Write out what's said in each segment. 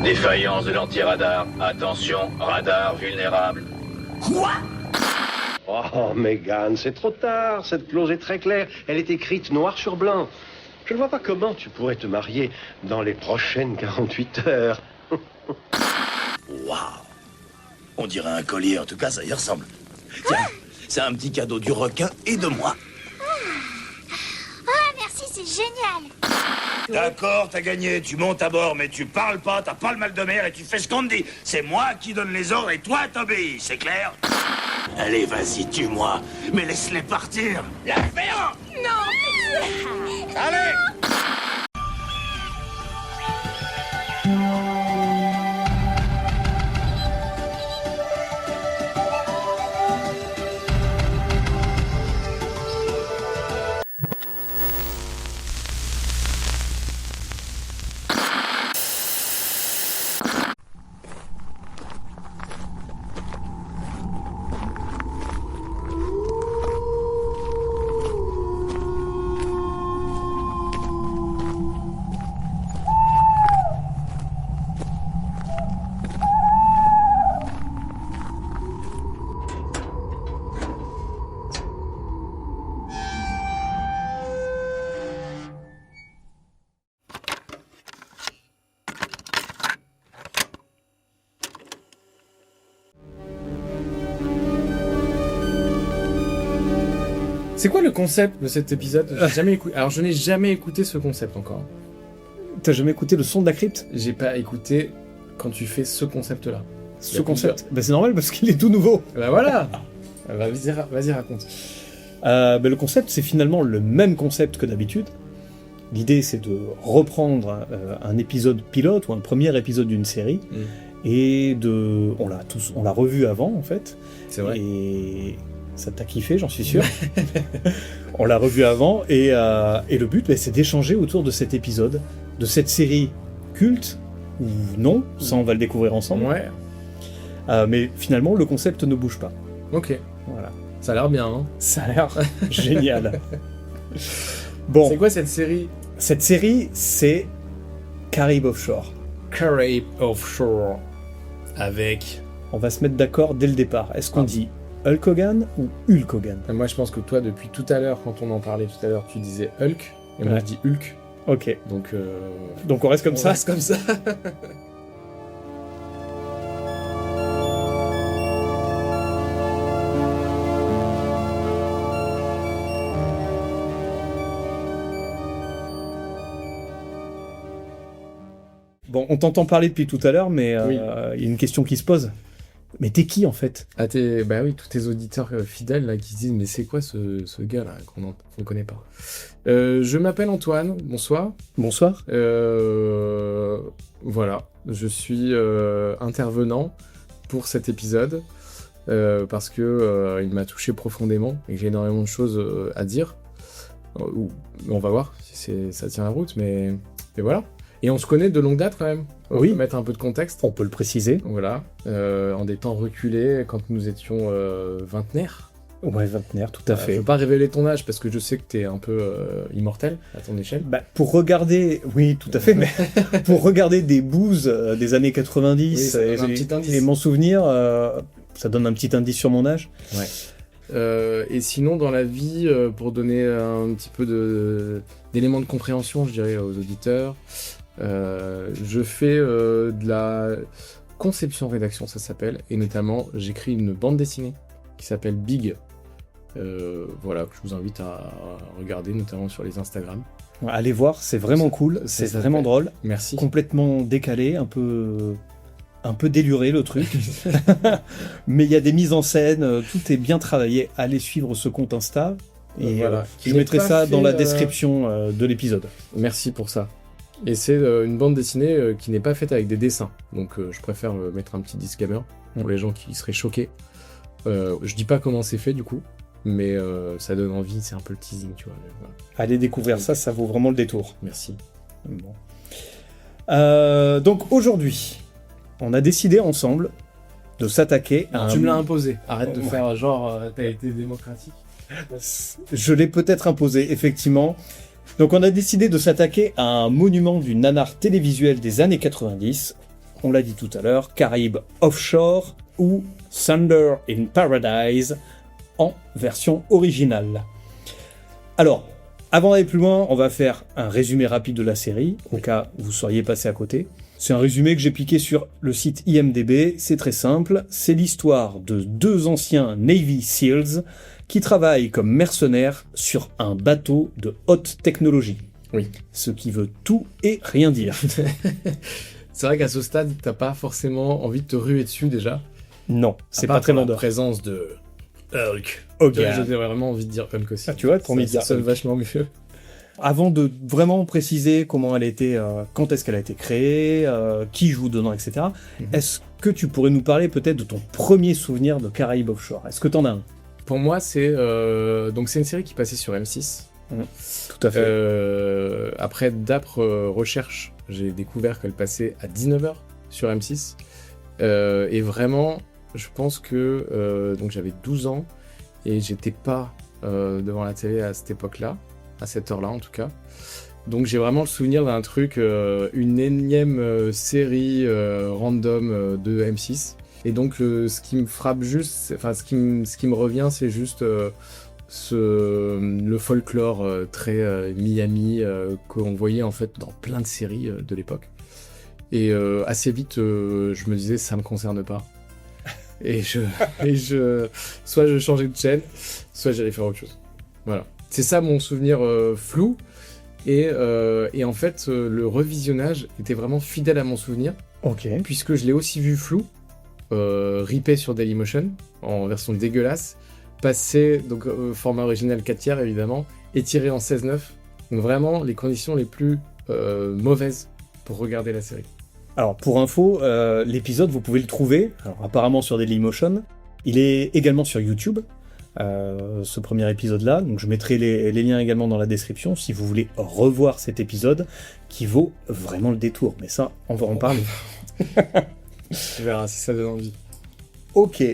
Défaillance de l'anti-radar. Attention, radar vulnérable. Quoi? Oh, Megan, c'est trop tard. Cette clause est très claire. Elle est écrite noir sur blanc. Je ne vois pas comment tu pourrais te marier dans les prochaines 48 heures. Waouh! On dirait un collier, en tout cas, ça y ressemble. Tiens, c'est un petit cadeau du requin et de moi. Ah, merci, c'est génial. D'accord, t'as gagné, tu montes à bord, mais tu parles pas, t'as pas le mal de mer et tu fais ce qu'on te dit. C'est moi qui donne les ordres et toi t'obéis, c'est clair? Allez, vas-y, tue-moi, mais laisse-les partir. La ferme! Non. Allez! C'est quoi le concept de cet épisode? J'ai jamais écouté. Alors je n'ai jamais écouté ce concept encore. T'as jamais écouté le son de la crypte? J'ai pas écouté quand tu fais ce concept-là. Ce concept? Bah c'est normal parce qu'il est tout nouveau. Bah voilà. Vas-y raconte. Le concept, c'est finalement le même concept que d'habitude. L'idée, c'est de reprendre un épisode pilote ou un premier épisode d'une série et de, on l'a revu avant en fait. C'est vrai. Et ça t'a kiffé, j'en suis sûr. On l'a revu avant et le but, c'est d'échanger autour de cet épisode, de cette série culte ou non. Ça, on va le découvrir ensemble. Ouais. Mais finalement, le concept ne bouge pas. Ok. Voilà. Ça a l'air bien, hein. Ça a l'air génial. Bon. C'est quoi cette série? Cette série, c'est Caribe Offshore. Caribe Offshore. Avec... On va se mettre d'accord dès le départ. Est-ce qu'on dit Hulk Hogan ou Hulk Hogan? Moi, je pense que toi, depuis tout à l'heure, quand on en parlait tout à l'heure, tu disais Hulk, et moi, je dis Hulk. Ok. Donc on reste comme ça. On reste comme ça. Bon, on t'entend parler depuis tout à l'heure, mais Oui. y a une question qui se pose. Mais t'es qui en fait? Bah oui, tous tes auditeurs fidèles là qui se disent mais c'est quoi ce gars là qu'on connaît pas. Je m'appelle Antoine, bonsoir. Bonsoir. Voilà, je suis intervenant pour cet épisode parce que il m'a touché profondément et que j'ai énormément de choses à dire. On va voir si ça tient la route, mais voilà. Et on se connaît de longue date quand même. Oui. On peut mettre un peu de contexte. On peut le préciser. Voilà. En des temps reculés, quand nous étions vingtenaires. Ouais, vingtenaire, tout à fait. Je veux pas révéler ton âge parce que je sais que t'es un peu immortel à ton échelle. Bah, pour regarder, oui, tout à fait, mais pour regarder des bouses des années 90 Oui, ça donne un petit indice. et m'en souvenir, ça donne un petit indice sur mon âge. Ouais. Et sinon, dans la vie, pour donner un petit peu d'éléments de compréhension, je dirais, aux auditeurs, je fais de la conception-rédaction, ça s'appelle, et notamment, j'écris une bande dessinée qui s'appelle Big, voilà, que je vous invite à regarder, notamment sur les Instagram. Allez voir, c'est vraiment cool, c'est vraiment drôle. Merci. Complètement décalé, un peu déluré le truc. Mais il y a des mises en scène, tout est bien travaillé. Allez suivre ce compte Insta. Et voilà. je mettrai ça dans la description de l'épisode. Merci pour ça. Et c'est une bande dessinée qui n'est pas faite avec des dessins. Donc je préfère mettre un petit disclaimer pour les gens qui seraient choqués. Je dis pas comment c'est fait du coup, mais ça donne envie, c'est un peu le teasing, tu vois. Voilà. Allez découvrir ça, ça vaut vraiment le détour. Merci. Bon. Donc aujourd'hui, on a décidé ensemble de s'attaquer à Tu me l'as imposé. Arrête de faire genre t'as été démocratique. Je l'ai peut-être imposé, effectivement. Donc on a décidé de s'attaquer à un monument du nanar télévisuel des années 90. on l'a dit tout à l'heure, Caraïbes Offshore ou Thunder in Paradise en version originale. Alors, avant d'aller plus loin, on va faire un résumé rapide de la série, au cas où vous seriez passé à côté. C'est un résumé que j'ai piqué sur le site IMDb, c'est très simple, c'est l'histoire de 2 anciens Navy SEALs qui travaillent comme mercenaires sur un bateau de haute technologie. Oui. Ce qui veut tout et rien dire. C'est vrai qu'à ce stade, t'as pas forcément envie de te ruer dessus déjà. Non, c'est pas très La vendeur. présence de Hulk. Hogan. J'ai vraiment envie de dire Hulk aussi. Ah, tu vois, t'as envie de dire ça sonne Hulk. vachement mieux. Avant de vraiment préciser comment elle était, quand est-ce qu'elle a été créée, qui joue dedans, etc., est-ce que tu pourrais nous parler peut-être de ton premier souvenir de Caraïbes Offshore? Est-ce que t'en as un? Pour moi, c'est donc c'est une série qui passait sur M6. Tout à fait. Après d'âpres recherches, j'ai découvert qu'elle passait à 19h sur M6. Et vraiment, je pense que donc j'avais 12 ans et j'étais pas devant la télé à cette époque-là, à cette heure-là en tout cas. Donc j'ai vraiment le souvenir d'un truc, une énième série random de M6. Et donc ce qui me frappe juste, enfin ce qui me revient, c'est juste le folklore très Miami qu'on voyait en fait dans plein de séries de l'époque. Et assez vite, je me disais ça me concerne pas. Et soit je changeais de chaîne, soit j'allais faire autre chose. Voilà. C'est ça mon souvenir flou. Et en fait, le revisionnage était vraiment fidèle à mon souvenir, Ok. puisque je l'ai aussi vu flou, ripé sur Dailymotion, en version dégueulasse, passé, donc format original 4/3 évidemment, et tiré en 16:9. Donc vraiment les conditions les plus mauvaises pour regarder la série. Alors, pour info, l'épisode, vous pouvez le trouver, alors, apparemment sur Dailymotion. Il est également sur YouTube, ce premier épisode-là. Donc, je mettrai les liens également dans la description si vous voulez revoir cet épisode qui vaut vraiment le détour. Mais ça, on va en parler. Tu verras si ça donne envie. Ok.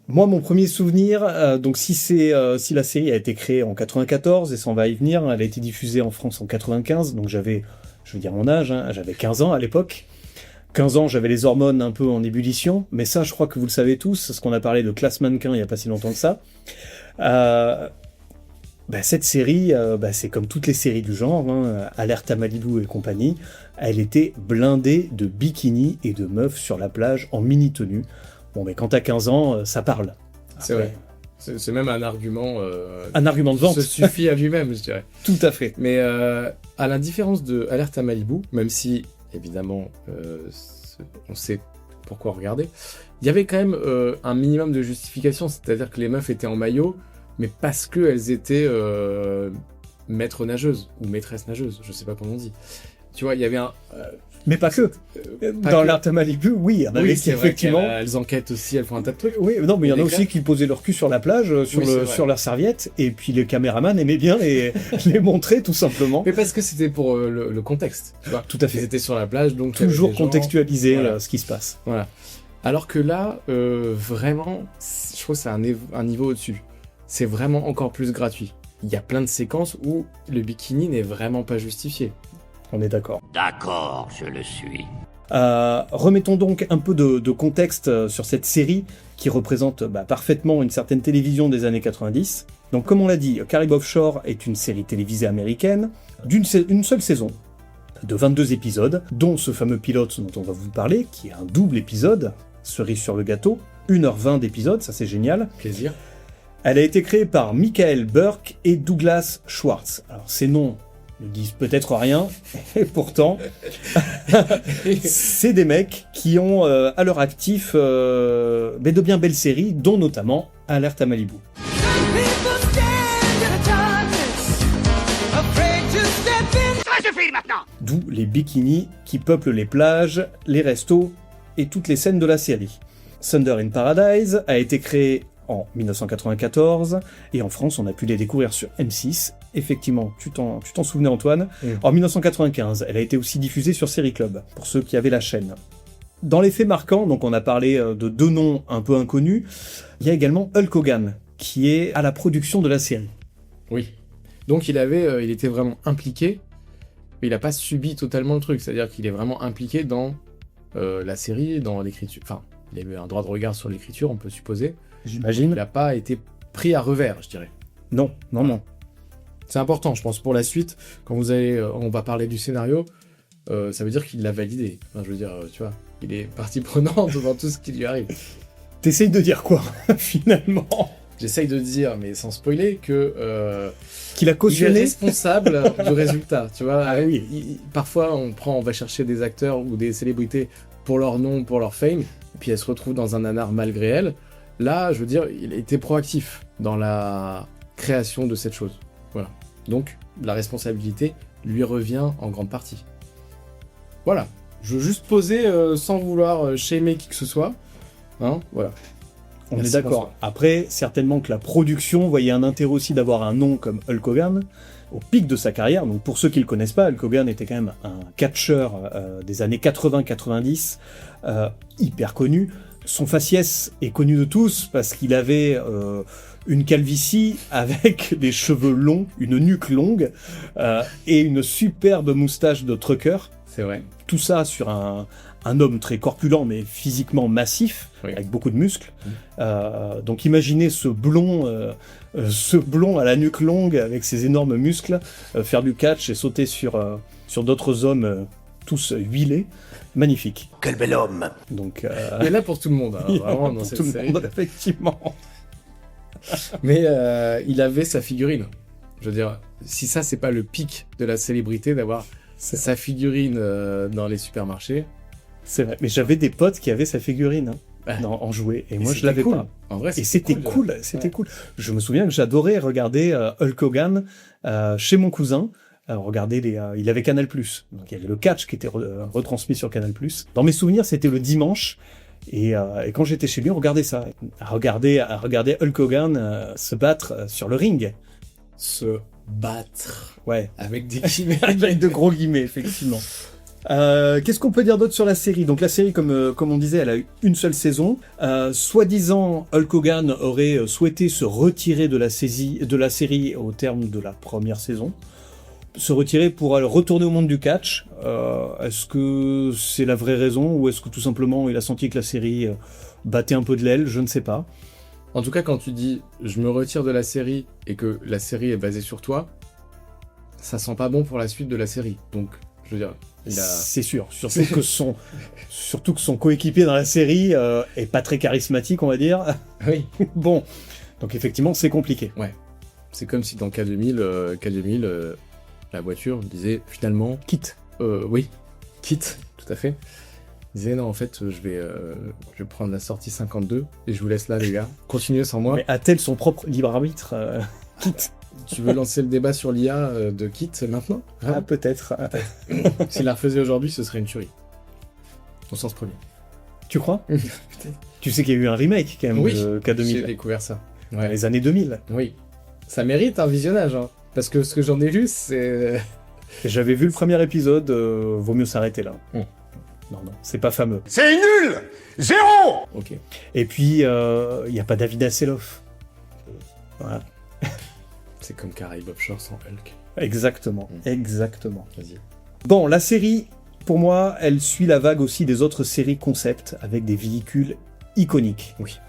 Moi, mon premier souvenir, donc si la série a été créée en 94, et ça on va y venir, elle a été diffusée en France en 95, donc j'avais, je veux dire mon âge, hein, j'avais 15 ans à l'époque. 15 ans, j'avais les hormones un peu en ébullition, mais ça, je crois que vous le savez tous, parce qu'on a parlé de Classe Mannequin il n'y a pas si longtemps que ça. Cette série, c'est comme toutes les séries du genre, hein, Alerte à Malibu et compagnie, elle était blindée de bikinis et de meufs sur la plage en mini-tenue. Bon, mais quand t'as 15 ans, ça parle. C'est vrai. C'est même un argument... Un argument de vente. Se suffit à lui-même, je dirais. Tout à fait. Mais à la différence de Alerte à Malibu, même si, évidemment, on sait pourquoi regarder, il y avait quand même un minimum de justification, c'est-à-dire que les meufs étaient en maillot, mais parce qu'elles étaient maîtres nageuses, ou maîtresses nageuses, je sais pas comment on dit. Tu vois, il y avait un... mais pas que. Dans l'Alerte à Malibu, oui, il y en avait qui, effectivement... Elles enquêtent aussi, elles font un tas de trucs. Oui, non, mais il y en a Des aussi crêpes. qui posaient leur cul sur la plage, sur leur serviette, et puis les caméramans aimaient bien les montrer, tout simplement. Mais parce que c'était pour le contexte, tu vois. Tout à fait. Ils étaient sur la plage, donc... Toujours les gens- contextualiser Voilà. ce qui se passe. Voilà. Alors que là, vraiment, je trouve que c'est un niveau au-dessus. C'est vraiment encore plus gratuit. Il y a plein de séquences où le bikini n'est vraiment pas justifié. On est d'accord. D'accord, je le suis. Remettons donc un peu de contexte sur cette série qui représente parfaitement une certaine télévision des années 90. Donc comme on l'a dit, Caraïbes Offshore est une série télévisée américaine d'une seule saison, de 22 épisodes, dont ce fameux pilote dont on va vous parler, qui est un double épisode, cerise sur le gâteau, 1h20 d'épisode, ça c'est génial. Plaisir. Elle a été créée par Michael Burke et Douglas Schwartz. Alors ces noms ne disent peut-être rien, et pourtant, c'est des mecs qui ont à leur actif de bien belles séries, dont notamment Alerte à Malibu. Ça suffit maintenant. D'où les bikinis qui peuplent les plages, les restos et toutes les scènes de la série. Thunder in Paradise a été créé en 1994, et en France on a pu les découvrir sur M6. Effectivement, tu t'en souvenais Antoine. En 1995, elle a été aussi diffusée sur Série Club, pour ceux qui avaient la chaîne. Dans les faits marquants, donc on a parlé de 2 noms un peu inconnus, il y a également Hulk Hogan, qui est à la production de la série. Oui. Donc il était vraiment impliqué, mais il n'a pas subi totalement le truc. C'est-à-dire qu'il est vraiment impliqué dans la série dans l'écriture. Enfin, il avait un droit de regard sur l'écriture, on peut supposer. J'imagine. Il n'a pas été pris à revers, je dirais. Non. C'est important, je pense, pour la suite. Quand on va parler du scénario, ça veut dire qu'il l'a validé. Enfin, je veux dire, tu vois, il est partie prenante dans tout ce qui lui arrive. T'essayes de dire quoi, finalement? J'essaye de dire, mais sans spoiler, que Qu'il a il est cautionné. responsable du résultat. Tu vois, Ah oui. parfois on va chercher des acteurs ou des célébrités pour leur nom, pour leur fame, et puis elles se retrouvent dans un nanar malgré elles. Là, je veux dire, il était proactif dans la création de cette chose. Voilà. Donc, la responsabilité lui revient en grande partie. Voilà. Je veux juste poser sans vouloir shamer qui que ce soit. Hein, voilà. On Merci, est d'accord. bonsoir. Après, certainement que la production voyait un intérêt aussi d'avoir un nom comme Hulk Hogan au pic de sa carrière. Donc pour ceux qui le connaissent pas, Hulk Hogan était quand même un catcheur des années 80-90, hyper connu. Son faciès est connu de tous parce qu'il avait une calvitie avec des cheveux longs, une nuque longue et une superbe moustache de trucker. C'est vrai. Tout ça sur un homme très corpulent mais physiquement massif, Oui. avec beaucoup de muscles. Donc imaginez ce blond à la nuque longue avec ses énormes muscles, faire du catch et sauter sur d'autres hommes tous huilés. Magnifique. Quel bel homme. Donc Il est là pour tout le monde, hein, il y en a vraiment, dans pour cette tout le série. monde, effectivement. Mais il avait sa figurine. Je veux dire, si ça, c'est pas le pic de la célébrité d'avoir sa figurine dans les supermarchés. C'est vrai. Mais j'avais des potes qui avaient sa figurine Ouais. en jouet et Et moi je c'était l'avais cool. pas. En vrai, Et c'était cool, c'était Ouais. cool. Je me souviens que j'adorais regarder Hulk Hogan chez mon cousin. Regarder il avait Canal+. Donc il y avait le catch qui était retransmis sur Canal+. Dans mes souvenirs, c'était le dimanche. Et quand j'étais chez lui, on regardait ça. À regarder Hulk Hogan se battre sur le ring. Se battre Ouais. avec des guillemets. Avec de gros guillemets, effectivement. Qu'est-ce qu'on peut dire d'autre sur la série? Donc la série, comme on disait, elle a eu une seule saison. Soi-disant, Hulk Hogan aurait souhaité se retirer de la série au terme de la première saison. Se retirer pour retourner au monde du catch. Est-ce que c'est la vraie raison ou est-ce que tout simplement il a senti que la série battait un peu de l'aile? Je ne sais pas. En tout cas, quand tu dis je me retire de la série et que la série est basée sur toi, ça sent pas bon pour la suite de la série. Donc, je veux dire, il a. C'est sûr. Surtout que son coéquipier dans la série est pas très charismatique, on va dire. Oui. Bon. Donc effectivement, c'est compliqué. C'est comme si dans K2000, la voiture disait finalement Quitte. oui, quitte, tout à fait. Il disait non, en fait, je vais prendre la sortie 52 et je vous laisse là, les gars. Continuez sans moi. Mais a-t-elle son propre libre arbitre Quitte. Tu veux lancer le débat sur l'IA de Kit maintenant? Ah, peut-être. S'il la refaisait aujourd'hui, ce serait une tuerie. Au sens premier. Tu crois? Tu sais qu'il y a eu un remake quand même Oui, de J'ai K2000 découvert ça. dans les années 2000. Oui. Ça mérite un visionnage, hein. Parce que ce que j'en ai lu, c'est... Et j'avais vu le premier épisode, vaut mieux s'arrêter là. Mm. Non, c'est pas fameux. C'est nul. Zéro. Ok. Et puis, il n'y a pas David Hasselhoff. Voilà. C'est comme Caraïbes Offshore sans Hulk. Exactement, Mm. exactement. Vas-y. Bon, la série, pour moi, elle suit la vague aussi des autres séries concept avec des véhicules iconiques. Oui.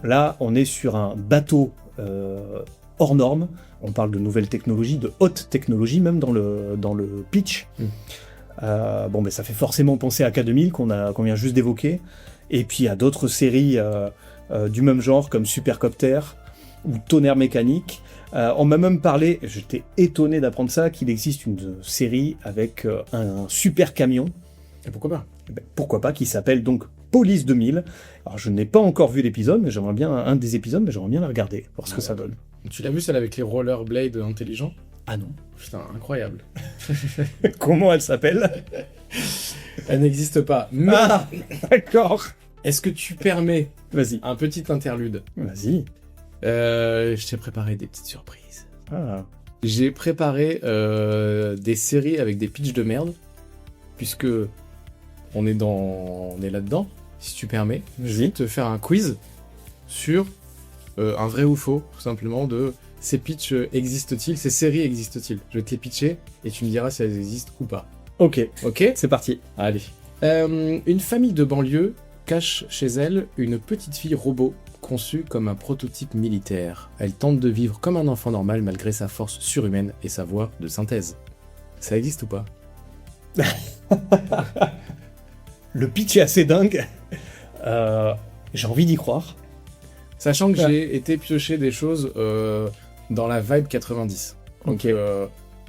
Là, on est sur un bateau hors norme. On parle de nouvelles technologies, de haute technologie, même dans le pitch. Mm. Bon, mais ça fait forcément penser à K2000 qu'on vient juste d'évoquer. Et puis à d'autres séries du même genre, comme Supercopter ou Tonnerre Mécanique. On m'a même parlé, j'étais étonné d'apprendre ça, qu'il existe une série avec un super camion. Et pourquoi pas? Eh ben, pourquoi pas, qui s'appelle donc Police 2000. Alors je n'ai pas encore vu l'épisode, mais j'aimerais bien un des épisodes, mais j'aimerais bien le regarder, voir ce que ça donne. Tu l'as vu, celle avec les rollerblades intelligents? Ah non. Putain, incroyable. Comment elle s'appelle? Elle n'existe pas. Mais Ah, d'accord. est-ce que tu permets Vas-y. un petit interlude? Vas-y. Je t'ai préparé des petites surprises. Ah. J'ai préparé des séries avec des pitchs de merde, puisque on est là-dedans, si tu permets. Je vais te faire un quiz sur un vrai ou faux, tout simplement, de ces pitchs existent-ils, ces séries existent-ils. Je vais te les pitcher et tu me diras si elles existent ou pas. Ok, Ok. c'est parti. Allez. Une famille de banlieue cache chez elle une petite fille robot conçue comme un prototype militaire. Elle tente de vivre comme un enfant normal malgré sa force surhumaine et sa voix de synthèse. Ça existe ou pas? Le pitch est assez dingue. J'ai envie d'y croire. Sachant que j'ai été piocher des choses dans la vibe 90. Donc Ok.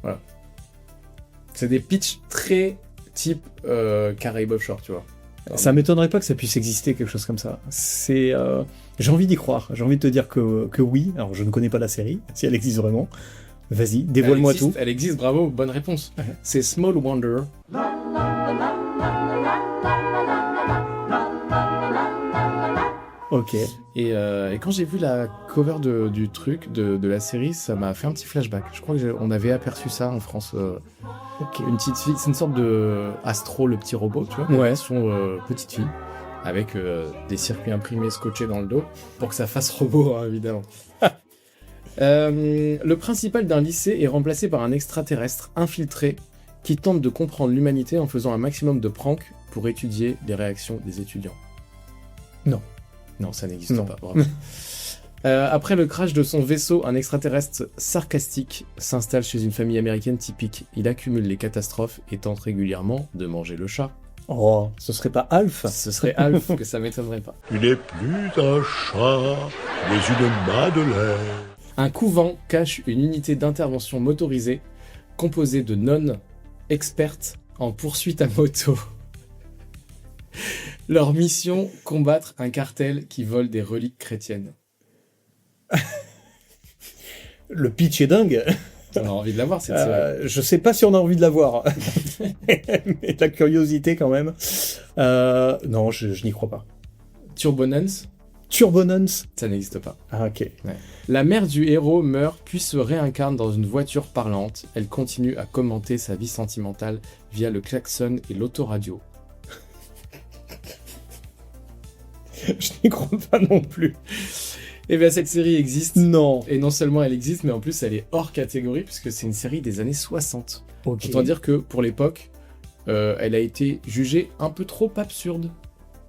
voilà. C'est des pitchs très type Caraïbes Offshore, tu vois. Ça m'étonnerait pas que ça puisse exister, quelque chose comme ça. C'est, j'ai envie d'y croire. J'ai envie de te dire que oui. Alors, je ne connais pas la série, si elle existe vraiment. Vas-y, dévoile-moi tout. Elle existe, bravo, bonne réponse. C'est Small Wonder. Ok. Et quand j'ai vu la cover du truc, de la série, ça m'a fait un petit flashback. Je crois qu'on avait aperçu ça en France. Une petite fille, c'est une sorte de Astro, le petit robot, tu vois. Ouais. Son petite fille, avec des circuits imprimés scotchés dans le dos, pour que ça fasse robot, hein, évidemment. Le principal d'un lycée est remplacé par un extraterrestre infiltré qui tente de comprendre l'humanité en faisant un maximum de pranks pour étudier les réactions des étudiants. Non. Non, ça n'existe Non. pas. Bravo. Après le crash de son vaisseau, un extraterrestre sarcastique s'installe chez une famille américaine typique. Il accumule les catastrophes et tente régulièrement de manger le chat. Oh, ce serait pas Alf? Ce serait Alf, que ça m'étonnerait pas. Tu n'es plus un chat, mais une madeleine. Un couvent cache une unité d'intervention motorisée composée de nonnes expertes en poursuite à moto. Leur mission, combattre un cartel qui vole des reliques chrétiennes. Le pitch est dingue. On a envie de la voir, cette série. Je sais pas si on a envie de la voir. Mais de la curiosité quand même. Non, je n'y crois pas. Turbonance, Turbonance? ça n'existe pas. Ah, ok. La mère du héros meurt puis se réincarne dans une voiture parlante. Elle continue à commenter sa vie sentimentale via le klaxon et l'autoradio. Je n'y crois pas non plus. Et bien cette série existe. Non. Et non seulement elle existe, mais en plus elle est hors catégorie puisque c'est une série des années 60. Ok. Autant dire que pour l'époque, elle a été jugée un peu trop absurde.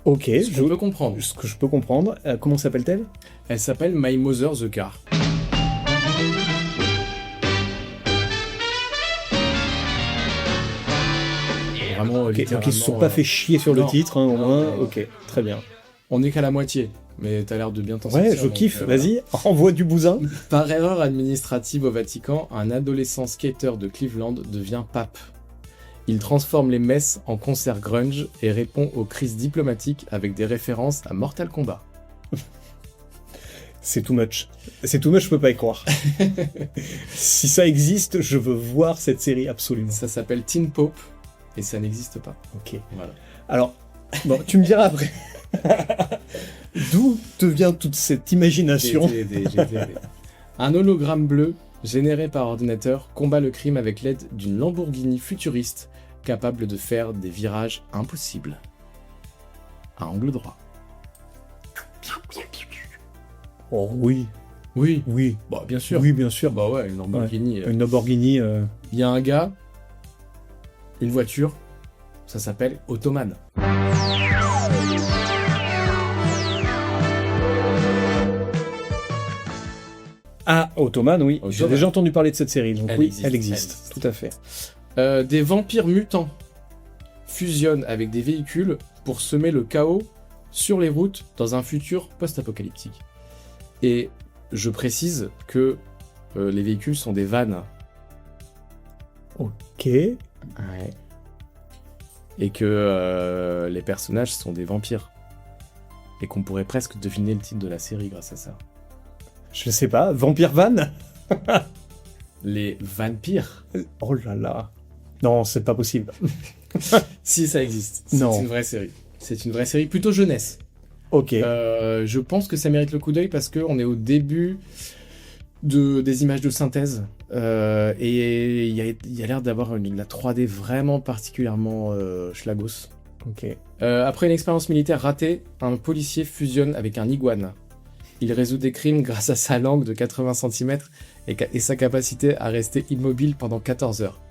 Ok, Ce qu'on peut comprendre. ce que je peux comprendre. Comment s'appelle-t-elle? Elle s'appelle My Mother the Car. Vraiment, Ok, donc littéralement, ils se sont pas fait chier sur le non. titre, hein, au Non, moins. non. Ok, très bien. On est qu'à la moitié, mais t'as l'air de bien t'en Ouais, sortir. je donc, kiffe. voilà. Vas-y, envoie du bousin. Par erreur administrative au Vatican, un adolescent skater de Cleveland devient pape. Il transforme les messes en concerts grunge et répond aux crises diplomatiques avec des références à Mortal Kombat. C'est too much. C'est too much, je peux pas y croire. Si ça existe, je veux voir cette série absolument. Ça s'appelle Teen Pope et ça n'existe pas. Ok. Voilà. Alors, bon, tu me diras après. D'où te vient toute cette imagination? Un hologramme bleu, généré par ordinateur, combat le crime avec l'aide d'une Lamborghini futuriste capable de faire des virages impossibles. À angle droit. Oh oui, Oui, oui. bah bien sûr. Oui, bien sûr. Bah ouais, une Lamborghini. Une Lamborghini. Il y a un gars, une voiture, ça s'appelle Automan. Ah, Ottoman, oui. Ottoman. J'ai déjà entendu parler de cette série, donc Elle oui, existe, elle elle existe. existe. Tout à fait. Des vampires mutants fusionnent avec des véhicules pour semer le chaos sur les routes dans un futur post-apocalyptique. Et je précise que les véhicules sont des vannes. Ok. Ouais. Et que les personnages sont des vampires. Et qu'on pourrait presque deviner le titre de la série grâce à ça. Je sais pas, Vampire Van? Les vampires. Oh là là. Non, c'est pas possible. Si, ça existe. C'est Non. une vraie série. C'est une vraie série plutôt jeunesse. Ok. Je pense que ça mérite le coup d'œil parce qu'on est au début des images de synthèse. Et il y a l'air d'avoir la 3D vraiment particulièrement schlagos. Ok. Après une expérience militaire ratée, un policier fusionne avec un iguane. Il résout des crimes grâce à sa langue de 80 cm et sa capacité à rester immobile pendant 14 heures.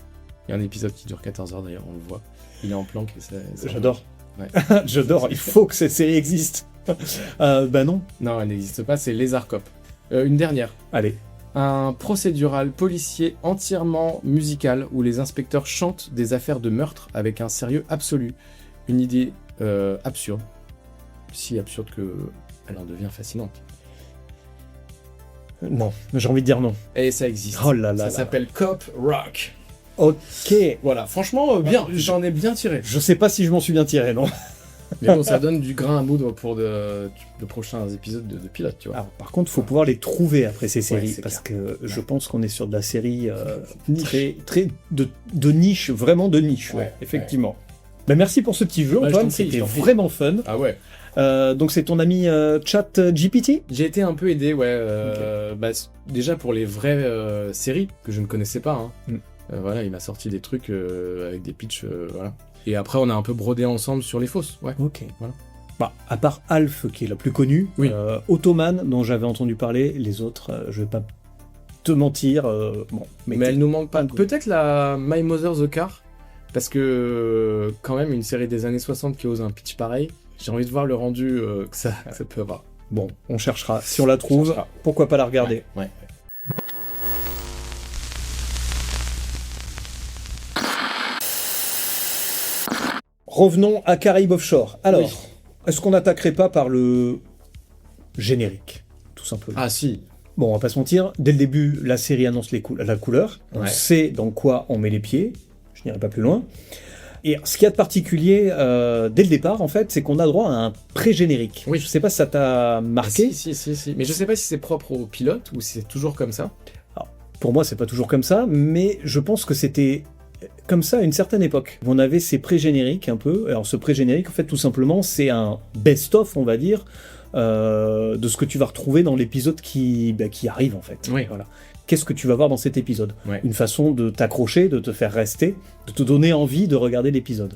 Il y a un épisode qui dure 14 heures d'ailleurs, on le voit. Il est en planque et ça... J'adore. Ouais. J'adore, il faut que cette série existe. Bah non. Non, elle n'existe pas, c'est Lézard Cop. Une dernière. Allez. Un procédural policier entièrement musical où les inspecteurs chantent des affaires de meurtre avec un sérieux absolu. Une idée absurde. Si absurde que elle en devient fascinante. Non, j'ai envie de dire non. Et ça existe. Oh là là ça là. s'appelle Cop Rock. Ok. Voilà, franchement, bien. J'en ai bien tiré. Je sais pas si je m'en suis bien tiré, non. Mais bon, ça donne du grain à moudre pour de prochains épisodes de pilote, tu vois. Alors, par contre, il faut pouvoir les trouver après ces séries, c'est parce clair. que je pense qu'on est sur de la série très de niche, vraiment de niche, ouais, Ouais, effectivement. Bah, merci pour ce petit jeu, Bah, je Antoine, t'en prie, c'était je t'en prie. vraiment fun. Ah ouais. Donc c'est ton ami ChatGPT. J'ai été un peu aidé, ouais. Bah, déjà pour les vraies séries que je ne connaissais pas. Hein. Mm. Voilà, il m'a sorti des trucs avec des pitchs, voilà. Et après, on a un peu brodé ensemble sur les fausses, ouais. Ok. Voilà. Bah, à part Alf, qui est la plus connue, Oui. Ottoman, dont j'avais entendu parler, les autres, je vais pas te mentir, bon. Mais elle nous manque pas. Cool. Peut-être la My Mother the Car, parce que quand même, une série des années 60 qui ose un pitch pareil, j'ai envie de voir le rendu que ça peut avoir. Bon, on cherchera. Si on la trouve, cherchera. pourquoi pas la regarder. Ouais. Revenons à Caraïbes Offshore. Alors, Oui. est-ce qu'on n'attaquerait pas par le générique, tout simplement? Ah si. Bon, on va pas se mentir, dès le début, la série annonce la couleur. On Ouais. sait dans quoi on met les pieds. Je n'irai pas plus loin. Et ce qu'il y a de particulier dès le départ, en fait, c'est qu'on a droit à un pré-générique. Oui. Je sais pas si ça t'a marqué. Si. Mais je sais pas si c'est propre au pilote ou si c'est toujours comme ça. Pour moi, c'est pas toujours comme ça, mais je pense que c'était comme ça à une certaine époque. On avait ces pré-génériques un peu. Alors, ce pré-générique, en fait, tout simplement, c'est un best-of, on va dire, de ce que tu vas retrouver dans l'épisode qui arrive, en fait. Oui. Voilà. Qu'est-ce que tu vas voir dans cet épisode? Ouais. Une façon de t'accrocher, de te faire rester, de te donner envie de regarder l'épisode.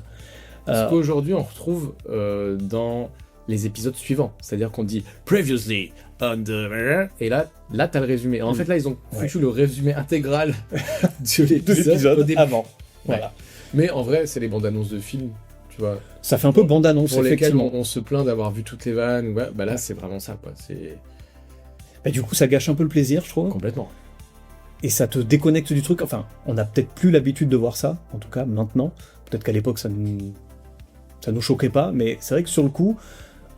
Ce qu'aujourd'hui on retrouve dans les épisodes suivants. C'est-à-dire qu'on dit Previously on the... Et là t'as le résumé. En fait, là, ils ont foutu le résumé intégral de l'épisode au début. avant. Voilà. Mais en vrai, c'est les bandes annonces de films, tu vois, Ça fait un peu bande-annonce, pour lesquelles effectivement. on se plaint d'avoir vu toutes les vannes. Ouais, bah là, c'est vraiment ça, quoi. C'est Bah, du coup, ça gâche un peu le plaisir, je trouve. complètement. Et ça te déconnecte du truc. Enfin, on n'a peut-être plus l'habitude de voir ça, en tout cas maintenant. Peut-être qu'à l'époque, ça nous choquait pas, mais c'est vrai que sur le coup,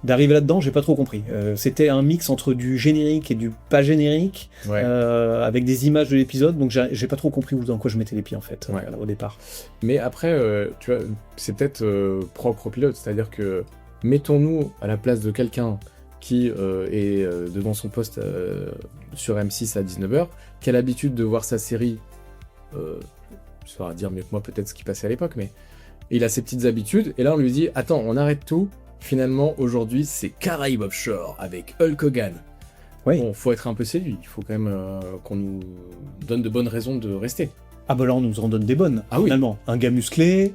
d'arriver là-dedans, j'ai pas trop compris. C'était un mix entre du générique et du pas générique, Ouais. avec des images de l'épisode, donc j'ai pas trop compris dans quoi je mettais les pieds, en fait, Ouais. au départ. Mais après, tu vois, c'est peut-être propre au pilote, c'est-à-dire que mettons-nous à la place de quelqu'un qui est devant son poste sur M6 à 19h, qui a l'habitude de voir sa série, tu sauras dire mieux que moi peut-être ce qui passait à l'époque, mais il a ses petites habitudes, et là on lui dit « Attends, on arrête tout, finalement aujourd'hui c'est Caraïbes Offshore avec Hulk Hogan ». Oui. Bon, faut être un peu séduit, il faut quand même qu'on nous donne de bonnes raisons de rester. Ah bah là, on nous en donne des bonnes, Ah oui. finalement. Un gars musclé,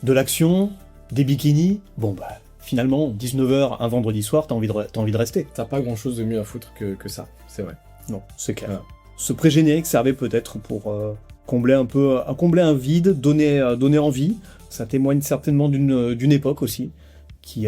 de l'action, des bikinis. Bon bah, finalement, 19h, un vendredi soir, t'as envie de rester. T'as pas grand-chose de mieux à foutre que ça, c'est vrai. Non, c'est clair. Voilà. Ce pré-générique servait peut-être pour combler un vide, donner envie. Ça témoigne certainement d'une époque aussi, qui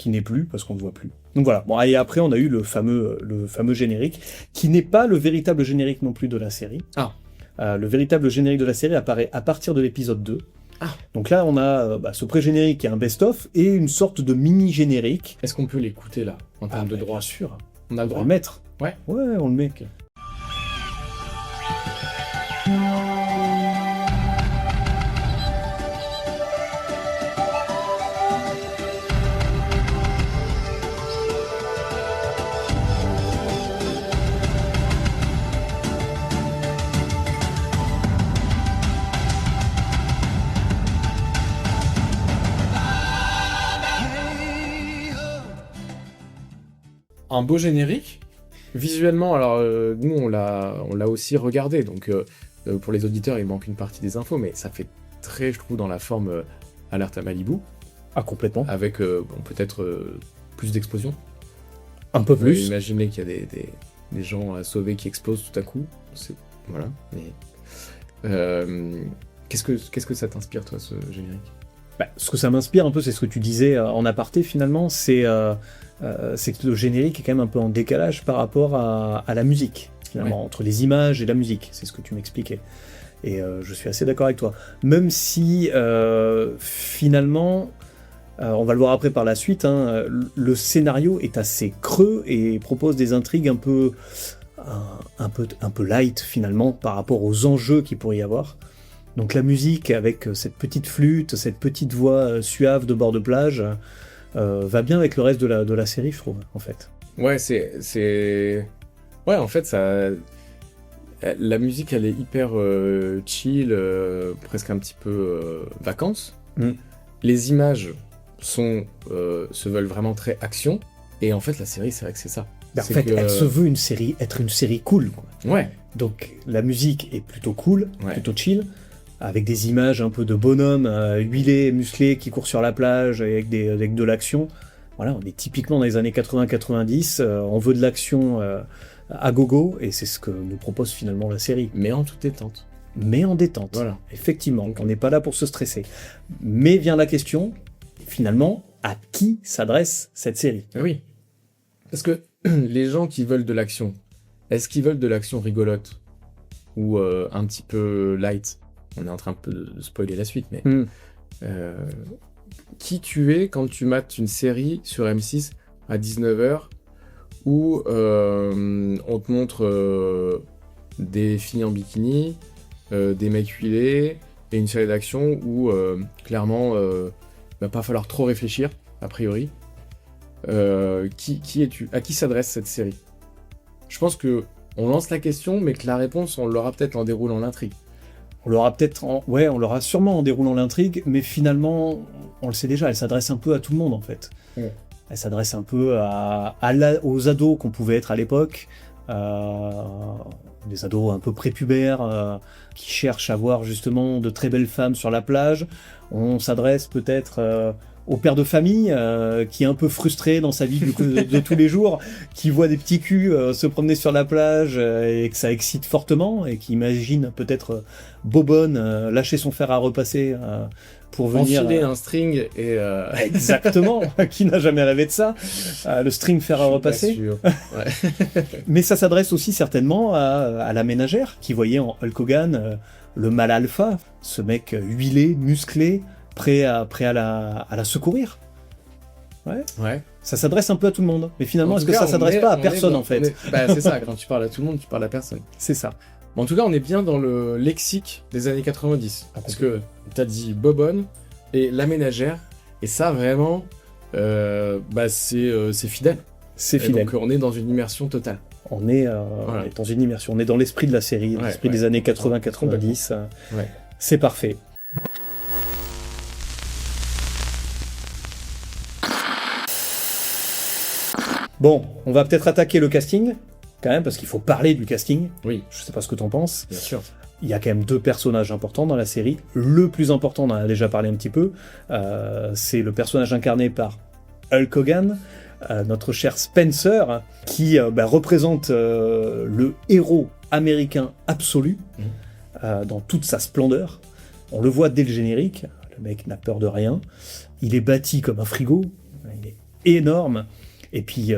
n'est plus, parce qu'on ne voit plus. Donc voilà. Bon, et après, on a eu le fameux générique, qui n'est pas le véritable générique non plus de la série. Ah. Le véritable générique de la série apparaît à partir de l'épisode 2. Ah. Donc là, on a ce pré-générique qui est un best-of, et une sorte de mini-générique. Est-ce qu'on peut l'écouter là, en termes de bah, droit bien sûr. On a le On va droit. le mettre. Ouais. Ouais, on le met. Ok. Un beau générique. Visuellement, alors nous on l'a aussi regardé, donc pour les auditeurs il manque une partie des infos, mais ça fait très, je trouve, dans la forme Alerte à Malibu, Ah, complètement. avec bon, peut-être plus d'explosions. Un peu Vous pouvez plus. imaginer qu'il y a des gens à sauver qui explosent tout à coup. Voilà. Mais Qu'est-ce que ça t'inspire, toi, ce générique? Bah, ce que ça m'inspire un peu, c'est ce que tu disais en aparté finalement, c'est que le générique est quand même un peu en décalage par rapport à la musique, finalement, entre les images et la musique, c'est ce que tu m'expliquais. Et je suis assez d'accord avec toi. Même si finalement, on va le voir après par la suite, hein, le scénario est assez creux et propose des intrigues un peu light finalement par rapport aux enjeux qu'il pourrait y avoir. Donc la musique avec cette petite flûte, cette petite voix suave de bord de plage, va bien avec le reste de la série, je trouve, en fait. Ouais, ouais, en fait, ça... La musique, elle est hyper chill, presque un petit peu vacances. Les images se veulent vraiment très action. Et en fait, la série, c'est vrai que c'est ça. En fait, elle se veut être une série cool, quoi. Ouais. Donc la musique est plutôt cool, plutôt chill, avec des images un peu de bonhommes huilés, musclés, qui courent sur la plage avec de l'action. Voilà, on est typiquement dans les années 80-90, on veut de l'action à gogo, et c'est ce que nous propose finalement la série. Mais en toute détente. Mais en détente, voilà. Effectivement, on n'est pas là pour se stresser. Mais vient la question, finalement, à qui s'adresse cette série? Oui. Parce que les gens qui veulent de l'action, est-ce qu'ils veulent de l'action rigolote? Ou un petit peu light? On est en train un peu de spoiler la suite, mais... qui tu es quand tu mates une série sur M6 à 19h où on te montre des filles en bikini, des mecs huilés, et une série d'action où clairement va pas falloir trop réfléchir, a priori. Qui es-tu? À qui s'adresse cette série? Je pense que on lance la question, mais que la réponse, on l'aura peut-être en déroulant l'intrigue. On l'aura sûrement en déroulant l'intrigue, mais finalement, on le sait déjà, elle s'adresse un peu à tout le monde, en fait. Ouais. Elle s'adresse un peu aux ados qu'on pouvait être à l'époque, des ados un peu prépubères, qui cherchent à voir justement de très belles femmes sur la plage. On s'adresse peut-être au père de famille, qui est un peu frustré dans sa vie de tous les jours, qui voit des petits culs se promener sur la plage et que ça excite fortement, et qui imagine peut-être Bobonne lâcher son fer à repasser pour venir... Enfiler un string et... Exactement. Qui n'a jamais rêvé de ça, le string fer à repasser. Sûr. Ouais. Mais ça s'adresse aussi certainement à la ménagère, qui voyait en Hulk Hogan le mâle alpha, ce mec huilé, musclé, prêt à la secourir. Ouais. Ça s'adresse un peu à tout le monde. Mais finalement, est-ce que ça s'adresse pas à personne, en fait? C'est ça, quand tu parles à tout le monde, tu parles à personne. C'est ça. Bon, en tout cas, on est bien dans le lexique des années 90. Parce que t'as dit Bobonne et la ménagère. Et ça, vraiment, c'est fidèle. C'est fidèle. Donc, on est dans une immersion totale. On est dans une immersion. On est dans l'esprit de la série, l'esprit des années 80-90. C'est parfait. Bon, on va peut-être attaquer le casting, quand même, parce qu'il faut parler du casting. Oui. Je sais pas ce que t'en penses. Bien sûr. Il y a quand même 2 personnages importants dans la série. Le plus important, on en a déjà parlé un petit peu, c'est le personnage incarné par Hulk Hogan, notre cher Spencer, qui représente le héros américain absolu, dans toute sa splendeur. On le voit dès le générique, le mec n'a peur de rien. Il est bâti comme un frigo, il est énorme. Et puis,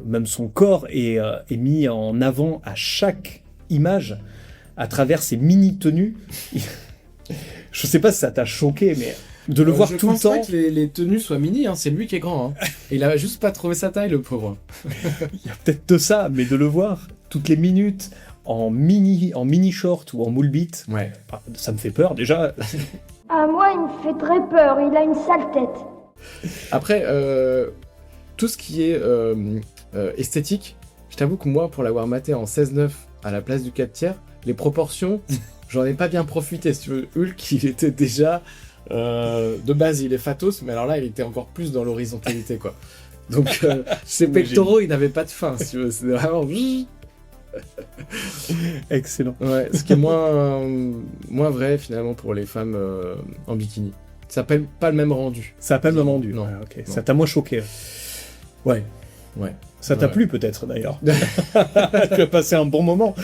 même son corps est mis en avant à chaque image, à travers ses mini-tenues. Je sais pas si ça t'a choqué, mais de le voir tout le temps... Je pense pas que les tenues soient mini, hein. C'est lui qui est grand. Hein. Il a juste pas trouvé sa taille, le pauvre. Il y a peut-être de ça, mais de le voir toutes les minutes en mini-short ou en moule bite, ça me fait peur, déjà. Ah, moi, il me fait très peur. Il a une sale tête. Après... tout ce qui est esthétique, je t'avoue que moi, pour l'avoir maté en 16-9 à la place du 4/3, les proportions, j'en ai pas bien profité. Si tu veux, Hulk, il était déjà... de base, il est fatos, mais alors là, il était encore plus dans l'horizontalité, quoi. Donc, ses pectoraux, ils n'avaient pas de fin, si tu veux. C'est vraiment... Excellent. Ouais, ce qui est moins vrai, finalement, pour les femmes en bikini. Ça n'a pas le même rendu. Ça n'a pas le même rendu. Non. Okay. Non. Ça t'a moins choqué. Ouais. Ça t'a plu peut-être d'ailleurs. Tu as passé un bon moment.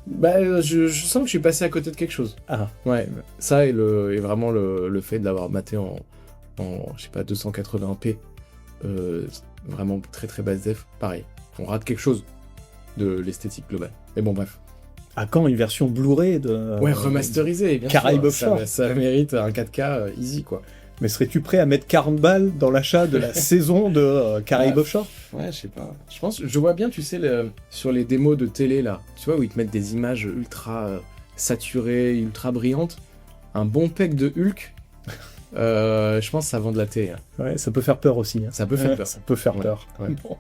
Bah, je sens que je suis passé à côté de quelque chose. Ah, Ouais, ça et vraiment le fait de l'avoir maté en je sais pas, 280p, vraiment très très basse def, pareil. On rate quelque chose de l'esthétique globale. Mais bon, bref. à quand une version Blu-ray de... Ouais, remasterisé, bien Caraïbes sûr. Offshore. Ça mérite un 4K easy, quoi. Mais serais-tu prêt à mettre 40 balles dans l'achat de la saison de Caraïbes Ouais. Offshore? Ouais, je sais pas. Je vois bien, tu sais, sur les démos de télé, là, tu vois, où ils te mettent des images ultra saturées, ultra brillantes. Un bon pack de Hulk, je pense que ça vend de la télé. Hein. Ouais, ça peut faire peur aussi. Hein. Ça peut faire peur. Ça peut faire Ouais, peur. ouais. Bon,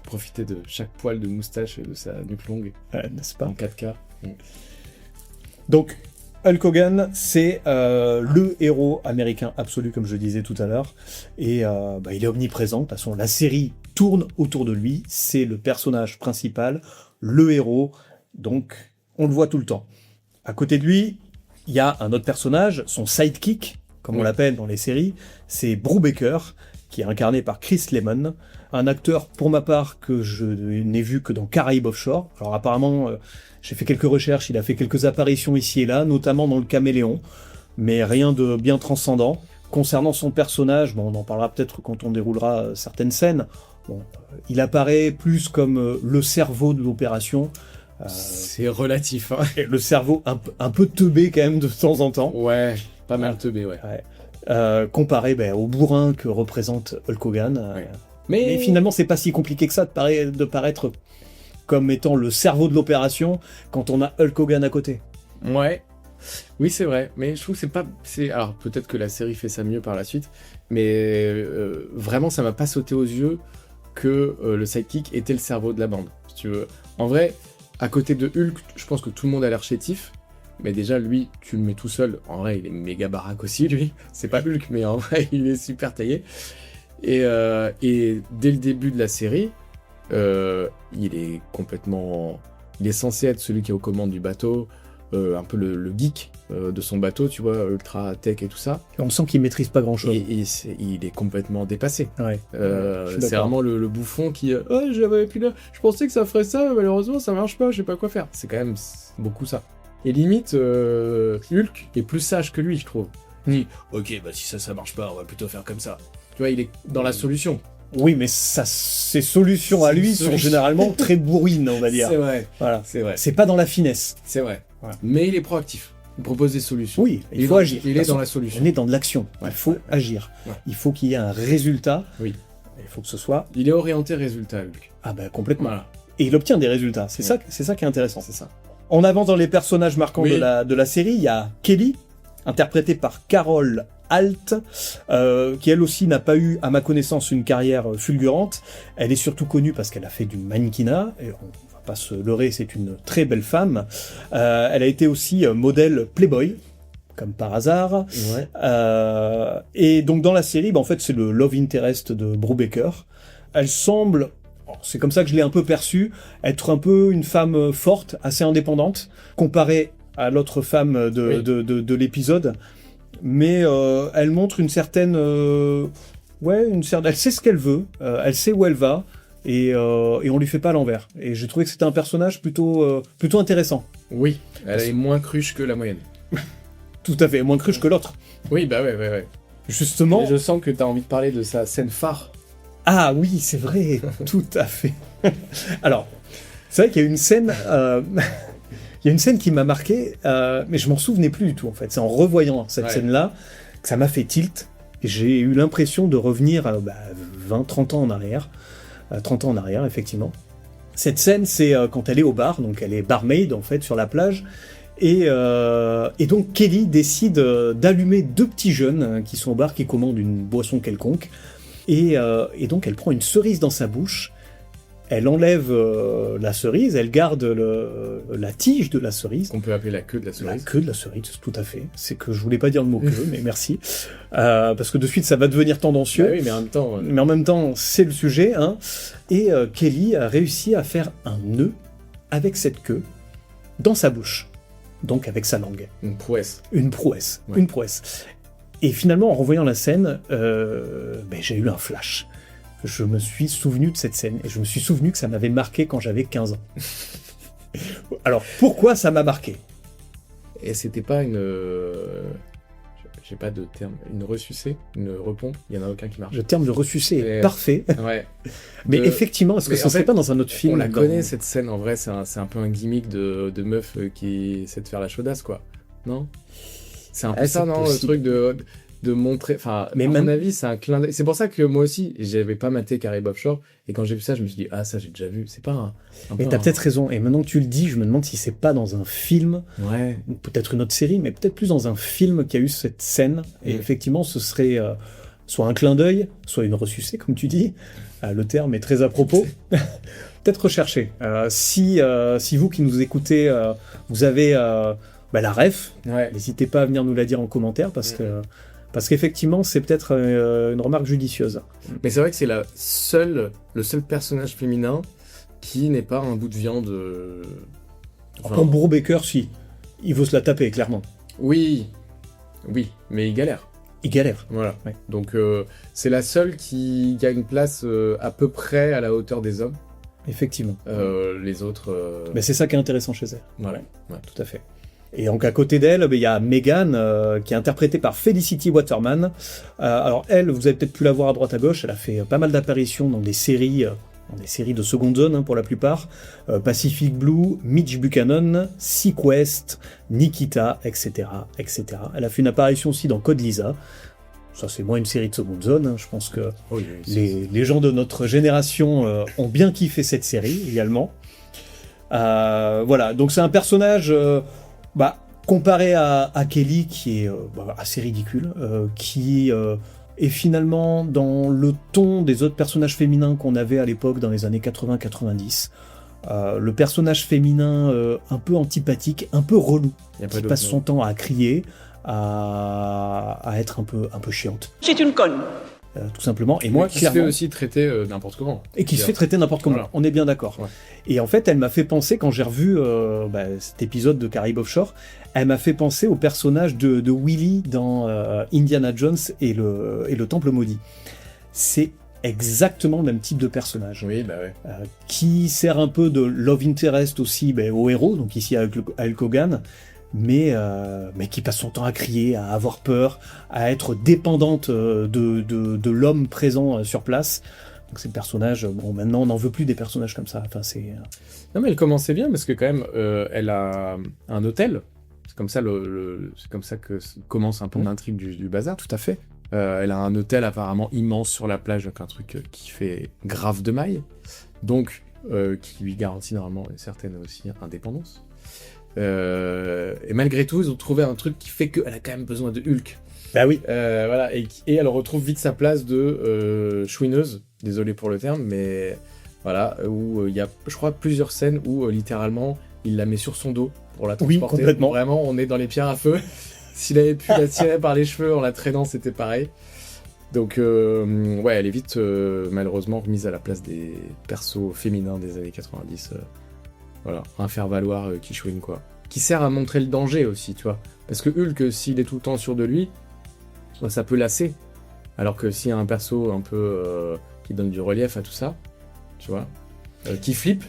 Profiter de chaque poil de moustache et de sa nuque longue n'est-ce pas? en 4K. Donc, Hulk Hogan, c'est le héros américain absolu, comme je disais tout à l'heure. Et il est omniprésent. De toute façon, la série tourne autour de lui. C'est le personnage principal, le héros. Donc, on le voit tout le temps. À côté de lui, il y a un autre personnage, son sidekick, comme on Oui. l'appelle dans les séries. C'est Brubaker, qui est incarné par Chris Lemon. Un acteur, pour ma part, que je n'ai vu que dans Caraïbes Offshore. Alors apparemment, j'ai fait quelques recherches, il a fait quelques apparitions ici et là, notamment dans Le Caméléon, mais rien de bien transcendant. Concernant son personnage, bon, on en parlera peut-être quand on déroulera certaines scènes. Bon, il apparaît plus comme le cerveau de l'opération, C'est relatif, hein. et le cerveau un peu teubé quand même de temps en temps. Ouais, pas mal teubé, ouais. Comparé au bourrin que représente Hulk Hogan. Ouais. Mais finalement, c'est pas si compliqué que ça de paraître comme étant le cerveau de l'opération quand on a Hulk Hogan à côté. Ouais. Oui, c'est vrai. Mais je trouve que c'est pas... Alors, peut-être que la série fait ça mieux par la suite, mais vraiment, ça m'a pas sauté aux yeux que le sidekick était le cerveau de la bande, si tu veux. En vrai, à côté de Hulk, je pense que tout le monde a l'air chétif, mais déjà, lui, tu le mets tout seul. En vrai, il est méga baraque aussi, lui. C'est pas Hulk, mais en vrai, il est super taillé. Et dès le début de la série, il est complètement... Il est censé être celui qui est aux commandes du bateau, un peu le geek de son bateau, tu vois, ultra tech et tout ça. Et on sent qu'il maîtrise pas grand-chose. Et il est complètement dépassé. Ouais. Je suis C'est d'accord. vraiment le bouffon qui... Oh, j'avais plus là. Je pensais que ça ferait ça, mais malheureusement, ça marche pas, je sais pas quoi faire. C'est quand même beaucoup ça. Et limite, Hulk est plus sage que lui, je trouve. Il dit, ok, bah si ça marche pas, on va plutôt faire comme ça. Tu vois, il est dans la solution. Oui, mais ses solutions à Ses lui sont solutions. généralement très bourrines, on va dire. C'est vrai, Voilà. c'est vrai. C'est pas dans la finesse. C'est vrai. Voilà. Mais il est proactif. Il propose des solutions. Oui, il faut agir. Il De est toute dans façon, la solution. On est dans de l'action. Ouais. Il faut agir. Ouais. Il faut qu'il y ait un résultat. Oui. Il faut que ce soit... Il est orienté résultat, Hulk. Ah ben complètement. Voilà, Et il obtient des résultats. C'est Ouais. ça qui est intéressant. c'est ça. En avant dans les personnages marquants Oui. de la série, il y a Kelly, interprétée par Carol Alt, qui elle aussi n'a pas eu, à ma connaissance, une carrière fulgurante. Elle est surtout connue parce qu'elle a fait du mannequinat, et on va pas se leurrer, c'est une très belle femme. Elle a été aussi modèle Playboy, comme par hasard. Ouais. Et donc dans la série, en fait c'est le love interest de Brubaker. Elle semble, c'est comme ça que je l'ai un peu perçue, être un peu une femme forte, assez indépendante, comparée à l'autre femme de l'épisode. Mais elle montre une certaine... elle sait ce qu'elle veut, elle sait où elle va, et on lui fait pas à l'envers. Et j'ai trouvé que c'était un personnage plutôt intéressant. Oui, elle est moins cruche que la moyenne. Tout à fait, moins cruche que l'autre. Oui, bah ouais. Justement... Et je sens que t'as envie de parler de sa scène phare. Ah oui, c'est vrai, tout à fait. Alors, c'est vrai qu'il y a une scène... Il y a une scène qui m'a marqué, mais je m'en souvenais plus du tout, en fait. C'est en revoyant cette scène-là que ça m'a fait tilt. Et j'ai eu l'impression de revenir 20-30 ans en arrière. 30 ans en arrière, effectivement. Cette scène, c'est quand elle est au bar, donc elle est barmaid, en fait, sur la plage. Et donc Kelly décide d'allumer deux petits jeunes qui sont au bar, qui commandent une boisson quelconque. Et donc elle prend une cerise dans sa bouche. Elle enlève la cerise, elle garde la tige de la cerise. Qu'on peut appeler la queue de la La cerise. queue de la cerise, tout à fait. C'est que je voulais pas dire le mot queue, mais merci. Parce que de suite, ça va devenir tendancieux. Bah oui, mais en même temps... Mais en même temps, c'est le sujet. Hein. Et Kelly a réussi à faire un nœud avec cette queue dans sa bouche. Donc avec sa langue. Une prouesse. Une prouesse. Ouais. Une prouesse. Et finalement, en revoyant la scène, j'ai eu un flash. Je me suis souvenu de cette scène. Et je me suis souvenu que ça m'avait marqué quand j'avais 15 ans. Alors, pourquoi ça m'a marqué? Et c'était pas une... J'ai pas de terme. Une ressucée, une repompe, il y en a aucun qui marche. Le terme de ressucé est Et- parfait. Ouais. Mais De- effectivement, est-ce que mais ça en serait fait, pas dans un autre film On la dans- connaît cette scène, en vrai, c'est un peu un gimmick de meuf qui essaie de faire la chaudasse, quoi. Non? C'est un peu Ah, ça, c'est non? possible. Le truc de montrer... Enfin, Mais à même- mon avis, c'est un clin d'œil. C'est pour ça que moi aussi, j'avais pas maté Caribe Offshore, et quand j'ai vu ça, je me suis dit, ah, ça, j'ai déjà vu. C'est pas un Mais peu t'as un- peut-être raison. Et maintenant que tu le dis, je me demande si c'est pas dans un film, Ouais. ou peut-être une autre série, mais peut-être plus dans un film qui a eu cette scène. Et effectivement, ce serait soit un clin d'œil, soit une ressucée, comme tu dis. Le terme est très à propos. Peut-être rechercher. Si vous qui nous écoutez, vous avez la ref, Ouais. n'hésitez pas à venir nous la dire en commentaire parce qu'effectivement, c'est peut-être une remarque judicieuse. Mais c'est vrai que c'est le seul personnage féminin qui n'est pas un bout de viande. Enfin, Comme Bro Baker, si. Il veut se la taper, clairement. oui, mais il galère. Il galère. Voilà. Ouais. Donc c'est la seule qui a une place à peu près à la hauteur des hommes. Effectivement. Les autres. Mais c'est ça qui est intéressant chez elle. Voilà. Ouais. Tout à fait. Et donc à côté d'elle, il y a Megan, qui est interprétée par Felicity Waterman. Alors elle, vous avez peut-être pu la voir à droite à gauche, elle a fait pas mal d'apparitions dans des séries de seconde zone, hein, pour la plupart. Pacific Blue, Mitch Buchanan, Sequest, Nikita, etc., etc. Elle a fait une apparition aussi dans Code Lysa. Ça, c'est moins une série de seconde zone, hein. Je pense que Oui, oui, les gens de notre génération ont bien kiffé cette série également. Voilà, donc c'est un personnage comparé à Kelly qui est assez ridicule, qui est finalement dans le ton des autres personnages féminins qu'on avait à l'époque dans les années 80-90. Le personnage féminin un peu antipathique, un peu relou, Y a pas qui d'autre passe mot. son temps à crier, à être un peu chiante. C'est une conne. Tout simplement. Et moi, qui se fait clairement, aussi traiter n'importe comment. et qui se fait traiter n'importe comment. Voilà. On est bien d'accord. Ouais. Et en fait, elle m'a fait penser, quand j'ai revu cet épisode de Caribe Offshore, elle m'a fait penser au personnage de Willy dans Indiana Jones et le Temple Maudit. C'est exactement le même type de personnage, Oui, bah ouais. qui sert un peu de love interest aussi au héros, donc ici à Hulk Hogan, mais qui passe son temps à crier, à avoir peur, à être dépendante de l'homme présent sur place. Donc ces personnages, maintenant on n'en veut plus des personnages comme ça. Enfin, c'est Non, mais elle commençait bien parce que quand même, elle a un hôtel. C'est comme ça, c'est comme ça que commence un peu l'intrigue du bazar. tout à fait. Elle a un hôtel apparemment immense sur la plage, donc un truc qui fait grave de maille, donc qui lui garantit normalement une certaine aussi indépendance. Et malgré tout, ils ont trouvé un truc qui fait qu'elle a quand même besoin de Hulk. Bah oui. Voilà, et elle retrouve vite sa place de chouineuse, désolé pour le terme, mais voilà, où il y a, je crois, plusieurs scènes où littéralement il la met sur son dos pour la Oui, transporter. complètement. Vraiment, on est dans les pierres à feu. S'il avait pu la tirer par les cheveux en la traînant, c'était pareil. Donc, ouais, elle est vite, malheureusement, remise à la place des persos féminins des années 90. Voilà, un faire-valoir qui chouine, quoi. Qui sert à montrer le danger aussi, tu vois. Parce que Hulk, s'il est tout le temps sûr de lui, ça peut lasser. Alors que s'il y a un perso un peu qui donne du relief à tout ça, tu vois, qui flippe,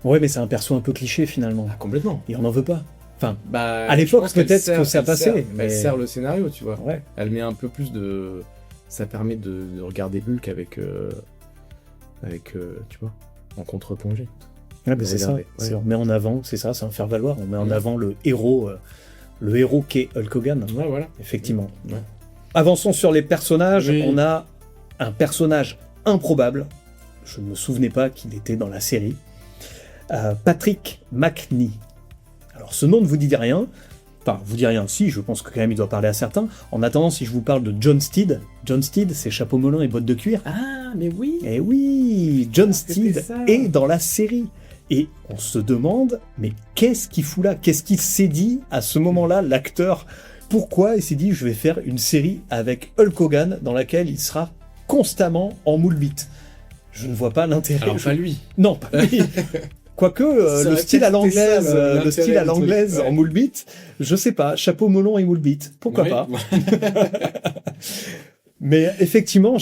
Ouais, mais c'est un perso un peu cliché finalement. complètement. Et on n'en veut pas. Enfin, Bah, à l'époque, je pense qu'elle peut-être sert- que ça elle passait, sert- mais- Elle sert le scénario, tu vois. ouais. Elle met un peu plus de... Ça permet de regarder Hulk avec tu vois, en contre-plongée. Ouais, mais c'est ça. Regardez, ouais. On met en avant, c'est ça, c'est un faire valoir. On met en avant le héros qu'est Hulk Hogan. Ouais, voilà. Effectivement. Ouais. Avançons sur les personnages. Oui. On a un personnage improbable. Je ne me souvenais pas qu'il était dans la série. Patrick McNee. Alors, ce nom ne vous dit rien. Enfin, vous dit rien, si, je pense que quand même il doit parler à certains. En attendant, si je vous parle de John Steed, c'est chapeau melon et bottes de cuir. Ah, mais oui. Eh oui, John c'était Steed ça. est dans la série. Et on se demande, mais qu'est-ce qu'il fout là? Qu'est-ce qu'il s'est dit à ce moment-là, l'acteur? Pourquoi il s'est dit, je vais faire une série avec Hulk Hogan dans laquelle il sera constamment en moule bite? Je ne vois pas l'intérêt. Alors, pas lui. Non, pas lui. Quoique, Ça le aurait style à peut-être été ça, l'anglaise, l'intérêt le style à du truc. l'anglaise Ouais. en moule bite, je sais pas, chapeau melon et moule bite, pourquoi Oui. pas? Mais effectivement,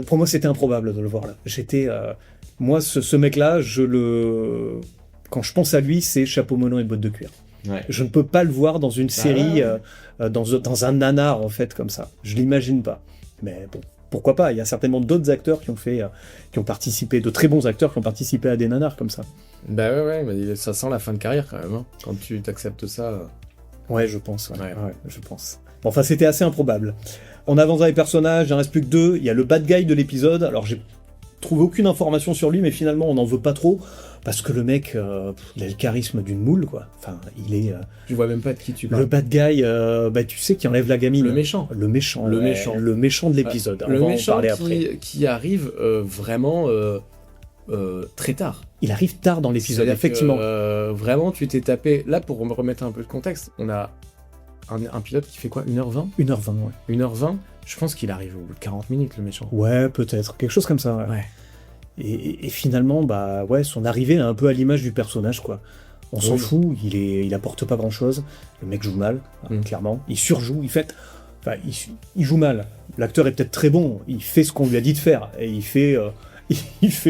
pour moi, c'était improbable de le voir là. Moi, ce mec-là, je quand je pense à lui, c'est chapeau melon et bottes de cuir. Ouais. Je ne peux pas le voir dans une série, ouais. Dans un nanar en fait comme ça. Je l'imagine pas. Mais bon, pourquoi pas? Il y a certainement d'autres acteurs qui ont participé, de très bons acteurs qui ont participé à des nanars comme ça. Bah ouais, mais ça sent la fin de carrière quand même, hein, quand tu t'acceptes ça. Ouais, je pense. Ouais, Ouais. je pense. Bon, enfin, c'était assez improbable. On avance dans les personnages, il en reste plus que 2. Il y a le bad guy de l'épisode. Alors, j'ai trouvé aucune information sur lui, mais finalement, on n'en veut pas trop. Parce que le mec, il a le charisme d'une moule, quoi. Enfin, il est... Tu vois même pas de qui tu parles. Le bad guy, tu sais, qui enlève la gamine. Le méchant. Le méchant. Le ouais, méchant. Le méchant de l'épisode. Le On va en méchant parler après. qui arrive vraiment très tard. Il arrive tard dans l'épisode, C'est-à-dire effectivement. que, vraiment, tu t'es tapé... Là, pour me remettre un peu de contexte, on a un pilote qui fait quoi, 1h20 1h20, ouais. 1h20, je pense qu'il arrive au bout de 40 minutes, le méchant. Ouais, peut-être. Quelque chose comme ça, ouais. Ouais. Et finalement, son arrivée est un peu à l'image du personnage, quoi. On s'en Oui. fout, il apporte pas grand-chose. Le mec joue mal, clairement. Il surjoue, il joue mal. L'acteur est peut-être très bon, il fait ce qu'on lui a dit de faire. Et il fait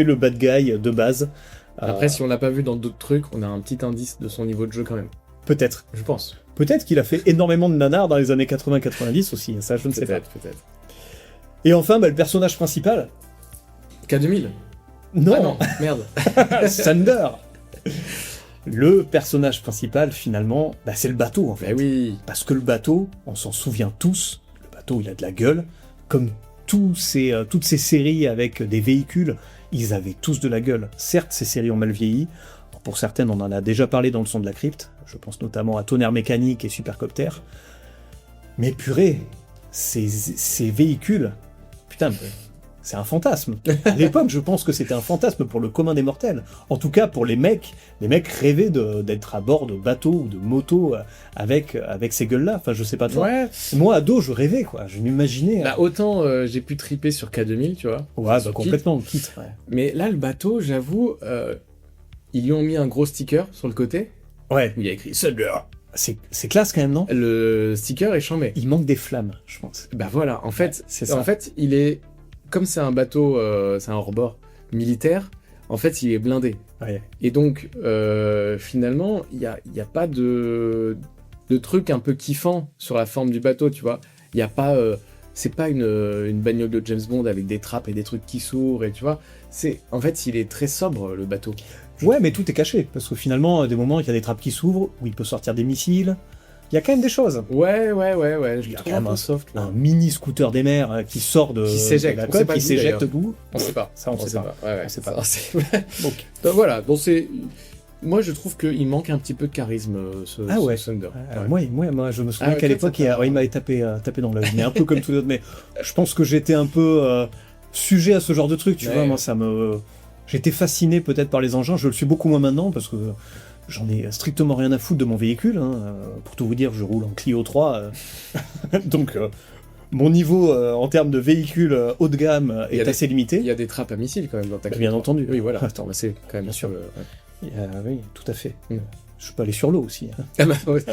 le bad guy de base. Après, si on l'a pas vu dans d'autres trucs, on a un petit indice de son niveau de jeu quand même. Peut-être. Je pense. Peut-être qu'il a fait énormément de nanars dans les années 80-90 aussi, ça je ne sais pas. Peut-être. Et enfin, le personnage principal. K2000. Non, Ah non, merde. Thunder. Le personnage principal, finalement, c'est le bateau, en fait. Bah oui. Parce que le bateau, on s'en souvient tous, le bateau, il a de la gueule. Comme toutes ces séries avec des véhicules, ils avaient tous de la gueule. Certes, ces séries ont mal vieilli. Pour certaines, on en a déjà parlé dans le son de la crypte. Je pense notamment à Tonnerre Mécanique et Supercopter. Mais purée, ces véhicules, putain, c'est un fantasme. À l'époque, je pense que c'était un fantasme pour le commun des mortels. En tout cas, pour les mecs rêvaient d'être à bord de bateaux ou de motos avec ces gueules-là. Enfin, je sais pas toi. Ouais. Moi, ado, je rêvais, quoi. Je m'imaginais. Bah, autant j'ai pu triper sur K2000, tu vois. Ouais, Sur complètement, quitte. Kit. Ouais. Mais là, le bateau, j'avoue, ils lui ont mis un gros sticker sur le côté. Ouais. Il y a écrit Thunder. C'est classe quand même, non? Le sticker est chambé. Il manque des flammes, je pense. Bah voilà, en fait, c'est ça. En fait, il est... Comme c'est un bateau, c'est un hors-bord militaire, en fait, il est blindé. Ouais. Et donc, finalement, il y a pas de truc un peu kiffant sur la forme du bateau, tu vois. Il y a pas... c'est pas une bagnole de James Bond avec des trappes et des trucs qui s'ouvrent, et tu vois. En fait, il est très sobre, le bateau. Ouais, mais tout est caché, parce que finalement, à des moments, il y a des trappes qui s'ouvrent, où il peut sortir des missiles. Il y a quand même des choses. Ouais. Je Il y a trouve quand même un peu soft, un mini scooter des mers qui sort de qui s'éjecte. la On sait côte, pas qui d'où, s'éjecte d'ailleurs. d'où. On sait pas. Ça, on sait pas. Ouais, On sait pas. Ok. Donc voilà, donc c'est... Moi, je trouve qu'il manque un petit peu de charisme, ce Thunder. Ouais. Moi, je me souviens Ah, qu'à ok, l'époque, ça il m'avait tapé dans l'œil, mais un peu comme tous les autres. Mais je pense que j'étais un peu sujet à ce genre de truc, tu vois. Moi, j'étais fasciné peut-être par les engins. Je le suis beaucoup moins maintenant parce que j'en ai strictement rien à foutre de mon véhicule. Hein. Pour tout vous dire, je roule en Clio 3. Donc, mon niveau en termes de véhicule haut de gamme est assez limité. Il y a des trappes à missiles quand même dans ta Bien Clio. entendu. Oui, voilà. Attends, C'est quand même bien sûr. ouais. Oui, tout à fait. Mm. Je peux aller sur l'eau aussi. Hein. Ah bah, ouais.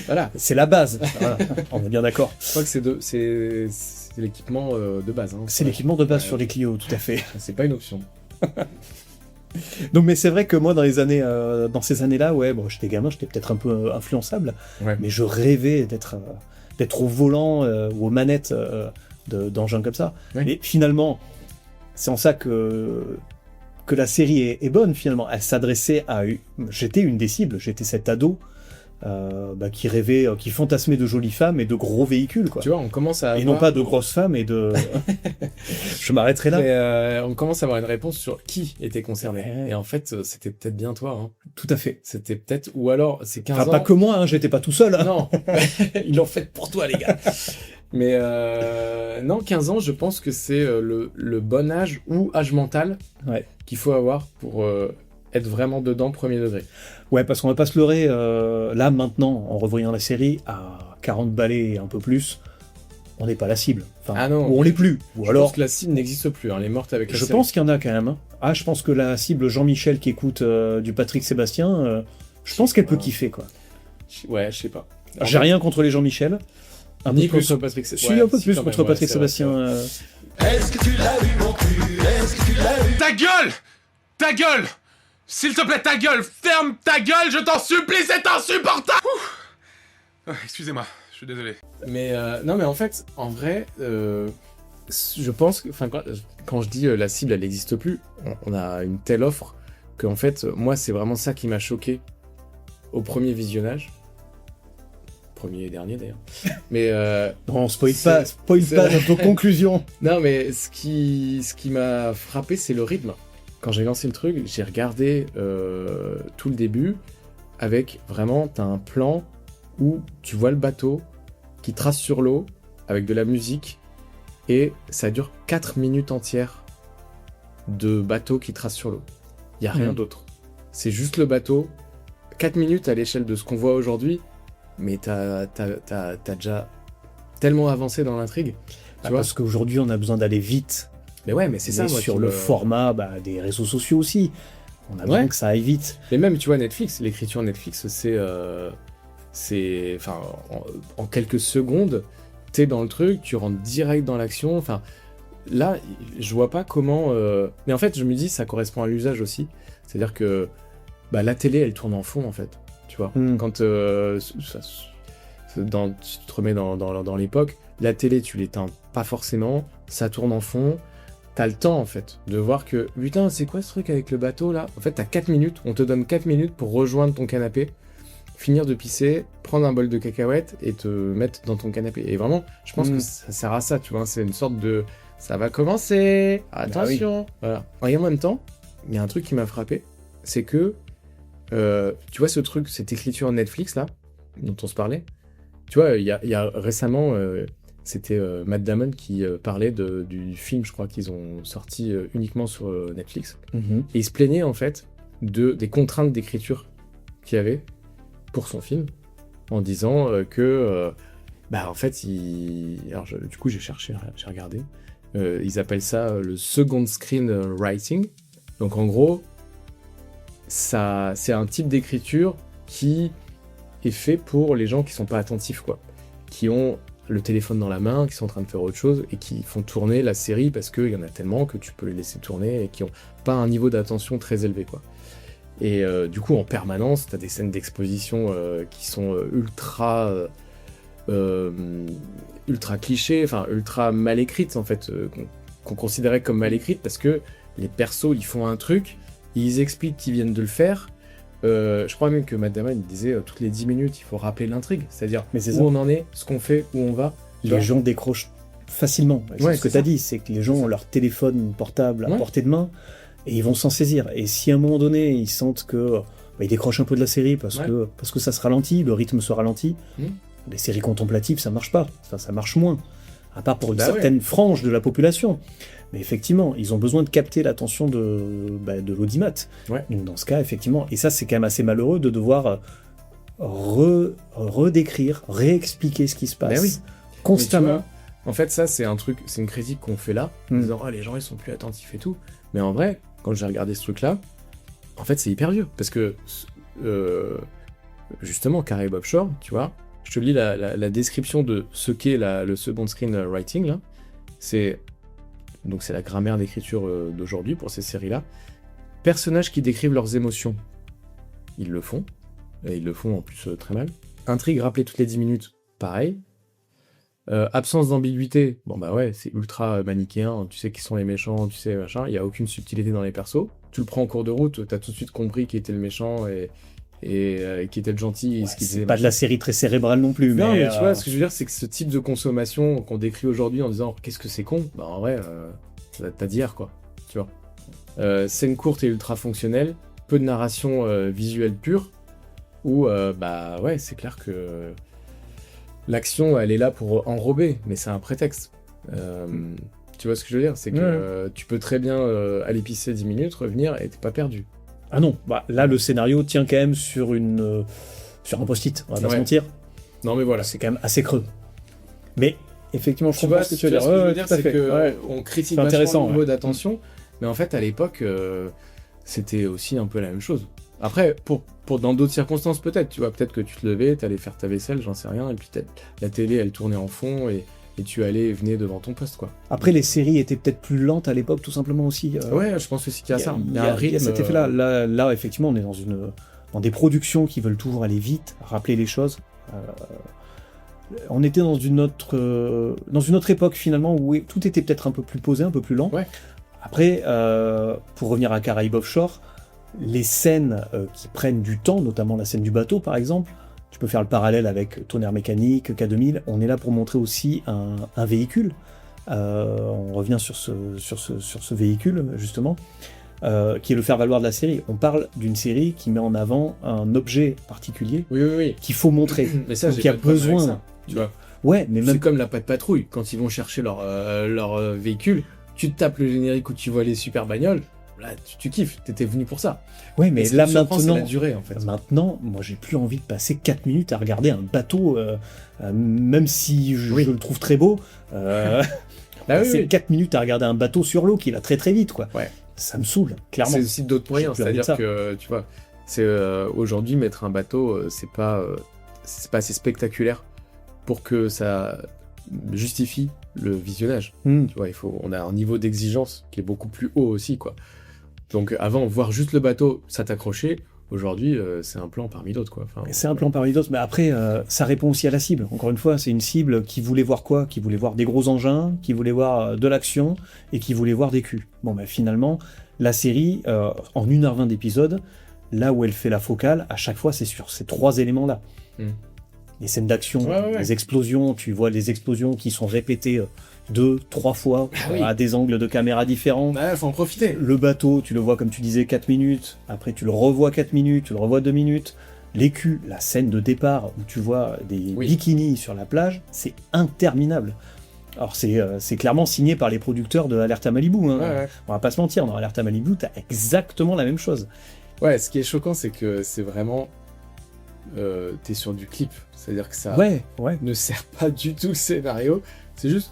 Voilà. C'est la base. Voilà. On est bien d'accord. Je crois que c'est l'équipement de base. Hein. C'est l'équipement de base Ouais. sur les Clio, tout à fait. C'est pas une option. Donc, mais c'est vrai que moi, dans ces années-là, j'étais gamin, j'étais peut-être un peu influençable, Ouais. mais je rêvais d'être au volant ou aux manettes d'engins comme ça. Oui. Et finalement, c'est en ça que la série est bonne, finalement. Elle s'adressait à... J'étais une des cibles, j'étais cet ado qui rêvait, qui fantasmait de jolies femmes et de gros véhicules, quoi. Tu vois, on commence à Et avoir... non pas de grosses femmes et de... Je m'arrêterai là. Mais, on commence à avoir une réponse sur qui était concerné. Ouais. Et en fait, c'était peut-être bien toi. Hein. Tout à fait. C'était peut-être... Ou alors, c'est 15 Enfin, ans... pas que moi, hein, j'étais pas tout seul. Hein. Non, ils l'ont fait pour toi, les gars. Mais non, 15 ans, je pense que c'est le bon âge ou âge mental qu'il faut avoir pour être vraiment dedans, premier degré. Ouais, parce qu'on va pas se leurrer, là, maintenant, en revoyant la série, à 40 balais et un peu plus, on n'est pas la cible. Enfin, Ah non. ou on l'est plus. Ou Je alors, pense que la cible n'existe plus, hein, elle est morte avec la je série. pense qu'il y en a quand même. Hein. Ah, je pense que la cible Jean-Michel qui écoute du Patrick Sébastien, je pense qu'elle peut kiffer, quoi. Ouais, je sais pas. J'ai rien contre les Jean-Michel. Un Ni peu plus. contre Patrick Je suis un peu plus quand contre même, ouais, Patrick c'est vrai, Sébastien. c'est vrai. Est-ce que tu l'as vu mon cul? Est-ce que tu l'as vu? Ta gueule! Ta gueule! S'il te plaît, ta gueule! Ferme ta gueule, je t'en supplie, c'est insupportable! Excusez-moi, je suis désolé. Mais non, mais en fait, en vrai, je pense que, quand je dis la cible, elle n'existe plus, on a une telle offre que, en fait, moi, c'est vraiment ça qui m'a choqué au premier visionnage. Premier et dernier d'ailleurs. Mais Non, spoil pas notre conclusion. non, mais ce qui m'a frappé, c'est le rythme. Quand j'ai lancé le truc, j'ai regardé tout le début avec vraiment, t'as un plan où tu vois le bateau qui trace sur l'eau avec de la musique et ça dure 4 minutes entières de bateau qui trace sur l'eau. Il y a rien d'autre. C'est juste le bateau. 4 minutes à l'échelle de ce qu'on voit aujourd'hui, mais t'as déjà tellement avancé dans l'intrigue. Tu vois, Parce qu'aujourd'hui, on a besoin d'aller vite. mais ouais, mais c'est ça, moi, sur qui le me- format des réseaux sociaux aussi. On a besoin Ouais. que ça aille vite. Mais même, tu vois, Netflix, l'écriture Netflix, enfin, en quelques secondes, t'es dans le truc, tu rentres direct dans l'action. Enfin, là, je vois pas comment. Mais en fait, je me dis, ça correspond à l'usage aussi. C'est-à-dire que la télé, elle tourne en fond, en fait. Tu vois, quand tu te remets dans l'époque, la télé, tu l'éteins pas forcément, ça tourne en fond. T'as le temps, en fait, de voir que, putain, c'est quoi ce truc avec le bateau, là? En fait, t'as 4 minutes, on te donne 4 minutes pour rejoindre ton canapé, finir de pisser, prendre un bol de cacahuètes et te mettre dans ton canapé. Et vraiment, je pense que ça sert à ça, tu vois, c'est une sorte de... Ça va commencer, attention. Voilà. Et en même temps, il y a un truc qui m'a frappé, c'est que, tu vois ce truc, cette écriture Netflix, là, dont on se parlait, tu vois, il y a récemment... C'était Matt Damon qui parlait du film, je crois, qu'ils ont sorti uniquement sur Netflix. Et il se plaignait, en fait, des contraintes d'écriture qu'il y avait pour son film, en disant que, en fait, du coup, j'ai cherché, j'ai regardé. Ils appellent ça le second screen writing. Donc, en gros, ça, c'est un type d'écriture qui est fait pour les gens qui sont pas attentifs, quoi. Qui ont le téléphone dans la main, qui sont en train de faire autre chose et qui font tourner la série parce qu'il y en a tellement que tu peux les laisser tourner et qui ont pas un niveau d'attention très élevé, quoi. Et du coup, en permanence, t'as des scènes d'exposition qui sont ultra clichés, enfin ultra mal écrites, en fait, qu'on considérait comme mal écrites parce que les persos, ils font un truc, ils expliquent qu'ils viennent de le faire. Je crois même que Matt Damon il disait toutes les 10 minutes il faut rappeler l'intrigue, c'est-à-dire Mais c'est où ça. on en est, ce qu'on fait, où on va. Les gens décrochent facilement. C'est Ouais, ce que c'est tu as ça. dit, c'est que les gens ont leur téléphone portable à Ouais. portée de main et ils vont s'en saisir. Et si à un moment donné, ils sentent que ils décrochent un peu de la série parce que ça se ralentit, le rythme se ralentit, les séries contemplatives, ça marche pas. Enfin, ça marche moins. À part pour une certaine frange de la population. Mais effectivement, ils ont besoin de capter l'attention de l'audimat. Ouais. Donc dans ce cas, effectivement, et ça c'est quand même assez malheureux de devoir redécrire, réexpliquer ce qui se passe Ben oui. constamment. Mais tu vois, en fait, ça, c'est une critique qu'on fait là, en disant les gens ils sont plus attentifs et tout. Mais en vrai, quand j'ai regardé ce truc-là, en fait, c'est hyper vieux. Parce que, justement, Carrie Bob Shore, tu vois, je te lis la description de ce qu'est le second screen writing, là. C'est la grammaire d'écriture d'aujourd'hui pour ces séries-là. Personnages qui décrivent leurs émotions. Ils le font. Et ils le font en plus très mal. Intrigue rappelée toutes les 10 minutes. Pareil. Absence d'ambiguïté. Bon bah ouais, c'est ultra manichéen. Tu sais qui sont les méchants, tu sais machin. Il n'y a aucune subtilité dans les persos. Tu le prends en cours de route, t'as tout de suite compris qui était le méchant et qui était le gentil. Et ce qui C'est pas de la série très cérébrale non plus. Non, mais tu vois, ce que je veux dire, c'est que ce type de consommation qu'on décrit aujourd'hui en disant qu'est-ce que c'est con, bah en vrai, ça date pas d'hier, quoi. Tu vois. Scène courte et ultra fonctionnelle, peu de narration visuelle pure, où, bah ouais, c'est clair que l'action, elle est là pour enrober, mais c'est un prétexte. Tu vois ce que je veux dire? C'est que tu peux très bien aller pisser 10 minutes, revenir et t'es pas perdu. Ah non, bah là le scénario tient quand même sur un post-it, on va pas se mentir. Non mais voilà. C'est quand même assez creux. Mais effectivement, je Tu comprends vois ce que tu veux dire. ce que je veux Ouais, dire, tout à c'est fait. que Ouais. on critique C'est vachement intéressant, le niveau ouais. d'attention, mais en fait à l'époque c'était aussi un peu la même chose. Après, pour dans d'autres circonstances peut-être, tu vois, peut-être que tu te levais, t'allais faire ta vaisselle, j'en sais rien, et puis peut-être la télé elle tournait en fond et et tu allais et venais devant ton poste, quoi. Après, les séries étaient peut-être plus lentes à l'époque, tout simplement aussi. Ouais, je pense aussi qu'il y a ça. Il y a cet effet-là. Là, effectivement, on est dans des productions qui veulent toujours aller vite, rappeler les choses. On était dans une autre époque, finalement, où tout était peut-être un peu plus posé, un peu plus lent. Ouais. Après, pour revenir à Caraïbes Offshore, les scènes qui prennent du temps, notamment la scène du bateau, par exemple, tu peux faire le parallèle avec Tonnerre Mécanique, K2000, on est là pour montrer aussi un véhicule. On revient sur ce véhicule, justement, qui est le faire-valoir de la série. On parle d'une série qui met en avant un objet particulier Oui. qu'il faut montrer. Mais ça, donc j'ai il y a pas de problème avec besoin. ça, tu vois. Ouais, mais même C'est comme la patte patrouille, quand ils vont chercher leur véhicule, tu te tapes le générique où tu vois les super bagnoles, là tu kiffes, t'étais venu pour ça. ouais, mais Et ce là qui me surprend, c'est maintenant, la durée en fait. maintenant, moi j'ai plus envie de passer 4 minutes à regarder un bateau, même si je le trouve très beau. Bah C'est 4 minutes à regarder un bateau sur l'eau qui va très très vite, quoi. Ouais. Ça me saoule, clairement. C'est aussi d'autres moyens, J'ai plus envie de c'est-à-dire ça. que tu vois, c'est aujourd'hui mettre un bateau, c'est pas assez spectaculaire pour que ça justifie le visionnage. Hmm. Tu vois, on a un niveau d'exigence qui est beaucoup plus haut aussi, quoi. Donc avant, voir juste le bateau, ça t'accrochait. Aujourd'hui, c'est un plan parmi d'autres, quoi. Enfin, C'est un plan parmi d'autres, mais après, ça répond aussi à la cible. Encore une fois, c'est une cible qui voulait voir quoi? Qui voulait voir des gros engins, qui voulait voir de l'action, et qui voulait voir des culs. Bon, ben finalement, la série, en 1h20 d'épisode, là où elle fait la focale, à chaque fois, c'est sur ces 3 éléments-là. Mm. Les scènes d'action, Ouais. les explosions, tu vois les explosions qui sont répétées 2-3 fois, oui. à des angles de caméra différents. ouais, faut en profiter. Le bateau, tu le vois comme tu disais 4 minutes, après tu le revois 4 minutes, tu le revois 2 minutes. Les culs, la scène de départ où tu vois des bikinis sur la plage, c'est interminable. Alors c'est clairement signé par les producteurs de Alerta Malibu, hein. Ouais. On va pas se mentir, dans Alerta Malibu, t'as exactement la même chose. Ouais, ce qui est choquant, c'est que c'est vraiment t'es sur du clip, c'est-à-dire que ça Ouais. ne sert pas du tout le scénario. C'est juste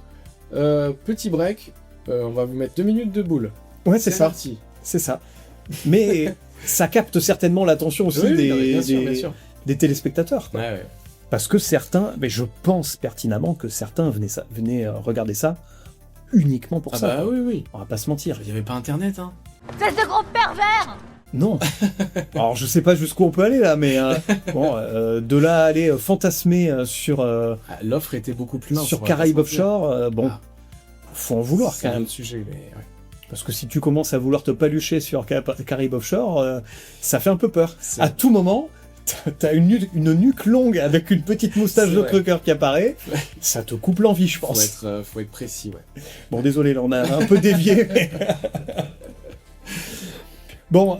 petit break, on va vous mettre 2 minutes de boule. Ouais, c'est ça. Parti. C'est ça. Mais ça capte certainement l'attention aussi Oui, non, mais bien sûr. des téléspectateurs, quoi. Ouais. Parce que certains, mais je pense pertinemment que certains venaient regarder ça uniquement pour Ah ça. bah quoi. oui. On va pas se mentir. Il y avait pas internet, hein. Espèce de gros pervers! Non. Alors je sais pas jusqu'où on peut aller là, mais bon, de là à aller fantasmer sur L'offre était beaucoup plus mince. sur on va Caraïbes pas se mentir. Offshore, bon, Ah. faut en vouloir C'est quand un même. autre sujet, mais ouais. Parce que si tu commences à vouloir te palucher sur Caraïbes Offshore, ça fait un peu peur. C'est- À tout moment, t'as une nuque longue avec une petite moustache C'est de vrai. trucker qui apparaît, ça te coupe l'envie, je pense. Faut être précis, ouais. Bon, désolé, là, on a un peu dévié. mais- Bon,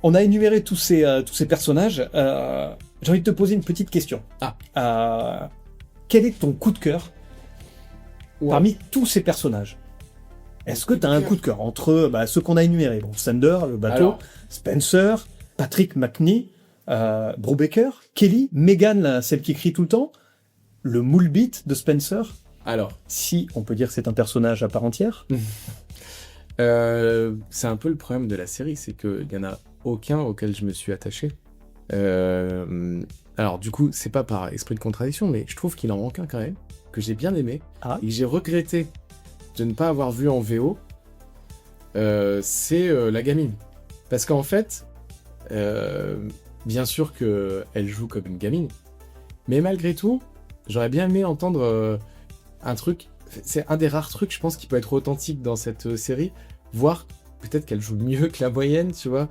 on a énuméré tous ces personnages. J'ai envie de te poser une petite question. Quel est ton coup de cœur parmi tous ces personnages? Est-ce que tu as un coup de cœur entre ceux qu'on a énumérés? Bon, Sander, le bateau, Alors. Spencer, Patrick McNee, Brubaker, Kelly, Megan, celle qui crie tout le temps, le moulbit de Spencer, Alors, si on peut dire que c'est un personnage à part entière. c'est un peu le problème de la série, c'est qu'il y en a aucun auquel je me suis attaché. Alors du coup, c'est pas par esprit de contradiction, mais je trouve qu'il en manque un quand même, que j'ai bien aimé, et que j'ai regretté de ne pas avoir vu en VO, c'est la gamine. Parce qu'en fait, bien sûr qu'elle joue comme une gamine, mais malgré tout, j'aurais bien aimé entendre un truc, c'est un des rares trucs, je pense, qui peut être authentique dans cette série, voire peut-être qu'elle joue mieux que la moyenne, tu vois.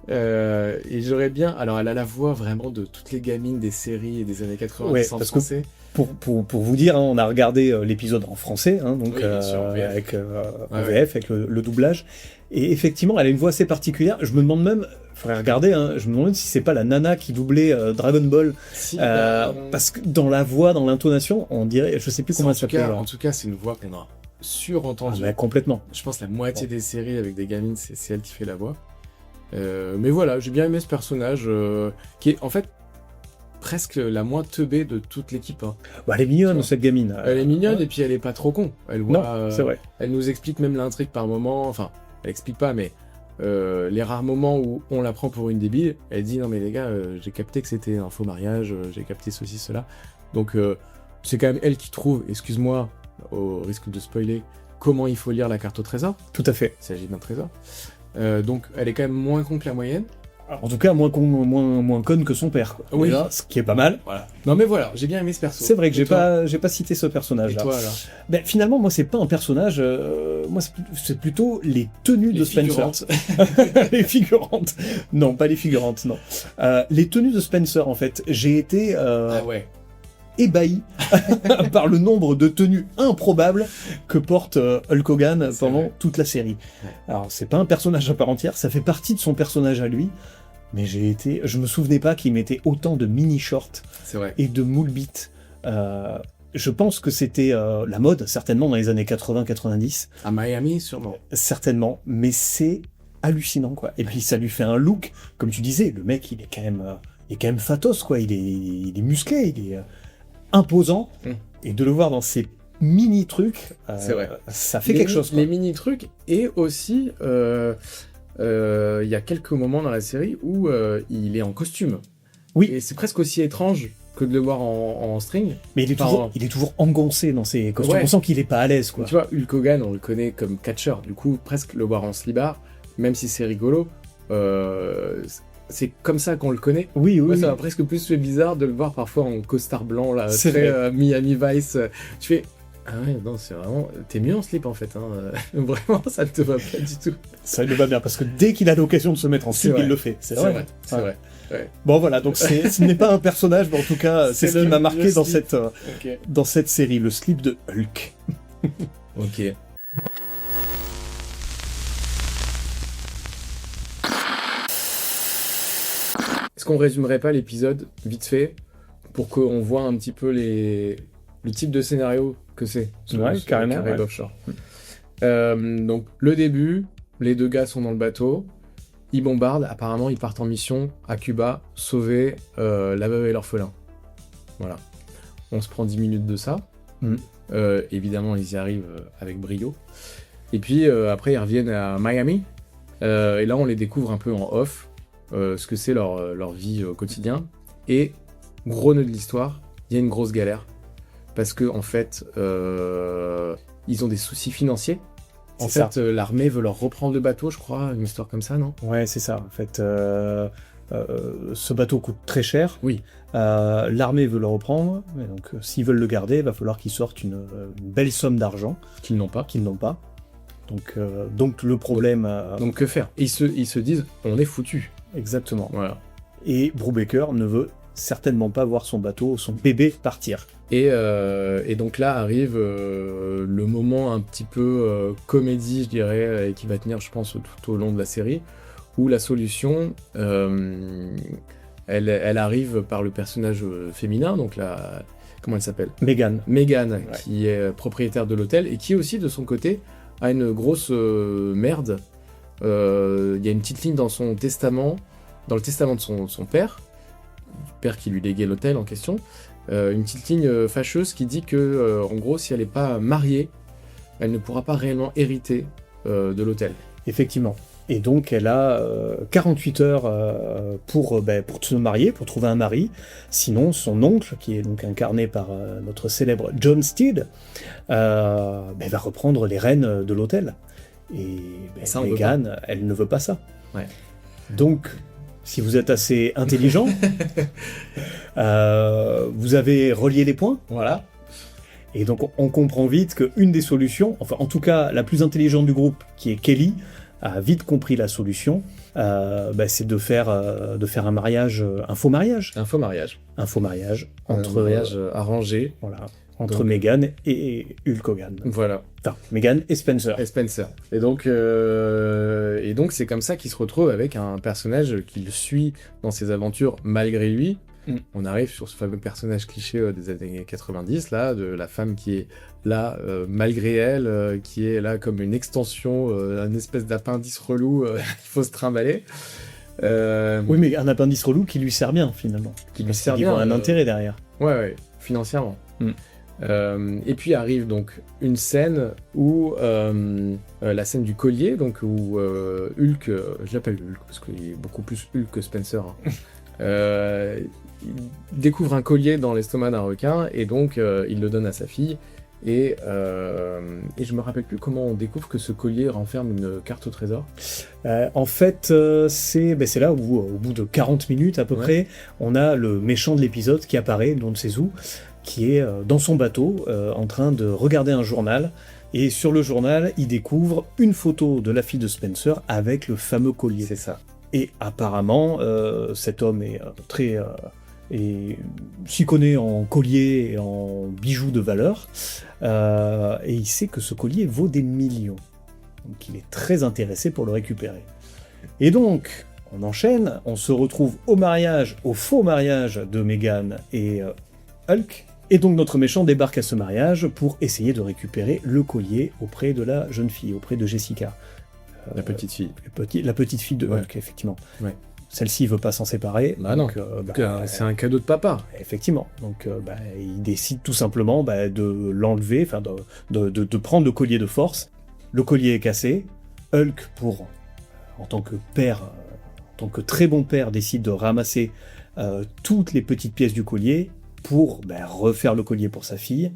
Et j'aurais bien... Alors, elle a la voix vraiment de toutes les gamines des séries et des années 90 Ouais, en parce que français. Pour vous dire, hein, on a regardé l'épisode en français, hein, donc Oui, bien sûr, en VF. avec en Ouais, VF, avec le doublage. Et effectivement, elle a une voix assez particulière. Je me demande même, faudrait regarder, hein, je me demande si c'est pas la nana qui doublait Dragon Ball. Si, Parce que dans la voix, dans l'intonation, on dirait, je sais plus comment elle s'appelle. en tout cas, c'est une voix qu'on a surentendue. Complètement. Je pense la moitié des séries avec des gamines, c'est elle qui fait la voix. Mais voilà, j'ai bien aimé ce personnage qui est en fait presque la moins teubée de toute l'équipe. Hein. Elle est mignonne, cette gamine. Elle est mignonne Ouais. et puis elle est pas trop con. Elle voit, Non, c'est vrai. Elle nous explique même l'intrigue par moment. Enfin, elle explique pas, mais les rares moments où on la prend pour une débile, elle dit non mais les gars, j'ai capté que c'était un faux mariage, j'ai capté ceci, cela. Donc c'est quand même elle qui trouve, excuse-moi, au risque de spoiler, comment il faut lire la carte au trésor. Tout à fait. Il s'agit d'un trésor. Donc elle est quand même moins con que la moyenne. En tout cas, moins conne que son père, quoi. Oui. Déjà, ce qui est pas mal. Voilà. Non mais voilà, j'ai bien aimé ce perso. C'est vrai que Et j'ai toi pas cité ce Et personnage-là. toi alors? Ben, finalement, moi, c'est pas un personnage. Moi, c'est plutôt les tenues de Spencer. Les figurantes. Non, pas les figurantes, non. Les tenues de Spencer, en fait. J'ai été Ah ouais. ébahi par le nombre de tenues improbables que porte Hulk Hogan pendant vrai. toute la série. Ouais. Alors, c'est pas un personnage à part entière, ça fait partie de son personnage à lui. Mais je me souvenais pas qu'il mettait autant de mini-shorts C'est vrai. et de moule bites. Je pense que c'était la mode, certainement dans les années 80-90, À Miami, sûrement. certainement, mais c'est hallucinant, quoi. Et puis ça lui fait un look, comme tu disais, le mec, il est quand même fatos, quoi. Il est musclé, il est imposant, et de le voir dans ces mini trucs, C'est vrai. ça fait quelque chose, quoi. Les mini trucs et aussi il y a quelques moments dans la série où il est en costume. Oui. Et c'est presque aussi étrange que de le voir en string. Mais il est toujours engoncé dans ses costumes. Ouais. On sent qu'il est pas à l'aise, quoi. Tu vois, Hulk Hogan, on le connaît comme catcheur. Du coup, presque le voir en slibard, même si c'est rigolo, c'est comme ça qu'on le connaît. Oui, Moi, oui. ça m'a presque plus fait bizarre de le voir parfois en costard blanc, là, C'est très vrai. Miami Vice. Tu fais, ah ouais, non, c'est vraiment... T'es mieux en slip, en fait. Hein. Vraiment, ça ne te va pas du tout. Ça lui va bien, parce que dès qu'il a l'occasion de se mettre en slip, vrai. il le fait. C'est vrai. C'est Ouais. vrai. Ouais. Bon voilà, donc ce n'est pas un personnage, mais en tout cas, c'est ce qui le- m'a marqué le dans slip. cette, dans cette série, le slip de Hulk. Ok. Est-ce qu'on résumerait pas l'épisode vite fait pour qu'on voit un petit peu le type de scénario que c'est Ouais, carrément, Caraïbes ouais. Offshore. Donc le début, les deux gars sont dans le bateau, ils bombardent, apparemment ils partent en mission à Cuba, sauver la veuve et l'orphelin. Voilà. On se prend 10 minutes de ça. Mhm. Évidemment ils y arrivent avec brio. Et puis après ils reviennent à Miami. Et là on les découvre un peu en off, ce que c'est leur vie au quotidien. Et gros nœud de l'histoire, il y a une grosse galère. Parce que en fait, ils ont des soucis financiers. En C'est fait, l'armée veut leur reprendre le bateau, je crois, une histoire comme ça, non? Ouais, c'est ça. En fait, ce bateau coûte très cher. Oui. L'armée veut le reprendre. Et donc, s'ils veulent le garder, il va falloir qu'ils sortent une belle somme d'argent Qu'ils n'ont pas. qu'ils n'ont pas. Donc le problème... Donc que faire? Ils se disent, on est foutu. Exactement. Voilà. Et Brubaker ne veut certainement pas voir son bateau, son bébé partir. Et donc là arrive le moment un petit peu comédie, je dirais, et qui va tenir, je pense, tout au long de la série, où la solution, elle arrive par le personnage féminin, donc la... Comment elle s'appelle? Megan. Megan, qui est propriétaire de l'hôtel, et qui aussi, de son côté, a une grosse merde. Il y a une petite ligne dans son testament, dans le testament de son père, du père qui lui léguait l'hôtel en question, une petite ligne fâcheuse qui dit que, en gros, si elle n'est pas mariée, elle ne pourra pas réellement hériter de l'hôtel. Effectivement. Et donc, elle a 48 heures pour se marier, pour trouver un mari. Sinon, son oncle, qui est donc incarné par notre célèbre John Steed, va reprendre les rênes de l'hôtel. Et Ça, on veut Meghan, elle ne veut pas ça. Ouais. Donc, si vous êtes assez intelligent, vous avez relié les points. Voilà. Et donc, on comprend vite qu'une des solutions, enfin, en tout cas, la plus intelligente du groupe, qui est Kelly, a vite compris la solution, c'est de faire un mariage, un faux mariage. Un faux mariage. Un faux mariage Entre entre, mariage arrangé. voilà, entre Donc- Meghan et Hulk Hogan. Voilà. Enfin, Meghan et Spencer. Et Spencer. Et donc c'est comme ça qu'il se retrouve avec un personnage qui le suit dans ses aventures malgré lui. Mm. On arrive sur ce fameux personnage cliché des années 90, là, de la femme qui est là malgré elle, qui est là comme une extension, un espèce d'appendice relou qu'il faut se trimballer. Oui, mais un appendice relou qui lui sert bien, finalement. Qui lui Parce sert qu'il bien, voit un intérêt derrière. Ouais, financièrement. Mm. Et puis arrive donc une scène où la scène du collier, donc où Hulk, je l'appelle Hulk parce qu'il est beaucoup plus Hulk que Spencer. Hein. découvre un collier dans l'estomac d'un requin, et donc il le donne à sa fille. Et je me rappelle plus comment on découvre que ce collier renferme une carte au trésor. En fait, c'est là où, au bout de 40 minutes à peu près, on a le méchant de l'épisode qui apparaît, Don Tsezu, qui est dans son bateau en train de regarder un journal. Et sur le journal, il découvre une photo de la fille de Spencer avec le fameux collier. C'est ça. Et apparemment, cet homme est et s'y connaît en collier et en bijoux de valeur, et il sait que ce collier vaut des millions. Donc il est très intéressé pour le récupérer. Et donc, on enchaîne, on se retrouve au faux mariage de Meghan et Hulk, et donc notre méchant débarque à ce mariage pour essayer de récupérer le collier auprès de la jeune fille, auprès de Jessica. La petite fille. La petite fille de Hulk, effectivement. Ouais. Celle-ci veut pas s'en séparer. Bah non, c'est un cadeau de papa. Effectivement. Donc il décide tout simplement de l'enlever, enfin de prendre le collier de force. Le collier est cassé. Hulk, en tant que père, en tant que très bon père, décide de ramasser toutes les petites pièces du collier pour refaire le collier pour sa fille.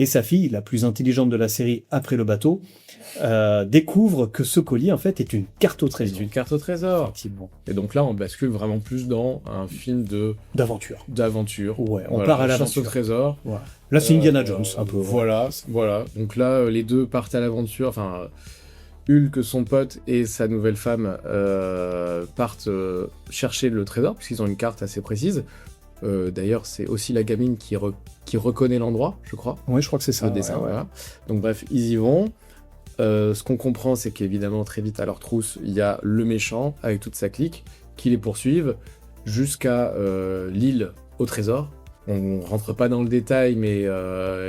Et sa fille, la plus intelligente de la série après le bateau, découvre que ce collier, en fait, est une carte au trésor. C'est une carte au trésor. Effectivement. Et donc là, on bascule vraiment plus dans un film d'aventure. Ouais, on part à l'aventure. Chasse au trésor. Voilà. Là, c'est Indiana Jones, un peu. Voilà. Donc là, les deux partent à l'aventure. Enfin, Hulk, son pote, et sa nouvelle femme partent chercher le trésor, puisqu'ils ont une carte assez précise. D'ailleurs, c'est aussi la gamine qui reconnaît l'endroit, je crois. Oui, je crois que c'est ça. Le dessin, voilà. Donc bref, ils y vont. Ce qu'on comprend, c'est qu'évidemment, très vite à leur trousse, il y a le méchant avec toute sa clique qui les poursuivent jusqu'à l'île au trésor. On rentre pas dans le détail, mais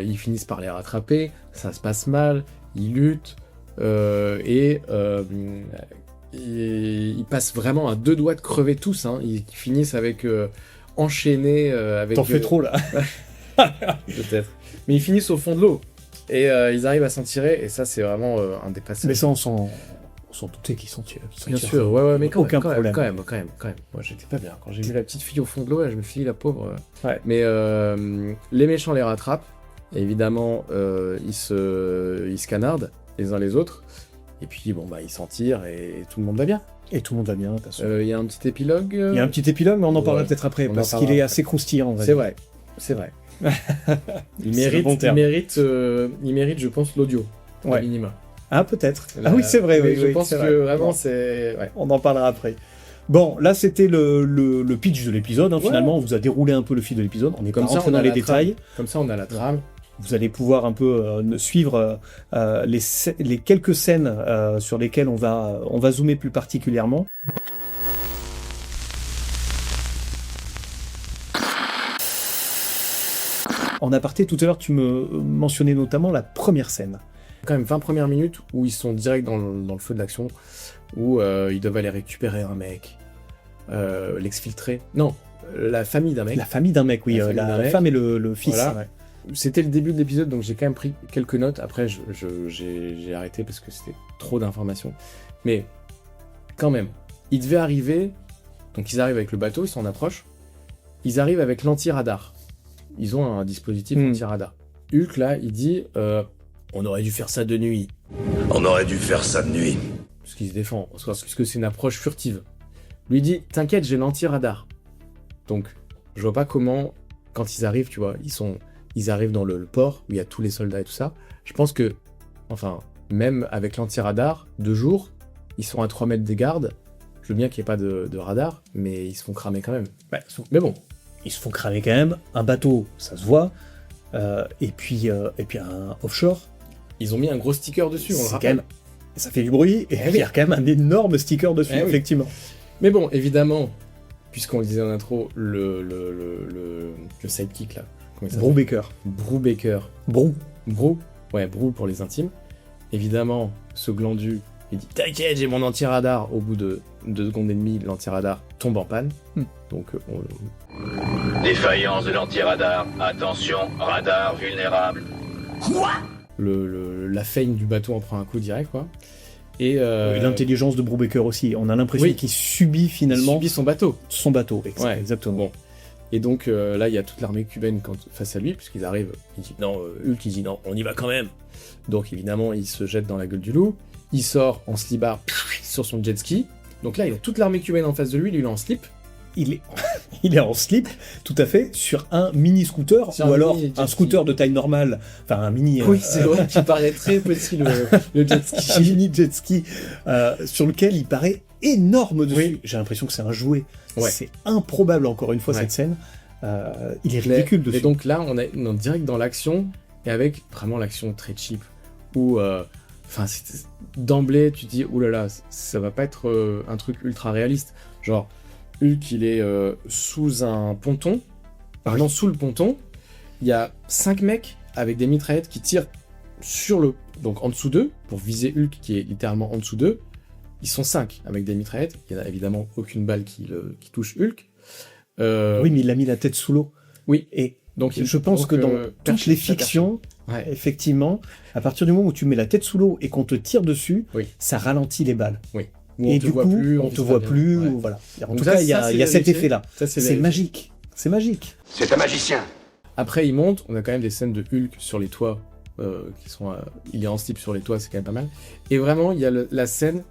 ils finissent par les rattraper. Ça se passe mal, ils luttent et ils passent vraiment à 2 doigts de crever tous. Hein. Ils finissent avec enchaînés avec. T'en fais trop là. Peut-être. Mais ils finissent au fond de l'eau. Et ils arrivent à s'en tirer, et ça, c'est vraiment un des passages. Mais ça, on s'en doutait qu'ils s'en tirent. Bien sûr, ouais, mais quand même. Quand même. Moi, j'étais pas bien. Quand j'ai vu la petite fille au fond de l'eau, je me suis dit, la pauvre. Ouais. Mais les méchants les rattrapent. Et évidemment, ils se canardent les uns les autres. Et puis, ils s'en tirent, et tout le monde va bien. Et tout le monde va bien, de toute façon. Il y a un petit épilogue. Il y a un petit épilogue, mais on en parlera peut-être après, parce qu'il est assez croustillant. C'est vrai. Il mérite, je pense, l'audio, au minima. Ah, peut-être. Oui, c'est vrai. Je pense que vraiment, c'est... Ouais. On en parlera après. Bon, là, c'était le pitch de l'épisode. Hein, finalement, on vous a déroulé un peu le fil de l'épisode. On est pas rentré dans les détails. Comme ça, on a la trame. Vous allez pouvoir un peu suivre les quelques scènes sur lesquelles on va zoomer plus particulièrement. En aparté, tout à l'heure, tu me mentionnais notamment la première scène. Quand même 20 premières minutes où ils sont direct dans le feu de l'action, où ils doivent aller récupérer un mec, l'exfiltrer. Non, la famille d'un mec. La famille d'un mec, oui. La femme et le fils. Voilà. Ouais. C'était le début de l'épisode, donc j'ai quand même pris quelques notes. Après, j'ai arrêté parce que c'était trop d'informations. Mais quand même, ils devaient arriver. Donc ils arrivent avec le bateau, ils s'en approchent. Ils arrivent avec l'anti-radar. Ils ont un dispositif anti-radar. Hulk, là, il dit on aurait dû faire ça de nuit. On aurait dû faire ça de nuit. Parce qu'il se défend, parce que c'est une approche furtive. Lui dit t'inquiète, j'ai l'anti-radar. Donc, je vois pas comment, quand ils arrivent, tu vois, ils arrivent dans le port où il y a tous les soldats et tout ça. Je pense que, même avec l'anti-radar, de jour, ils sont à 3 mètres des gardes. Je veux bien qu'il n'y ait pas de radar, mais ils se font cramer quand même. Mais bon. Ils se font cramer quand même. Un bateau, ça se voit. Et puis un offshore. Ils ont mis un gros sticker dessus, on le rappelle. Ça fait du bruit, et il y a quand même un énorme sticker dessus, effectivement. Mais bon, évidemment, puisqu'on le disait en intro, le sidekick là. Brubaker. Brou. Ouais, Brou pour les intimes. Évidemment, ce glandu, il dit t'inquiète, j'ai mon anti-radar. Au bout de 2 secondes et demie, l'anti-radar tombe en panne. Donc, Défaillance de l'anti-radar. Attention, radar vulnérable. Quoi ? La feigne du bateau en prend un coup direct, quoi. Et l'intelligence de Brubaker aussi. On a l'impression qu'il subit finalement... Il subit son bateau. Exactement. Bon. Et donc là, il y a toute l'armée cubaine face à lui, puisqu'ils arrivent. Il dit non, Hulk, il dit non, on y va quand même. Donc évidemment, il se jette dans la gueule du loup. Il sort en slibard sur son jet ski. Donc là, il a toute l'armée cubaine en face de lui, il est en slip. Il est en slip, tout à fait, sur un mini scooter, ou alors un scooter de taille normale, enfin un mini... Oui, c'est vrai qu'il paraît très petit le jet ski. Un mini jet ski, sur lequel il paraît énorme dessus. Oui. J'ai l'impression que c'est un jouet. Ouais. C'est improbable, encore une fois, cette scène. Il est ridicule dessus. Et donc là, on est direct dans l'action, et avec vraiment l'action très cheap, où... d'emblée, tu te dis, oulala, ça va pas être un truc ultra réaliste. Genre, Hulk, il est sous un ponton. Pardon, sous le ponton, il y a 5 mecs avec des mitraillettes qui tirent donc en dessous d'eux, pour viser Hulk qui est littéralement en dessous d'eux. Ils sont 5 avec des mitraillettes. Il n'y a évidemment aucune balle qui touche Hulk. Oui, mais il a mis la tête sous l'eau. Oui. Et donc je pense que dans toutes les fictions, effectivement, à partir du moment où tu mets la tête sous l'eau et qu'on te tire dessus, ça ralentit les balles. Oui. Et du coup, on te voit plus, voilà. En tout cas, il y a cet effet-là. C'est magique. C'est magique. C'est un magicien. Après, il monte. On a quand même des scènes de Hulk sur les toits qui sont. Il est en slip sur les toits, c'est quand même pas mal. Et vraiment, il y a la scène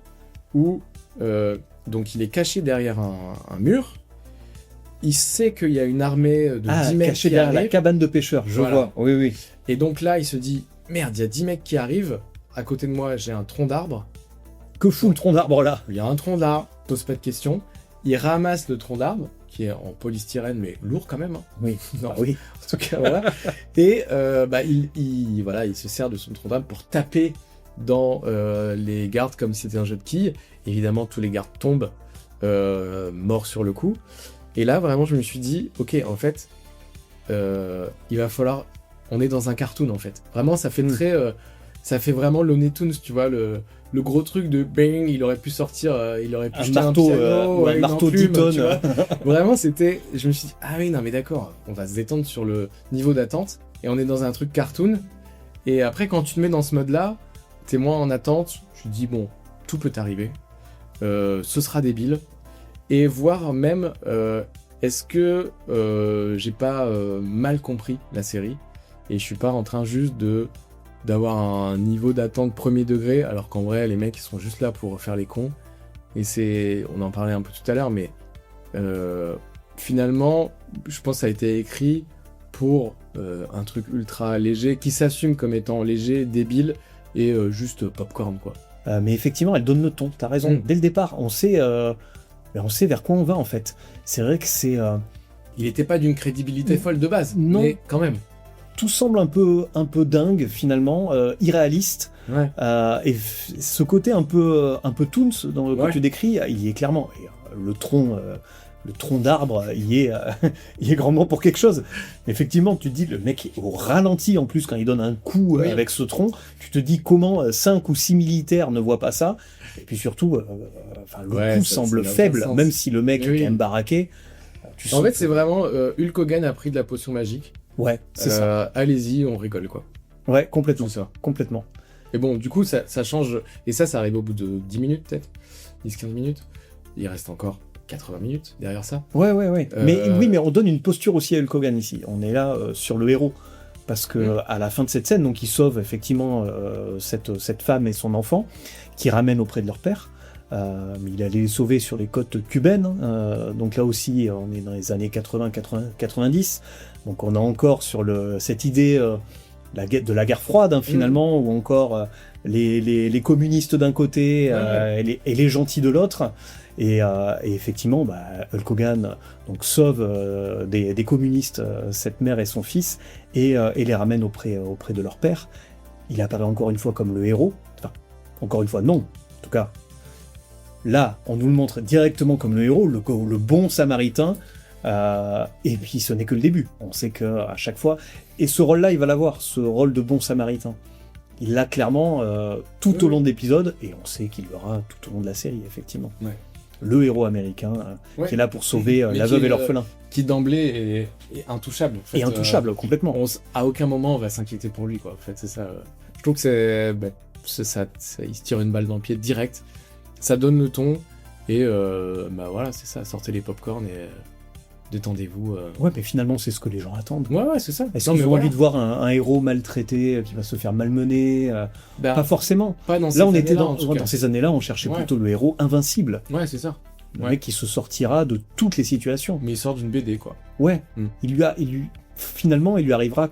où donc il est caché derrière un mur. Il sait qu'il y a une armée de 10 mecs caché derrière la cabane de pêcheurs. Je vois. Oui, oui. Et donc là, il se dit merde, il y a 10 mecs qui arrivent. À côté de moi, j'ai un tronc d'arbre. Que fout le tronc d'arbre là? Il y a un tronc d'arbre, pose pas de questions. Il ramasse le tronc d'arbre, qui est en polystyrène, mais lourd quand même. Hein. Oui, non, oui. En tout cas, voilà. Et il se sert de son tronc d'arbre pour taper dans les gardes comme si c'était un jeu de quilles. Évidemment, tous les gardes tombent morts sur le coup. Et là, vraiment, je me suis dit, ok, en fait, il va falloir... On est dans un cartoon, en fait. Vraiment, ça fait très... ça fait vraiment Looney Tunes, tu vois, le gros truc de bang, il aurait pu sortir, il aurait pu jeter un piano, un marteau 10 tonnes. Vraiment, c'était... Je me suis dit, ah oui, non mais d'accord, on va se détendre sur le niveau d'attente, et on est dans un truc cartoon, et après, quand tu te mets dans ce mode-là, t'es moins en attente, je te dis, bon, tout peut arriver, ce sera débile, et voir même, est-ce que j'ai pas mal compris la série, et je suis pas en train juste d'avoir un niveau d'attente premier degré, alors qu'en vrai, les mecs, ils sont juste là pour faire les cons. Et on en parlait un peu tout à l'heure, mais finalement, je pense que ça a été écrit pour un truc ultra léger, qui s'assume comme étant léger, débile, et juste popcorn, quoi. Mais effectivement, elle donne le ton, t'as raison. Dès le départ, on sait vers quoi on va, en fait. C'est vrai que c'est... Il n'était pas d'une crédibilité folle de base, non. Mais quand même. Tout semble un peu dingue finalement, irréaliste. Ouais. Et ce côté un peu Toons que tu décris, il y est clairement. Et, le tronc d'arbre, il y est grandement pour quelque chose. Effectivement, tu te dis, le mec est au ralenti en plus quand il donne un coup avec ce tronc. Tu te dis comment 5 ou 6 militaires ne voient pas ça. Et puis surtout, le coup semble faible, même si le mec est quand même baraqué. En fait, c'est vraiment Hulk Hogan a pris de la potion magique. Ouais, c'est ça. Allez-y, on rigole, quoi. Ouais, complètement. Tout ça. Complètement. Et bon, du coup, ça change. Et ça arrive au bout de 10 minutes, peut-être. 10-15 minutes. Il reste encore 80 minutes derrière ça. Ouais. Mais on donne une posture aussi à Hulk Hogan ici. On est là sur le héros. Parce que à la fin de cette scène, donc, il sauve effectivement cette femme et son enfant, qui ramène auprès de leur père. Il allait les sauver sur les côtes cubaines. Donc là aussi, on est dans les années 80-90. Donc on a encore sur cette idée de la guerre froide, finalement, ou encore les communistes d'un côté et les gentils de l'autre. Et effectivement, Hulk Hogan donc, sauve des communistes, cette mère et son fils, et les ramène auprès de leur père. Il apparaît encore une fois comme le héros. Enfin, encore une fois, non. En tout cas, là, on nous le montre directement comme le héros, le bon samaritain. Et puis ce n'est que le début. On sait qu'à chaque fois... Et ce rôle-là, il va l'avoir, ce rôle de bon samaritain. Il l'a clairement tout au long de l'épisode, et on sait qu'il l'aura tout au long de la série, effectivement. Ouais. Le héros américain qui est là pour sauver la veuve et l'orphelin. Qui d'emblée est intouchable. En fait, et intouchable, complètement. À aucun moment on va s'inquiéter pour lui, quoi. En fait, c'est ça. Je trouve que il se tire une balle dans le pied direct. Ça donne le ton, et voilà, c'est ça. Sortez les popcorn détendez-vous. Ouais, mais finalement, c'est ce que les gens attendent. Ouais, c'est ça. Est-ce Non, qu'ils mais ont voilà. envie de voir un héros maltraité qui va se faire malmener Bah, Pas forcément. pas dans Là, on était en tout cas. dans ces années-là, on cherchait Ouais. plutôt le héros invincible. Ouais, c'est ça. Le Ouais. mec qui se sortira de toutes les situations. Mais il sort d'une BD, quoi. Ouais. Mm. Finalement, il lui arrivera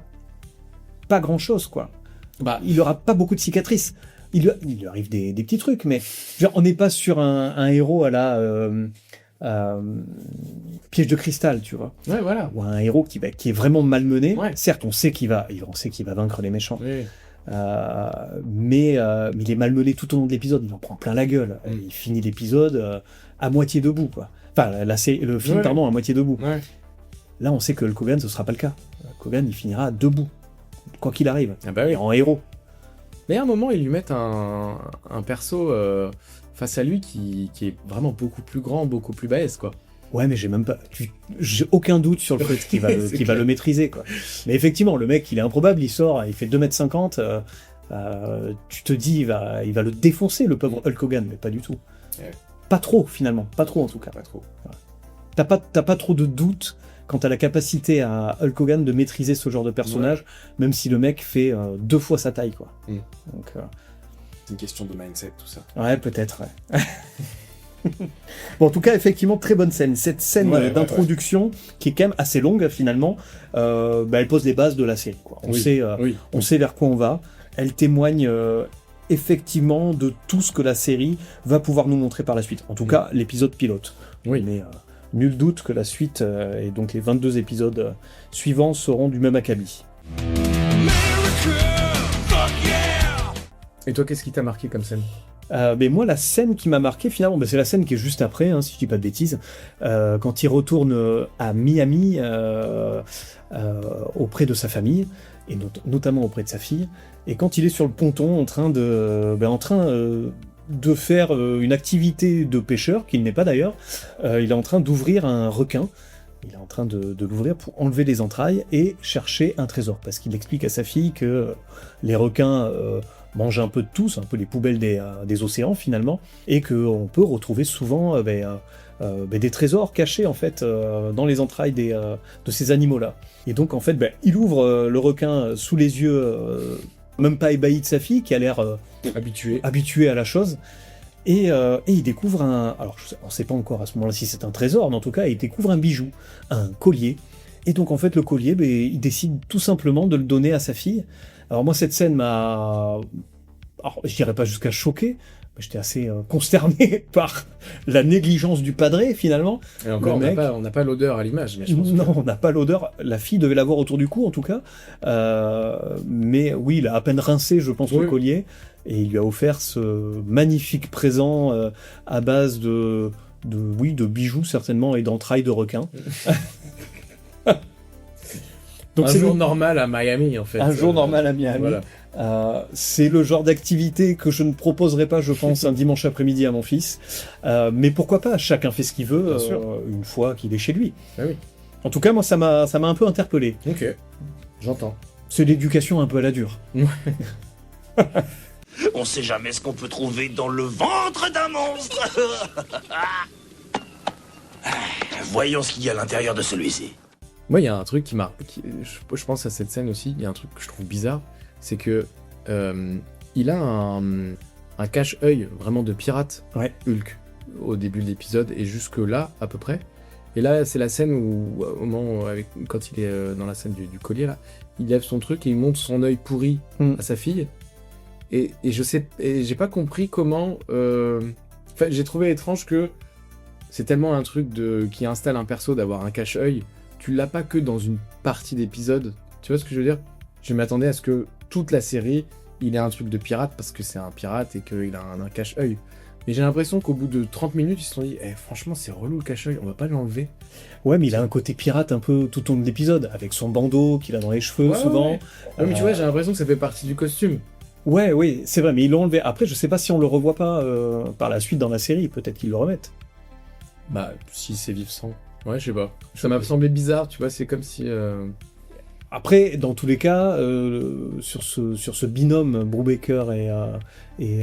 pas grand-chose, quoi. Bah, Il aura pas beaucoup de cicatrices. Il lui arrive des petits trucs, mais genre, on n'est pas sur un héros à la Piège de cristal, tu vois. ouais, voilà. Ou un héros qui est vraiment malmené. Ouais. Certes, on sait qu'il va vaincre les méchants. Oui. Mais il est malmené tout au long de l'épisode, il en prend plein la gueule. Mm. Il finit l'épisode à moitié debout, quoi. Enfin, le film, Ouais. pardon, à moitié debout. Ouais. Là, on sait que Hulk Hogan, ce sera pas le cas. Hulk Hogan, il finira debout, quoi qu'il arrive, Ah bah oui. et en héros. Mais à un moment, ils lui mettent un perso face à lui qui est vraiment beaucoup plus grand, beaucoup plus balèze, quoi. Ouais, mais j'ai aucun doute sur le fait qu'il va, C'est qu'il va clair. le maîtriser, quoi. Mais effectivement, le mec, il est improbable, il sort, il fait 2,50 m. Tu te dis, il va le défoncer, le pauvre Hulk Hogan, mais pas du tout. Ouais. Pas trop, finalement. Pas trop, en tout cas. Pas trop. T'as pas trop de doute quant à la capacité à Hulk Hogan de maîtriser ce genre de personnage, même si le mec fait 2 fois sa taille, quoi. Mm. Donc, C'est une question de mindset, tout ça. ouais, peut-être, ouais. Bon, en tout cas, effectivement, très bonne scène. Cette scène Ouais, d'introduction, qui est quand même assez longue, finalement, elle pose les bases de la série, quoi. On Oui. sait vers quoi on va. Elle témoigne effectivement de tout ce que la série va pouvoir nous montrer par la suite. En tout cas, l'épisode pilote. Oui. Mais nul doute que la suite, et donc les 22 épisodes suivants, seront du même acabit. Et toi, qu'est-ce qui t'a marqué comme scène? Mais moi, la scène qui m'a marqué, finalement, c'est la scène qui est juste après, hein, si je dis pas de bêtises, quand il retourne à Miami auprès de sa famille, et notamment auprès de sa fille, et quand il est sur le ponton en train de faire une activité de pêcheur, qu'il n'est pas d'ailleurs, il est en train d'ouvrir un requin. Il est en train de l'ouvrir pour enlever les entrailles et chercher un trésor, parce qu'il explique à sa fille que les requins mangent un peu de tout, c'est un peu les poubelles des océans finalement, et qu'on peut retrouver souvent des trésors cachés en fait dans les entrailles de ces animaux-là. Et donc en fait, il ouvre le requin sous les yeux, même pas ébahi de sa fille, qui a l'air habituée à la chose. Et il découvre alors on ne sait pas encore à ce moment-là si c'est un trésor, mais en tout cas il découvre un bijou, un collier. Et donc en fait le collier, il décide tout simplement de le donner à sa fille. Alors moi cette scène m'a, alors, je dirais pas jusqu'à choquer, mais j'étais assez consterné par la négligence du padré finalement. Et encore, Le mec- on n'a pas l'odeur à l'image, mais je pense Non, on n'a pas l'odeur. La fille devait l'avoir autour du cou, en tout cas. Mais oui, il a à peine rincé, je pense, le Oui. collier. Et il lui a offert ce magnifique présent à base de bijoux, certainement, et d'entrailles de requin. Donc un c'est jour le- normal à Miami, en fait. un jour normal à Miami. Voilà. C'est le genre d'activité que je ne proposerai pas, je pense, un dimanche après-midi à mon fils. Mais pourquoi pas, chacun fait ce qu'il veut Bien sûr. une fois qu'il est chez lui. Ah oui. En tout cas, moi, ça m'a un peu interpellé. Ok. J'entends. C'est l'éducation un peu à la dure. On sait jamais ce qu'on peut trouver dans le ventre d'un monstre. Voyons ce qu'il y a à l'intérieur de celui-ci. Moi, il y a un truc je pense à cette scène aussi, il y a un truc que je trouve bizarre, c'est que il a un cache-œil vraiment de pirate, Ouais. Hulk, au début de l'épisode, et jusque là, à peu près. Et là, c'est la scène où, au moment, quand il est dans la scène du collier, là, il lève son truc et il montre son œil pourri à sa fille. Et j'ai pas compris comment... Enfin, j'ai trouvé étrange que c'est tellement un truc qui installe un perso d'avoir un cache-œil. Tu l'as pas que dans une partie d'épisode. Tu vois ce que je veux dire? Je m'attendais à ce que toute la série, il ait un truc de pirate parce que c'est un pirate et qu'il a un cache-œil. Mais j'ai l'impression qu'au bout de 30 minutes, ils se sont dit franchement, c'est relou le cache-œil, on va pas l'enlever. Ouais, mais il a un côté pirate un peu tout au long de l'épisode, avec son bandeau qu'il a dans les cheveux souvent. Ouais, mais tu vois, j'ai l'impression que ça fait partie du costume. Ouais, oui, c'est vrai, mais ils l'ont enlevé. Après, je sais pas si on le revoit pas par la suite dans la série, peut-être qu'ils le remettent. Bah, si c'est vivant. Ouais, je sais pas. Ça m'a semblé bizarre, tu vois, c'est comme si... Après, dans tous les cas, sur ce binôme Brubaker et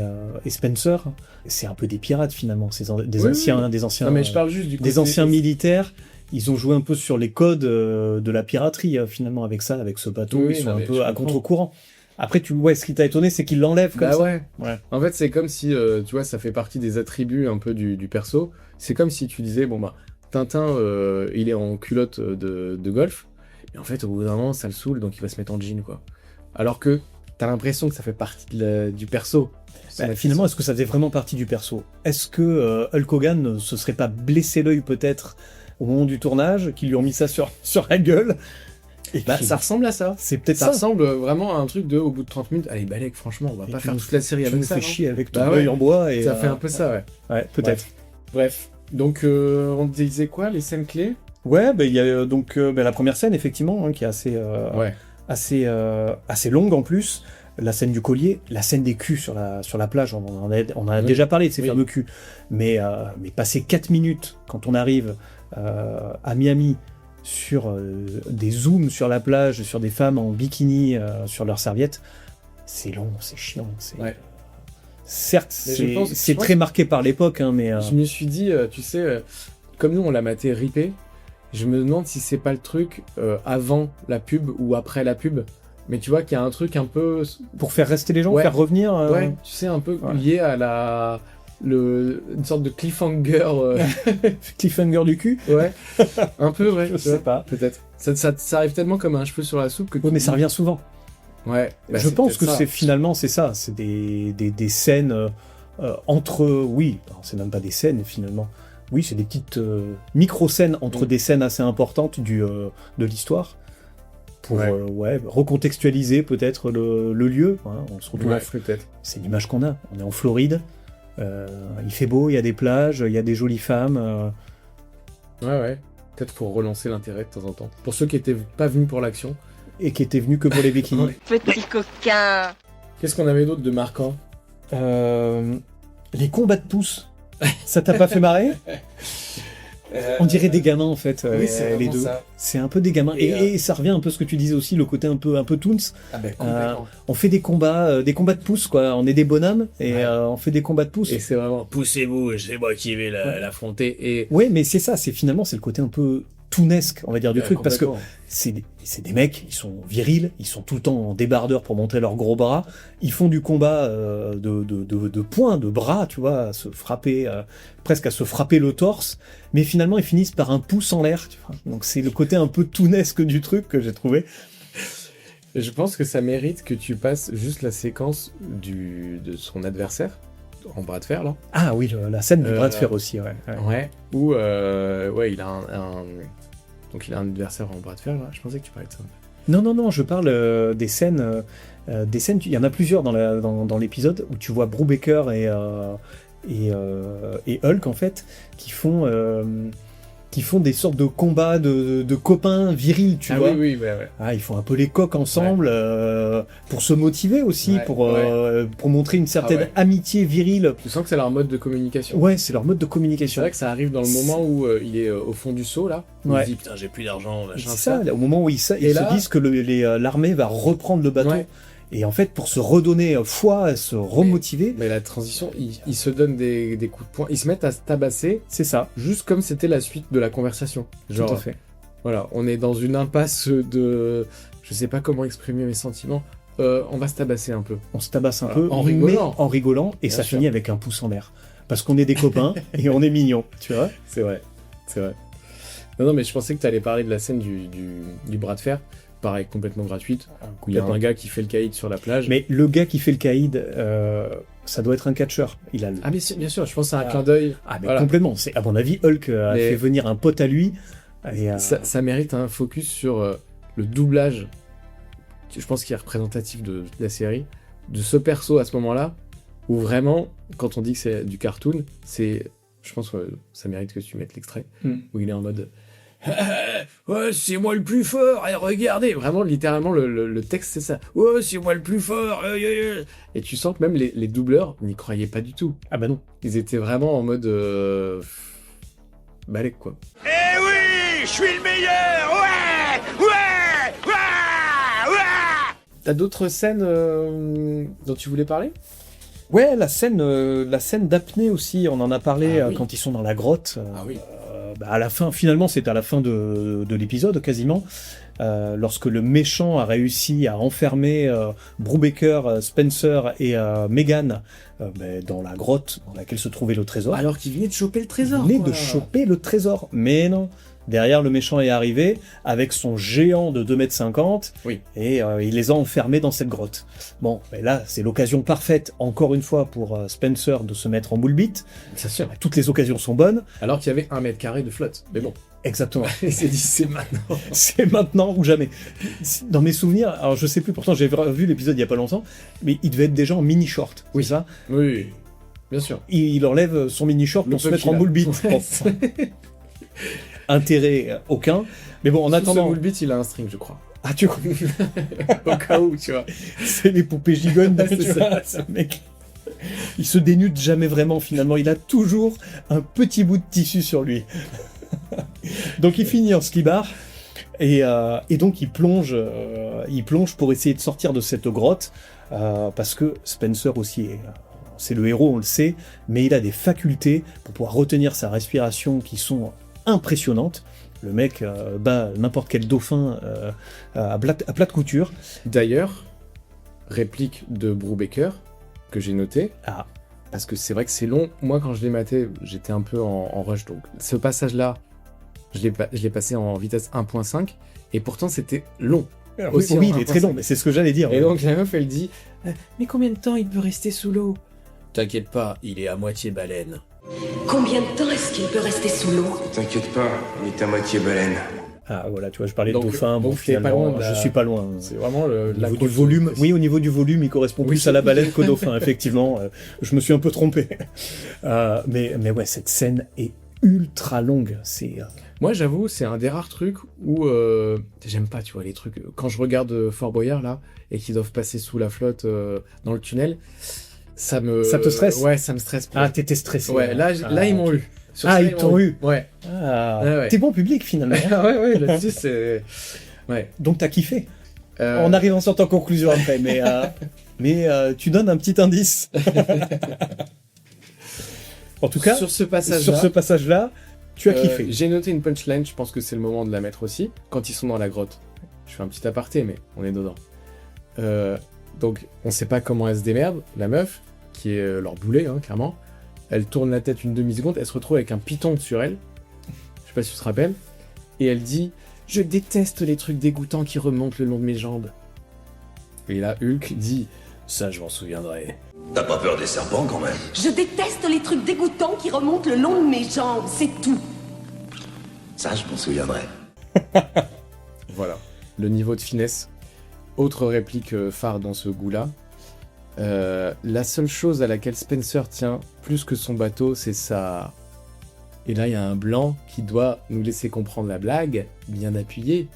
Spencer, c'est un peu des pirates finalement, des anciens Non, mais je parle juste du côté... des anciens militaires ils ont joué un peu sur les codes de la piraterie, finalement, avec ça, avec ce bateau. Oui, ils sont non, un mais peu je à comprends. contre-courant. Après, ce qui t'a étonné, c'est qu'ils l'enlèvent comme Bah ça. ouais. Ouais. En fait, c'est comme si, tu vois, ça fait partie des attributs un peu du perso. C'est comme si tu disais, bon bah, Tintin, il est en culotte de golf. Et en fait, au bout d'un moment, ça le saoule, donc il va se mettre en jean, quoi. Alors que t'as l'impression que ça fait partie du perso. Finalement, est-ce que ça faisait vraiment partie du perso? Est-ce que Hulk Hogan ne se serait pas blessé l'œil peut-être au moment du tournage, qu'ils lui ont mis ça sur la gueule? Et Bah, ça ressemble à ça. c'est peut-être Ça ça. ressemble vraiment à un truc de, au bout de 30 minutes, allez, balèque, franchement, on va Et pas tu faire nous- toute la série Tu avec nous ça. fais non chier avec ton Bah œil ouais. en bois. Et, Ça fait un peu ça, ouais. Ouais, peut-être. Bref. Donc, on disait quoi, les scènes clés? Ouais, il y a donc la première scène, effectivement, qui est assez, Ouais. assez longue en plus. La scène du collier, la scène des culs sur la plage, on en a Oui. déjà parlé de ces Oui. fameux culs. Mais passer 4 minutes quand on arrive à Miami sur des zooms sur la plage, sur des femmes en bikini sur leurs serviettes, c'est long, c'est chiant. Ouais. Certes, Mais je pense- c'est je pense- très marqué par l'époque, hein, mais Je me suis dit, tu sais, comme nous on l'a maté ripé, je me demande si c'est pas le truc avant la pub ou après la pub. Mais tu vois qu'il y a un truc un peu, pour faire rester les gens, Ouais. faire revenir. ouais, tu sais, un peu Ouais. lié à une sorte de cliffhanger. Cliffhanger du cul. Ouais, un peu, ouais. Je tu sais vois, pas. peut-être. Ça arrive tellement comme un cheveu sur la soupe que. Oui, mais ça revient souvent. Ouais. bah, Je c'est pense que peut-être ça. c'est finalement c'est ça, c'est des scènes entre, oui, alors, c'est même pas des scènes finalement, oui, c'est des petites micro-scènes entre Mm. des scènes assez importantes de l'histoire, pour Ouais. recontextualiser peut-être le lieu, hein, on se retrouve Ouais, peut-être. c'est l'image qu'on a, on est en Floride, il fait beau, il y a des plages, il y a des jolies femmes, Ouais. Peut-être pour relancer l'intérêt de temps en temps. Pour ceux qui étaient pas venus pour l'action. et qui étaient venus que pour les bikinis. Ouais. Petit coquin. Qu'est-ce qu'on avait d'autre de marquant? Les combats de pouces, ça t'a pas fait marrer? On dirait des gamins en fait, Oui, c'est les vraiment deux. ça. C'est un peu des gamins. Et ça revient un peu à ce que tu disais aussi, le côté un peu Toons. Ah ben complètement. On fait des combats de pouces quoi. On est des bonhommes et Ouais. on fait des combats de pouces. Et c'est vraiment poussez-vous, c'est moi qui vais l'affronter. Et Ouais, mais c'est ça. C'est finalement c'est le côté un peu toonesque, on va dire, du truc, parce que complètement. c'est des mecs, ils sont virils, ils sont tout le temps en débardeur pour montrer leurs gros bras, ils font du combat de poings, de bras, tu vois, à se frapper, presque à se frapper le torse, mais finalement ils finissent par un pouce en l'air, tu vois. Donc c'est le côté un peu toonesque du truc que j'ai trouvé. Je pense que ça mérite que tu passes juste la séquence de son adversaire en bras de fer là. Ah oui, la scène du bras de Euh, fer aussi, ouais. Ouais. Où il a donc il a un adversaire en bras de fer là. Je pensais que tu parlais de ça. Non, je parle des scènes. Il y en a plusieurs dans l'épisode où tu vois Brubaker et Hulk en fait qui font des sortes de combats de copains virils, tu vois. Oui, ouais. Ah, ils font un peu les coqs ensemble pour se motiver aussi, Ouais, pour montrer une certaine ouais. amitié virile. Tu sens que c'est leur mode de communication. Ouais, c'est leur mode de C'est communication. vrai que ça arrive dans le moment où il est au fond du seau là. Où Ouais. il se dit putain j'ai plus d'argent, machin. C'est ça, au moment où ils Et se là- disent que l'armée va reprendre le bateau. Ouais. Et en fait, pour se redonner foi, se remotiver, Mais la transition, ils se donnent des coups de poing, ils se mettent à se tabasser, c'est ça. juste comme c'était la suite de la conversation. Genre, Tout à fait. voilà, on est dans une impasse de... Je sais pas comment exprimer mes sentiments. On va se tabasser un peu. On se tabasse un Voilà, peu, en mais rigolant. en rigolant, et Bien ça sûr. finit avec un pouce en l'air. Parce qu'on est des copains et on est mignons, tu vois. C'est vrai. Non, mais je pensais que tu allais parler de la scène du bras de fer. Pareil, complètement gratuite. Où il y a un gars qui fait le caïd sur la plage. Mais le gars qui fait le caïd, ça doit être un catcheur. Il a le... Ah, mais bien sûr, je pense à un clin d'œil. Ah, mais voilà. complètement. C'est, à mon avis, Hulk a Mais- fait venir un pote à lui. Et, Ça mérite un focus sur le doublage, je pense qu'il est représentatif de la série, de ce perso à ce moment-là, où vraiment, quand on dit que c'est du cartoon, c'est... Je pense que ça mérite que tu mettes l'extrait, où il est en mode... Ouais, c'est moi le plus fort, et regardez. Vraiment, littéralement, le texte, c'est ça. Ouais, c'est moi le plus fort. Et tu sens que même les doubleurs n'y croyaient pas du tout. Ah bah non. Ils étaient vraiment en mode... balèque, quoi. Eh oui, je suis le meilleur. Ouais. T'as d'autres scènes dont tu voulais parler? Ouais, la scène d'apnée aussi, on en a parlé Ah oui. quand ils sont dans la grotte. Ah oui. à la fin, finalement c'est à la fin de l'épisode quasiment, lorsque le méchant a réussi à enfermer Brubaker, Spencer et Megan dans la grotte dans laquelle se trouvait le trésor. Alors qu'il venait de choper le trésor. Il venait de choper le trésor. Mais non. Derrière, le méchant est arrivé avec son géant de 2,50 m. Oui. Et il les a enfermés dans cette grotte. Bon, mais là, c'est l'occasion parfaite, encore une fois, pour Spencer de se mettre en boule bite. C'est sûr. Toutes les occasions sont bonnes. Alors qu'il y avait 1 mètre carré de flotte. Mais bon. Exactement. Il s'est dit, c'est maintenant. C'est maintenant ou jamais. Dans mes souvenirs, alors je sais plus, pourtant j'ai vu l'épisode il y a pas longtemps, mais il devait être déjà en mini-short. Oui. C'est ça. Oui, bien sûr. Il enlève son mini-short pour se mettre en boule bite. Ouais. Intérêt aucun. Mais bon, en attendant... Ce boule bite, il a un string, je crois. Ah, tu Au cas où, tu vois. C'est les poupées gigogne, C'est tu ça. vois, ce mec. Il se dénude jamais vraiment, finalement. Il a toujours un petit bout de tissu sur lui. Donc il finit en ski-bar. Et donc il plonge pour essayer de sortir de cette grotte. Parce que Spencer aussi c'est le héros, on le sait, mais il a des facultés pour pouvoir retenir sa respiration qui sont impressionnantes. Le mec bat n'importe quel dauphin à plate couture. D'ailleurs, réplique de Brubaker, que j'ai noté. Ah. Parce que c'est vrai que c'est long. Moi, quand je l'ai maté, j'étais un peu en rush. Donc, ce passage-là, je l'ai passé en vitesse 1.5. Et pourtant, c'était long. Aussi Oui, en il est très 1.5. long, mais c'est ce que j'allais dire. Et donc, la meuf, elle dit mais combien de temps il peut rester sous l'eau? T'inquiète pas, il est à moitié baleine. Combien de temps est-ce qu'il peut rester sous l'eau? T'inquiète pas, il est à moitié baleine. Ah voilà, tu vois, je parlais Donc- de dauphin, bon, donc t'es pas finalement, loin de la- je suis pas loin. C'est vraiment Au la niveau du côte- volume, oui, au niveau du volume, il correspond Oui, plus c'est- à la baleine qu'au dauphin, effectivement. Je me suis un peu trompé. Mais ouais, cette scène est ultra longue. C'est Moi, j'avoue, c'est un des rares trucs où j'aime pas, tu vois, les trucs. Quand je regarde Fort Boyard là et qu'ils doivent passer sous la flotte dans le tunnel, ça te stresse? Ouais, ça me stresse. Ah, t'étais stressé. Ouais, là, ils m'ont eu. Sur Ah, ça, ils t'ont eu. Ouais. Ah, Ouais. t'es bon public finalement. ouais, là-dessus, c'est. Ouais. Donc t'as kiffé. Euh, On arrive en sortant en conclusion après, mais tu donnes un petit indice. En tout cas, sur ce passage-là, sur ce passage-là, tu as kiffé. J'ai noté une punchline, je pense que c'est le moment de la mettre aussi, quand ils sont dans la grotte. Je fais un petit aparté, mais on est dedans. Donc, on sait pas comment elle se démerde, la meuf, qui est leur boulet, hein, clairement. Elle tourne la tête une demi-seconde, elle se retrouve avec un python sur elle. Je sais pas si tu te rappelles. Et elle dit « Je déteste les trucs dégoûtants qui remontent le long de mes jambes. » Et là, Hulk dit « Ça, je m'en souviendrai. » T'as pas peur des serpents quand même? Je déteste les trucs dégoûtants qui remontent le long de mes jambes, c'est tout. Ça, je m'en souviendrai. Voilà, le niveau de finesse. Autre réplique phare dans ce goût-là. La seule chose à laquelle Spencer tient plus que son bateau, c'est ça. Et là, il y a un blanc qui doit nous laisser comprendre la blague, bien appuyée.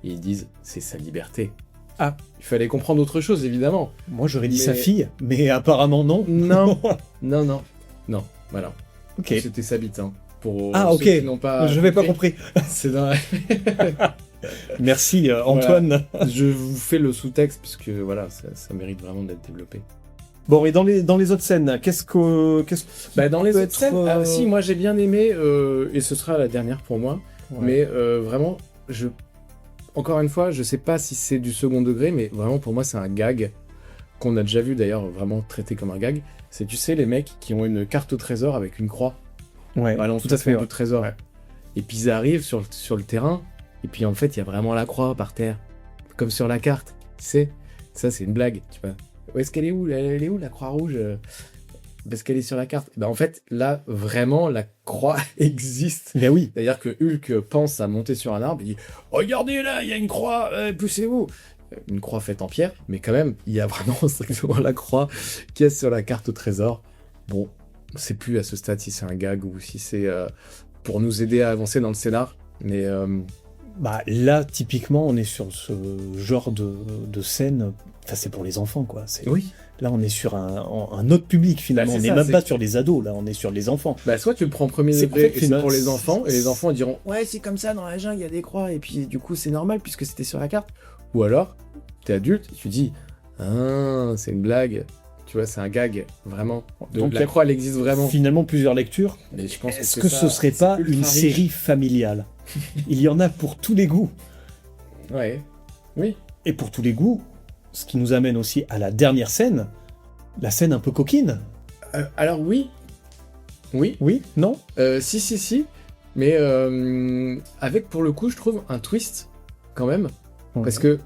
Et ils disent, c'est sa liberté. Ah, il fallait comprendre autre chose, évidemment. Moi, j'aurais dit mais- sa fille, mais apparemment non. Non, non, voilà. Ok. C'était sa bite, hein. Pour Ah, ceux ok. qui n'ont pas Je n'avais pas compris. C'est dans... Merci Antoine. Je vous fais le sous-texte, puisque voilà, ça mérite vraiment d'être développé. Bon, et dans les autres scènes, qu'est-ce Bah, dans les peut autres être, scènes, ah, si, moi j'ai bien aimé, et ce sera la dernière pour moi, Ouais. mais vraiment, encore une fois, je sais pas si c'est du second degré, mais vraiment pour moi c'est un gag, qu'on a déjà vu d'ailleurs vraiment traité comme un gag. C'est, tu sais, les mecs qui ont une carte au trésor avec une croix, Ouais, balance tout à fait. du trésor. Et puis ils arrivent sur le terrain, et puis en fait il y a vraiment la croix par terre, comme sur la carte, tu sais. Ça c'est une blague, tu vois. Où est-ce qu'elle est où? Elle est où la croix rouge? Parce qu'elle est sur la carte. Ben, en fait, là, vraiment, la croix existe. Ben oui. C'est-à-dire que Hulk pense à monter sur un arbre, il dit « Regardez là, il y a une croix, poussez-vous !» Une croix faite en pierre, mais quand même, il y a vraiment strictement la croix qui est sur la carte au trésor. Bon, on sait plus à ce stade si c'est un gag ou si c'est pour nous aider à avancer dans le scénar, mais... Bah là, typiquement, on est sur ce genre de scène. Enfin, c'est pour les enfants, quoi. Oui. Là, on est sur un autre public, finalement. Bah, on c'est n'est ça, même c'est pas que- sur les ados, là. On est sur les enfants. Bah, soit tu le prends premier C'est- degré en fait, et c'est finalement, pour les enfants, et les c'est- enfants diront « Ouais, c'est comme ça, dans la jungle, il y a des croix, et puis du coup, c'est normal puisque c'était sur la carte. » Ou alors, t'es adulte, et tu dis « Ah, c'est une blague. » Tu vois, c'est un gag, vraiment. Donc, La croix, elle existe vraiment. Finalement, plusieurs lectures. Mais je pense Est-ce que ce serait pas ultra une riche. série familiale? Il y en a pour tous les goûts. Ouais. Oui. Et pour tous les goûts, ce qui nous amène aussi à la dernière scène, la scène un peu coquine. Alors oui. Oui. Oui? Non? Si. Mais avec, pour le coup, je trouve, un twist, quand même. Ouais. Parce que,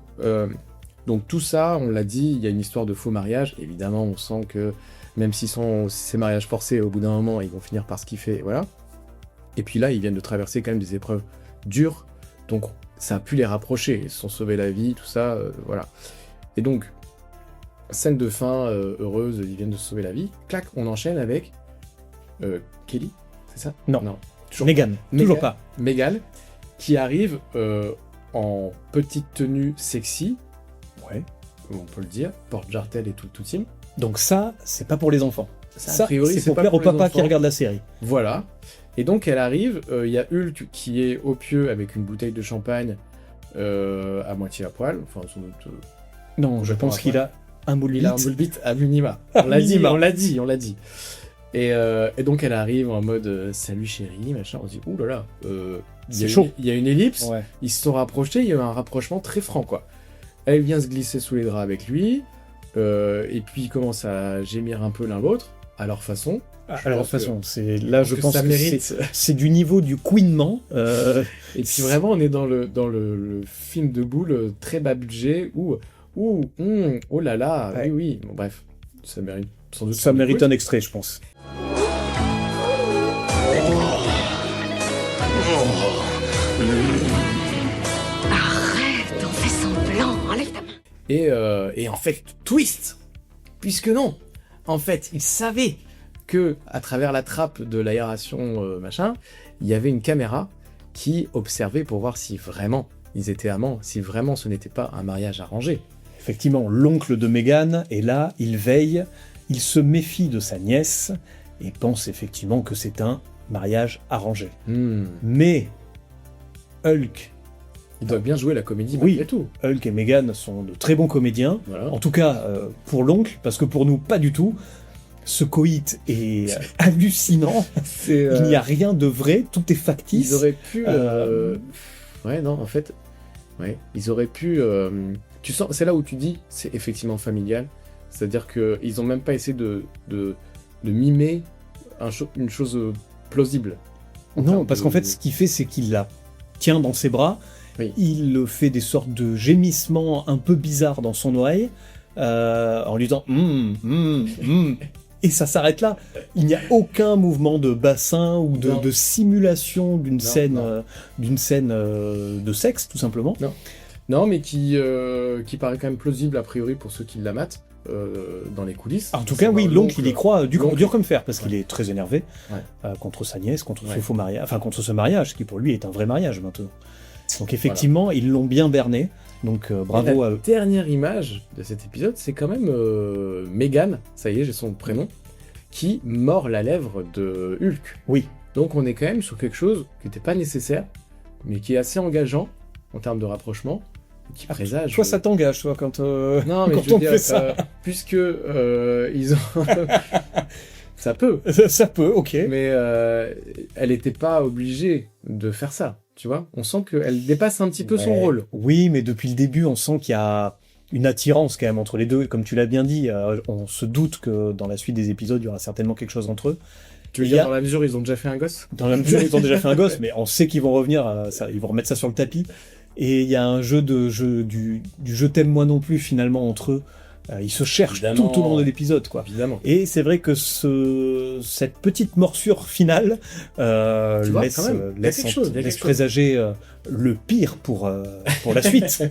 donc tout ça, on l'a dit, il y a une histoire de faux mariage. Évidemment, on sent que, même s'ils sont ces mariages forcés, au bout d'un moment, ils vont finir par se kiffer, voilà. Et puis là, ils viennent de traverser quand même des épreuves dures. Donc, ça a pu les rapprocher. Ils se sont sauvés la vie, tout ça, voilà. Et donc, scène de fin heureuse, ils viennent de se sauver la vie. Clac, on enchaîne avec Kelly, c'est ça? Non. Toujours Meghan, toujours pas. Meghan, qui arrive en petite tenue sexy, Ouais. on peut le dire, porte-jartel et tout team. Donc ça, c'est pas pour les enfants. Ça, a priori, c'est pour pas plaire au les papa qui enfants. regarde la série. Voilà. Et donc elle arrive, il y a Hulk qui est au pieu avec une bouteille de champagne à moitié à poil, enfin sans doute... Non, je pense qu'il a un moule il a un bite. boule bite à minima. À On l'a dit, minima. on l'a dit. Et donc elle arrive en mode salut chérie, machin, on se dit ouh là là, C'est chaud. Il y a une ellipse, Ouais. ils se sont rapprochés, il y a eu un rapprochement très franc quoi. Elle vient se glisser sous les draps avec lui, et puis ils commencent à gémir un peu l'un l'autre, à leur façon. Alors de toute façon, c'est là je pense ça que mérite. c'est du niveau du queenement. Et puis vraiment on est dans le film de boule très bas budget où oh là là, Ouais. oui, bon bref, ça mérite sans doute. Ça mérite un extrait, je pense. Arrête, on fait semblant, enlève ta main. Et en fait, twist, puisque non, en fait, il savait que à travers la trappe de l'aération machin, il y avait une caméra qui observait pour voir si vraiment ils étaient amants, si vraiment ce n'était pas un mariage arrangé. Effectivement, l'oncle de Meghan est là, il veille, il se méfie de sa nièce et pense effectivement que c'est un mariage arrangé. Mais Hulk, Ils doivent bien jouer la comédie Oui. malgré tout. Hulk et Meghan sont de très bons comédiens. Voilà. En tout cas, pour l'oncle, parce que pour nous, pas du tout. Ce coït est hallucinant. Il n'y a rien de vrai, tout est factice. Ils auraient pu. Ouais, non, en fait. Ouais, ils auraient pu. Tu sens, c'est là où tu dis, c'est effectivement familial. C'est-à-dire qu'ils ont même pas essayé de mimer une chose plausible. Non, parce qu'en fait, ce qu'il fait, c'est qu'il la tient dans ses bras. Oui. Il fait des sortes de gémissements un peu bizarres dans son oreille, en lui disant et ça s'arrête là. Il n'y a aucun mouvement de bassin ou de simulation d'une scène de sexe, tout simplement. Non, mais qui paraît quand même plausible a priori pour ceux qui la matent dans les coulisses. En tout cas, oui, l'oncle, il y croit dur comme fer, parce Ouais. qu'il est très énervé contre sa nièce, contre ce faux mariage, enfin contre ce mariage, qui pour lui est un vrai mariage maintenant. Donc effectivement, ils l'ont bien berné. Donc bravo à la eux. dernière image de cet épisode, c'est quand même Meghan, ça y est, j'ai son prénom, qui mord la lèvre de Hulk. Oui. Donc on est quand même sur quelque chose qui n'était pas nécessaire, mais qui est assez engageant en termes de rapprochement, qui présage. Toi, ça t'engage, toi, quand, non, mais quand je veux on dire, fait ça. Puisque ils ont. Ça peut. Ça peut, ok. Mais elle n'était pas obligée de faire ça, tu vois. On sent qu'elle dépasse un petit peu son rôle. Oui, mais depuis le début, on sent qu'il y a une attirance quand même entre les deux. Comme tu l'as bien dit, on se doute que dans la suite des épisodes, il y aura certainement quelque chose entre eux. Tu veux dire dans la mesure où ils ont déjà fait un gosse? Dans la mesure où ils ont déjà fait un gosse, mais on sait qu'ils vont revenir, ils vont remettre ça sur le tapis. Et il y a un jeu du je t'aime moi non plus finalement entre eux. Ils se cherchent Évidemment. tout au long de l'épisode, quoi. Évidemment. Et c'est vrai que cette petite morsure finale laisse laisse présager le pire pour la suite.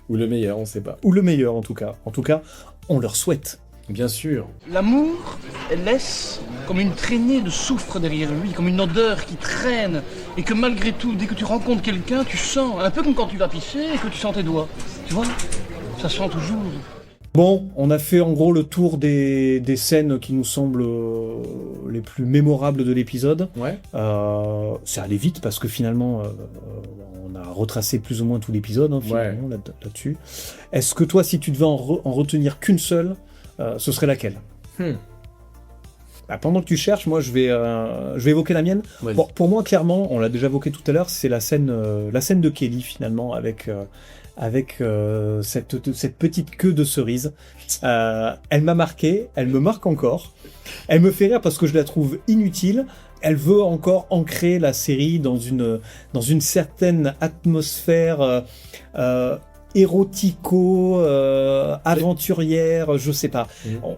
Ou le meilleur, on sait pas. Ou le meilleur, en tout cas. En tout cas, on leur souhaite. Bien sûr. L'amour, elle laisse comme une traînée de soufre derrière lui, comme une odeur qui traîne, et que malgré tout, dès que tu rencontres quelqu'un, tu sens, un peu comme quand tu vas pisser et que tu sens tes doigts. Tu vois? Ça sent toujours. Bon, on a fait en gros le tour des scènes qui nous semblent les plus mémorables de l'épisode. Ouais. Ça allait vite parce que finalement, on a retracé plus ou moins tout l'épisode finalement, là-dessus. Est-ce que toi, si tu devais en retenir qu'une seule, ce serait laquelle? Bah, pendant que tu cherches, moi je vais évoquer la mienne. Bon, pour moi, clairement, on l'a déjà évoqué tout à l'heure, c'est la scène de Kelly finalement avec cette petite queue de cerise. Elle m'a marqué, elle me marque encore. Elle me fait rire parce que je la trouve inutile. Elle veut encore ancrer la série dans une certaine atmosphère érotico, aventurière, je sais pas.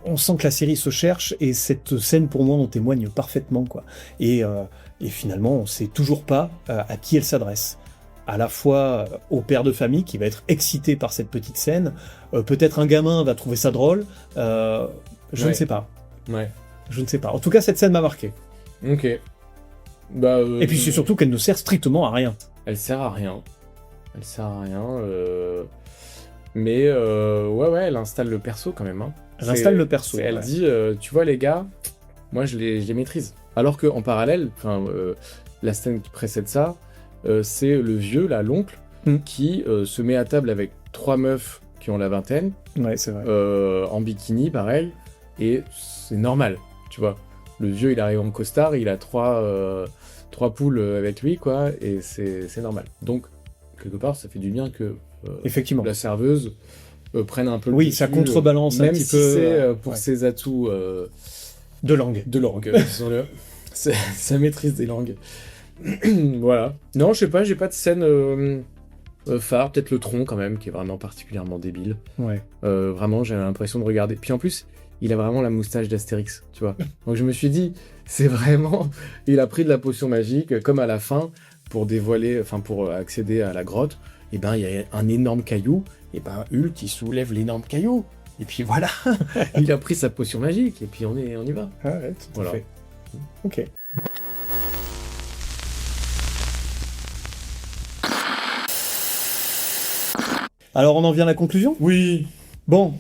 On sent que la série se cherche et cette scène pour moi en témoigne parfaitement, quoi. Et finalement, on sait toujours pas à qui elle s'adresse. À la fois au père de famille qui va être excité par cette petite scène, peut-être un gamin va trouver ça drôle, je ne sais pas. Ouais. Je ne sais pas. En tout cas, cette scène m'a marqué. Ok. Bah, et puis c'est surtout qu'elle ne sert strictement à rien. Elle sert à rien. Mais ouais, elle installe le perso quand même. Hein. Elle installe le perso. Elle dit, tu vois les gars, moi je les maîtrise. Alors qu'en parallèle, la scène qui précède ça, c'est le vieux, là, l'oncle, qui se met à table avec 3 meufs qui ont la vingtaine. Ouais, c'est vrai. En bikini, pareil. Et c'est normal, tu vois. Le vieux, il arrive en costard, il a 3 poules avec lui, quoi, et c'est normal. Donc, quelque part, ça fait du bien que effectivement, la serveuse prenne un peu le oui, dessus, ça contrebalance un même petit si peu. c'est pour ses atouts de langue. Disons-le. Sa maîtrise des langues. Voilà. Non, je sais pas, j'ai pas de scène phare, peut-être le tronc quand même, qui est vraiment particulièrement débile. Ouais. Vraiment, j'avais l'impression de regarder. Puis en plus, il a vraiment la moustache d'Astérix, tu vois. Donc je me suis dit, c'est vraiment... Il a pris de la potion magique, comme à la fin, pour accéder à la grotte, et ben il y a un énorme caillou, et ben Hulk, il soulève l'énorme caillou. Et puis voilà, il a pris sa potion magique, et puis on y va. Ah ouais, tout voilà. à fait. Ok. Alors on en vient à la conclusion ? Oui. Bon,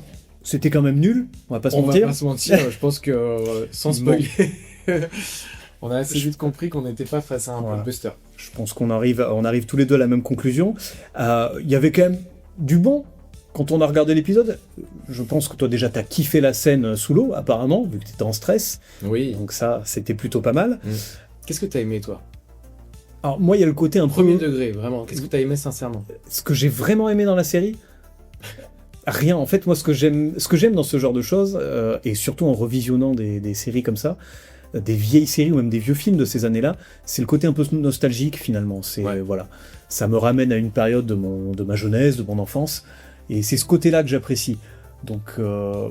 c'était quand même nul, on va pas se mentir. On va pas se mentir, je pense que sans spoiler, on a assez vite compris qu'on n'était pas face à un blockbuster. Je pense qu'on arrive tous les deux à la même conclusion. Il y avait quand même du bon quand on a regardé l'épisode. Je pense que toi déjà t'as kiffé la scène sous l'eau apparemment, vu que t'étais en stress. Oui. Donc ça, c'était plutôt pas mal. Qu'est-ce que t'as aimé toi ? Alors moi, il y a le côté un premier degré, vraiment. Qu'est-ce que t'as aimé sincèrement ? Ce que j'ai vraiment aimé dans la série, rien. En fait, moi, ce que j'aime dans ce genre de choses, et surtout en revisionnant des séries comme ça, des vieilles séries ou même des vieux films de ces années-là, c'est le côté un peu nostalgique finalement. Voilà, ça me ramène à une période de ma jeunesse, de mon enfance, et c'est ce côté-là que j'apprécie. Donc je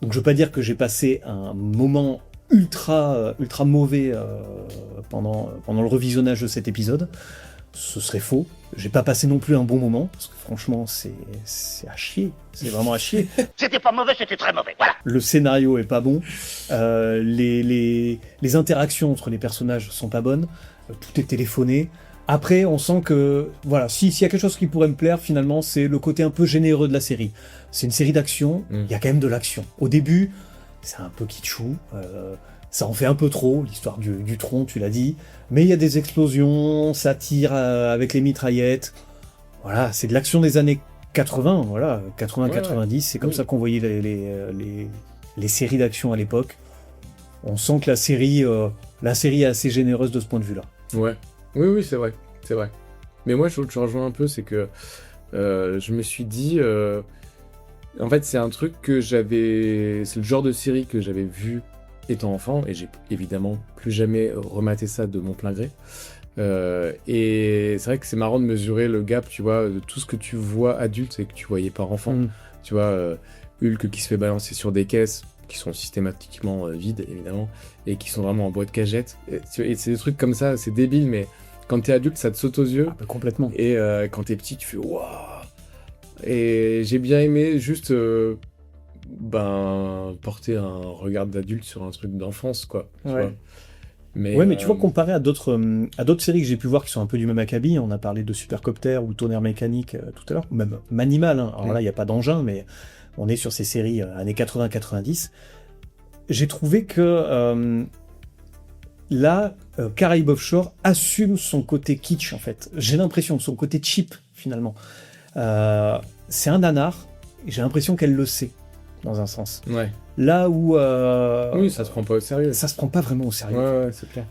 veux pas dire que j'ai passé un moment ultra mauvais pendant le revisionnage de cet épisode. Ce serait faux. J'ai pas passé non plus un bon moment, parce que franchement, c'est à chier. C'est vraiment à chier. C'était pas mauvais, c'était très mauvais, voilà. Le scénario est pas bon. Les interactions entre les personnages sont pas bonnes. Tout est téléphoné. Après, on sent que, voilà, s'il y a quelque chose qui pourrait me plaire, finalement, c'est le côté un peu généreux de la série. C'est une série d'action, il y a quand même de l'action. Au début, c'est un peu kitschou, ça en fait un peu trop, l'histoire du tronc, tu l'as dit, mais il y a des explosions, ça tire avec les mitraillettes, voilà, c'est de l'action des années 80, voilà, 80-90, c'est comme ça qu'on voyait les séries d'action à l'époque. On sent que la série est assez généreuse de ce point de vue-là. Ouais, oui, c'est vrai. Mais moi, je rejoins un peu, c'est que je me suis dit... En fait, c'est un truc c'est le genre de série que j'avais vu étant enfant, et j'ai évidemment plus jamais rematé ça de mon plein gré. Et c'est vrai que c'est marrant de mesurer le gap, tu vois, de tout ce que tu vois adulte et que tu voyais pas enfant. Tu vois, Hulk qui se fait balancer sur des caisses qui sont systématiquement vides, évidemment, et qui sont vraiment en boîte cagette. Et c'est des trucs comme ça, c'est débile, mais quand t'es adulte, ça te saute aux yeux. Ah, bah, complètement. Et quand t'es petit, tu fais waouh. Et j'ai bien aimé juste porter un regard d'adulte sur un truc d'enfance, quoi. Tu vois. Mais tu vois, comparé à d'autres séries que j'ai pu voir qui sont un peu du même acabit, on a parlé de Supercopter ou Tonnerre Mécanique tout à l'heure, ou même Manimal, hein. Alors là, il n'y a pas d'engin, mais on est sur ces séries années 80-90. J'ai trouvé que là, Caraïbes Offshore assume son côté kitsch, en fait. J'ai l'impression, son côté cheap, finalement. C'est un nanar, et j'ai l'impression qu'elle le sait. dans un sens. Ouais. Là où... Oui, ça se prend pas au sérieux. Ça se prend pas vraiment au sérieux. Ouais, c'est clair.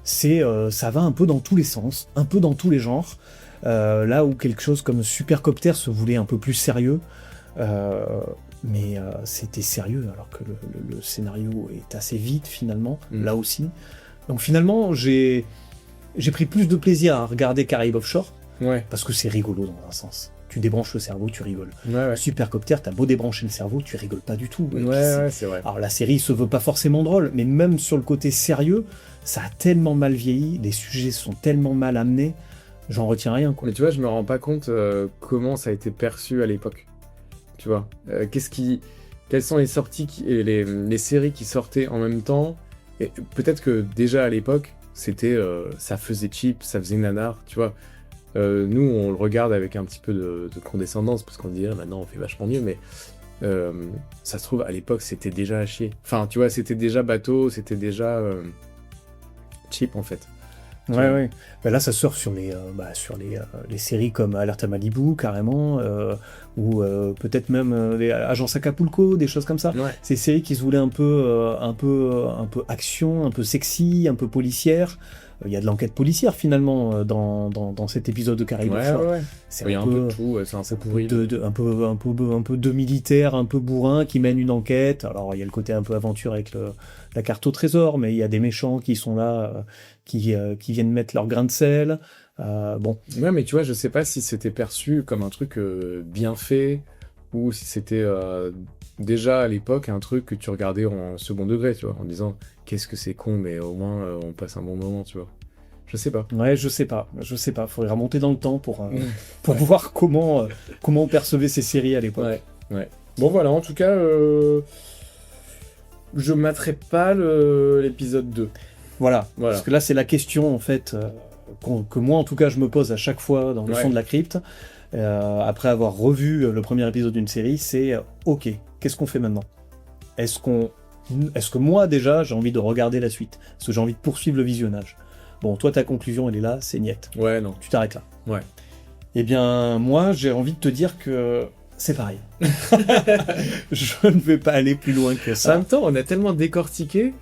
Ça va un peu dans tous les sens, un peu dans tous les genres. Là où quelque chose comme Supercopter se voulait un peu plus sérieux, mais c'était sérieux, alors que le scénario est assez vite, finalement, là aussi. Donc finalement, j'ai pris plus de plaisir à regarder Caraïbes Offshore, parce que c'est rigolo dans un sens. Tu débranches le cerveau, tu rigoles. Supercopter, t'as beau débrancher le cerveau, tu rigoles pas du tout. C'est vrai. Alors la série se veut pas forcément drôle, mais même sur le côté sérieux, ça a tellement mal vieilli, les sujets sont tellement mal amenés, j'en retiens rien, quoi. Mais tu vois, je me rends pas compte comment ça a été perçu à l'époque. Tu vois, quelles sont les sorties, les séries qui sortaient en même temps. Et peut-être que déjà à l'époque, c'était, ça faisait cheap, ça faisait nanar, tu vois. Nous, on le regarde avec un petit peu de condescendance, parce qu'on dit, maintenant on fait vachement mieux, mais ça se trouve, à l'époque, c'était déjà à chier. Enfin, tu vois, c'était déjà bateau, c'était déjà cheap, en fait. Ouais. Bah là, ça sort sur les séries comme Alerte à Malibu, carrément, ou peut-être même les Agence Acapulco, des choses comme ça. Ces séries qui se voulaient un peu action, un peu sexy, un peu policière. Il y a de l'enquête policière finalement dans cet épisode de Caraïbes Offshore. C'est un peu de tout, c'est un peu de militaires, un peu bourrins qui mènent une enquête. Alors il y a le côté un peu aventure avec la carte au trésor, mais il y a des méchants qui sont là, qui viennent mettre leur grain de sel. Bon. Ouais, mais tu vois, je sais pas si c'était perçu comme un truc bien fait ou si c'était déjà à l'époque un truc que tu regardais en second degré, tu vois, en disant qu'est-ce que c'est con, mais au moins on passe un bon moment, tu vois. Je sais pas. Ouais, je sais pas. Faudrait remonter dans le temps pour voir comment on percevait ces séries à l'époque. Ouais. Bon voilà, en tout cas, je materai pas l'épisode 2. Voilà. Parce que là, c'est la question, en fait, que moi, en tout cas, je me pose à chaque fois dans le son de la crypte, après avoir revu le premier épisode d'une série, c'est ok, qu'est-ce qu'on fait maintenant ? Est-ce que moi, déjà, j'ai envie de regarder la suite ? Est-ce que j'ai envie de poursuivre le visionnage ? Bon, toi, ta conclusion, elle est là, c'est niet. Ouais, non. Tu t'arrêtes là. Ouais. Eh bien, moi, j'ai envie de te dire que c'est pareil. Je ne vais pas aller plus loin que ça. En même temps, on a tellement décortiqué,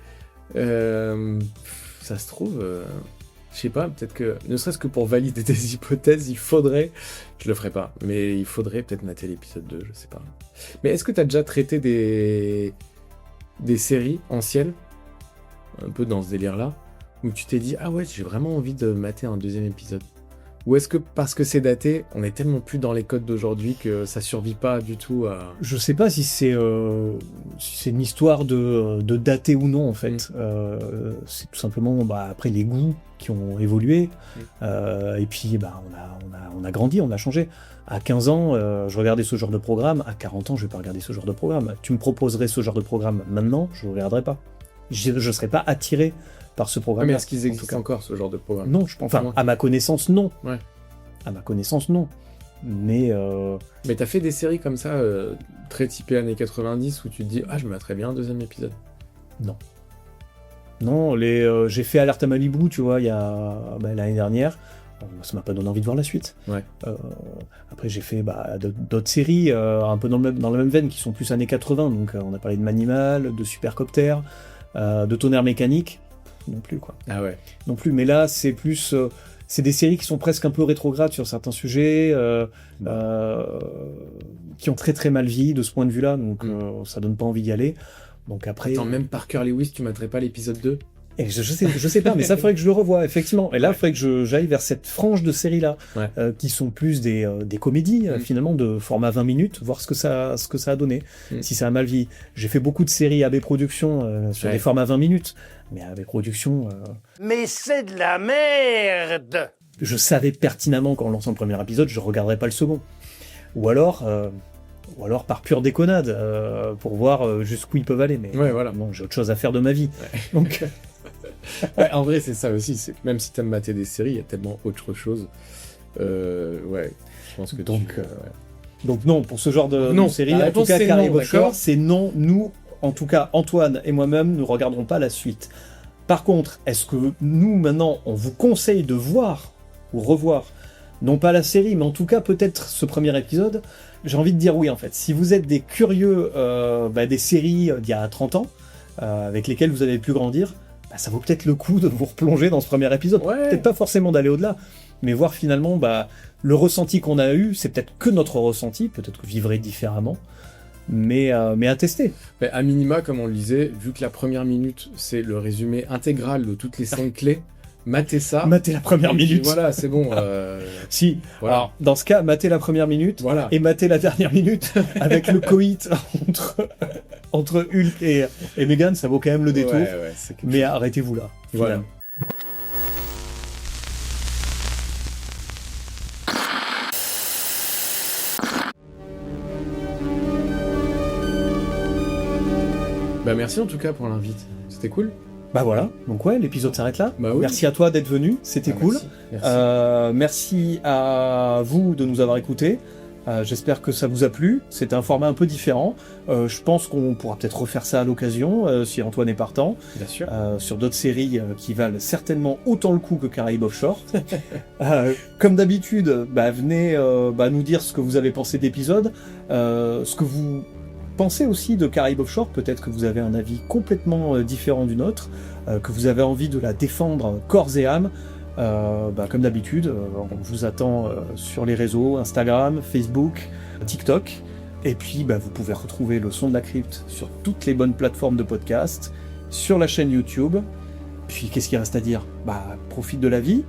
ça se trouve, je sais pas, peut-être que, ne serait-ce que pour valider des hypothèses, il faudrait, je le ferai pas, mais il faudrait peut-être mater l'épisode 2, je sais pas. Mais est-ce que t'as déjà traité des séries anciennes, un peu dans ce délire-là, où tu t'es dit, ah ouais, j'ai vraiment envie de mater un deuxième épisode ? Ou est-ce que, parce que c'est daté, on est tellement plus dans les codes d'aujourd'hui que ça survit pas du tout à... Je sais pas si c'est une histoire de daté ou non, en fait. C'est tout simplement, après, les goûts qui ont évolué. Et puis, on a grandi, on a changé. À 15 ans, je regardais ce genre de programme. À 40 ans, je vais pas regarder ce genre de programme. Tu me proposerais ce genre de programme maintenant, je le regarderais pas. Je serais pas attiré par ce programme. Mais est-ce qu'ils existent encore, ce genre de programme ? Non, je pense. Enfin, à ma connaissance, non. Ouais. À ma connaissance, non. Mais t'as fait des séries comme ça, très typées années 90, où tu te dis, ah, je me mettrais bien un deuxième épisode ? Non. Non, j'ai fait Alerte à Malibu, tu vois, il y a l'année dernière. Ça m'a pas donné envie de voir la suite. Ouais. Après, j'ai fait d'autres séries, un peu dans la même veine, qui sont plus années 80. Donc, on a parlé de Manimal, de Supercopter, de Tonnerre Mécanique. Non plus, quoi. Ah ouais. Non plus, mais là, c'est plus... c'est des séries qui sont presque un peu rétrogrades sur certains sujets, qui ont très très mal vieilli de ce point de vue-là, donc ça donne pas envie d'y aller. Donc après... Attends, même Parker Lewis, tu mettrais pas l'épisode 2 ? Et je sais pas, mais ça faudrait que je le revoie, effectivement. Et là, il faudrait que j'aille vers cette frange de séries-là, qui sont plus des comédies, finalement, de format 20 minutes, voir ce que ça a donné, si ça a mal vieilli. J'ai fait beaucoup de séries AB Productions sur des formats 20 minutes, mais AB Productions... Mais c'est de la merde ! Je savais pertinemment qu'en lançant le premier épisode, je regarderais pas le second. Ou alors par pure déconnade, pour voir jusqu'où ils peuvent aller. Mais bon, j'ai autre chose à faire de ma vie. Ouais. Donc... en vrai, c'est ça aussi. Même si t'aimes mater des séries, il y a tellement autre chose. Je pense que Donc non, pour ce genre de série, en tout cas, Caraïbes Offshore, c'est non. Nous, en tout cas, Antoine et moi-même, ne regarderons pas la suite. Par contre, est-ce que nous, maintenant, on vous conseille de voir ou revoir, non pas la série, mais en tout cas peut-être ce premier épisode, j'ai envie de dire oui en fait. Si vous êtes des curieux des séries d'il y a 30 ans, avec lesquelles vous avez pu grandir, ça vaut peut-être le coup de vous replonger dans ce premier épisode. Ouais. Peut-être pas forcément d'aller au-delà, mais voir finalement le ressenti qu'on a eu, c'est peut-être que notre ressenti, peut-être que vous vivrez différemment, mais à tester. Mais à minima, comme on le disait, vu que la première minute, c'est le résumé intégral de toutes les scènes clés, matez ça. Matez la première minute. Voilà, c'est bon. Si, voilà. Alors dans ce cas, matez la première minute, Voilà. et matez la dernière minute, avec le coït entre Hulk et Meghan, ça vaut quand même le détour. Ouais, c'est quelque Mais chose. arrêtez-vous là. Voilà. finalement. Bah merci en tout cas pour l'invite. C'était cool. Bah voilà, donc ouais, l'épisode s'arrête là. Bah oui. Merci à toi d'être venu, c'était cool. Merci. Merci à vous de nous avoir écoutés. J'espère que ça vous a plu. C'était un format un peu différent. Je pense qu'on pourra peut-être refaire ça à l'occasion, si Antoine est partant. Bien sûr. Sur d'autres séries qui valent certainement autant le coup que Caraïbes Offshore. Comme d'habitude, venez nous dire ce que vous avez pensé d'épisode, ce que vous pensez aussi de Caraïbes Offshore. Peut-être que vous avez un avis complètement différent du nôtre, que vous avez envie de la défendre corps et âme. Comme d'habitude, on vous attend sur les réseaux Instagram, Facebook, TikTok. Et puis vous pouvez retrouver le son de la crypte sur toutes les bonnes plateformes de podcast, sur la chaîne YouTube. Puis qu'est-ce qu'il reste à dire ? Profite de la vie.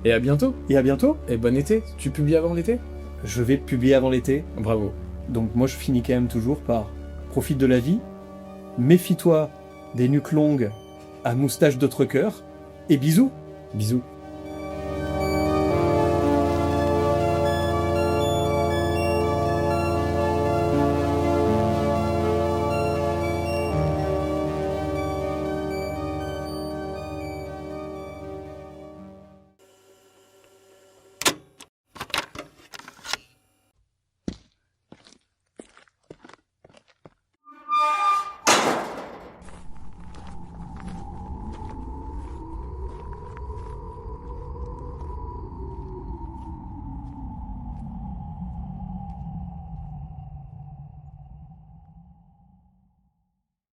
Et à bientôt. Et à bientôt. Et bon été. Tu publies avant l'été ? Je vais publier avant l'été. Bravo. Donc moi je finis quand même toujours par profite de la vie, méfie-toi des nuques longues à moustache de trucker, et bisous. Bisous.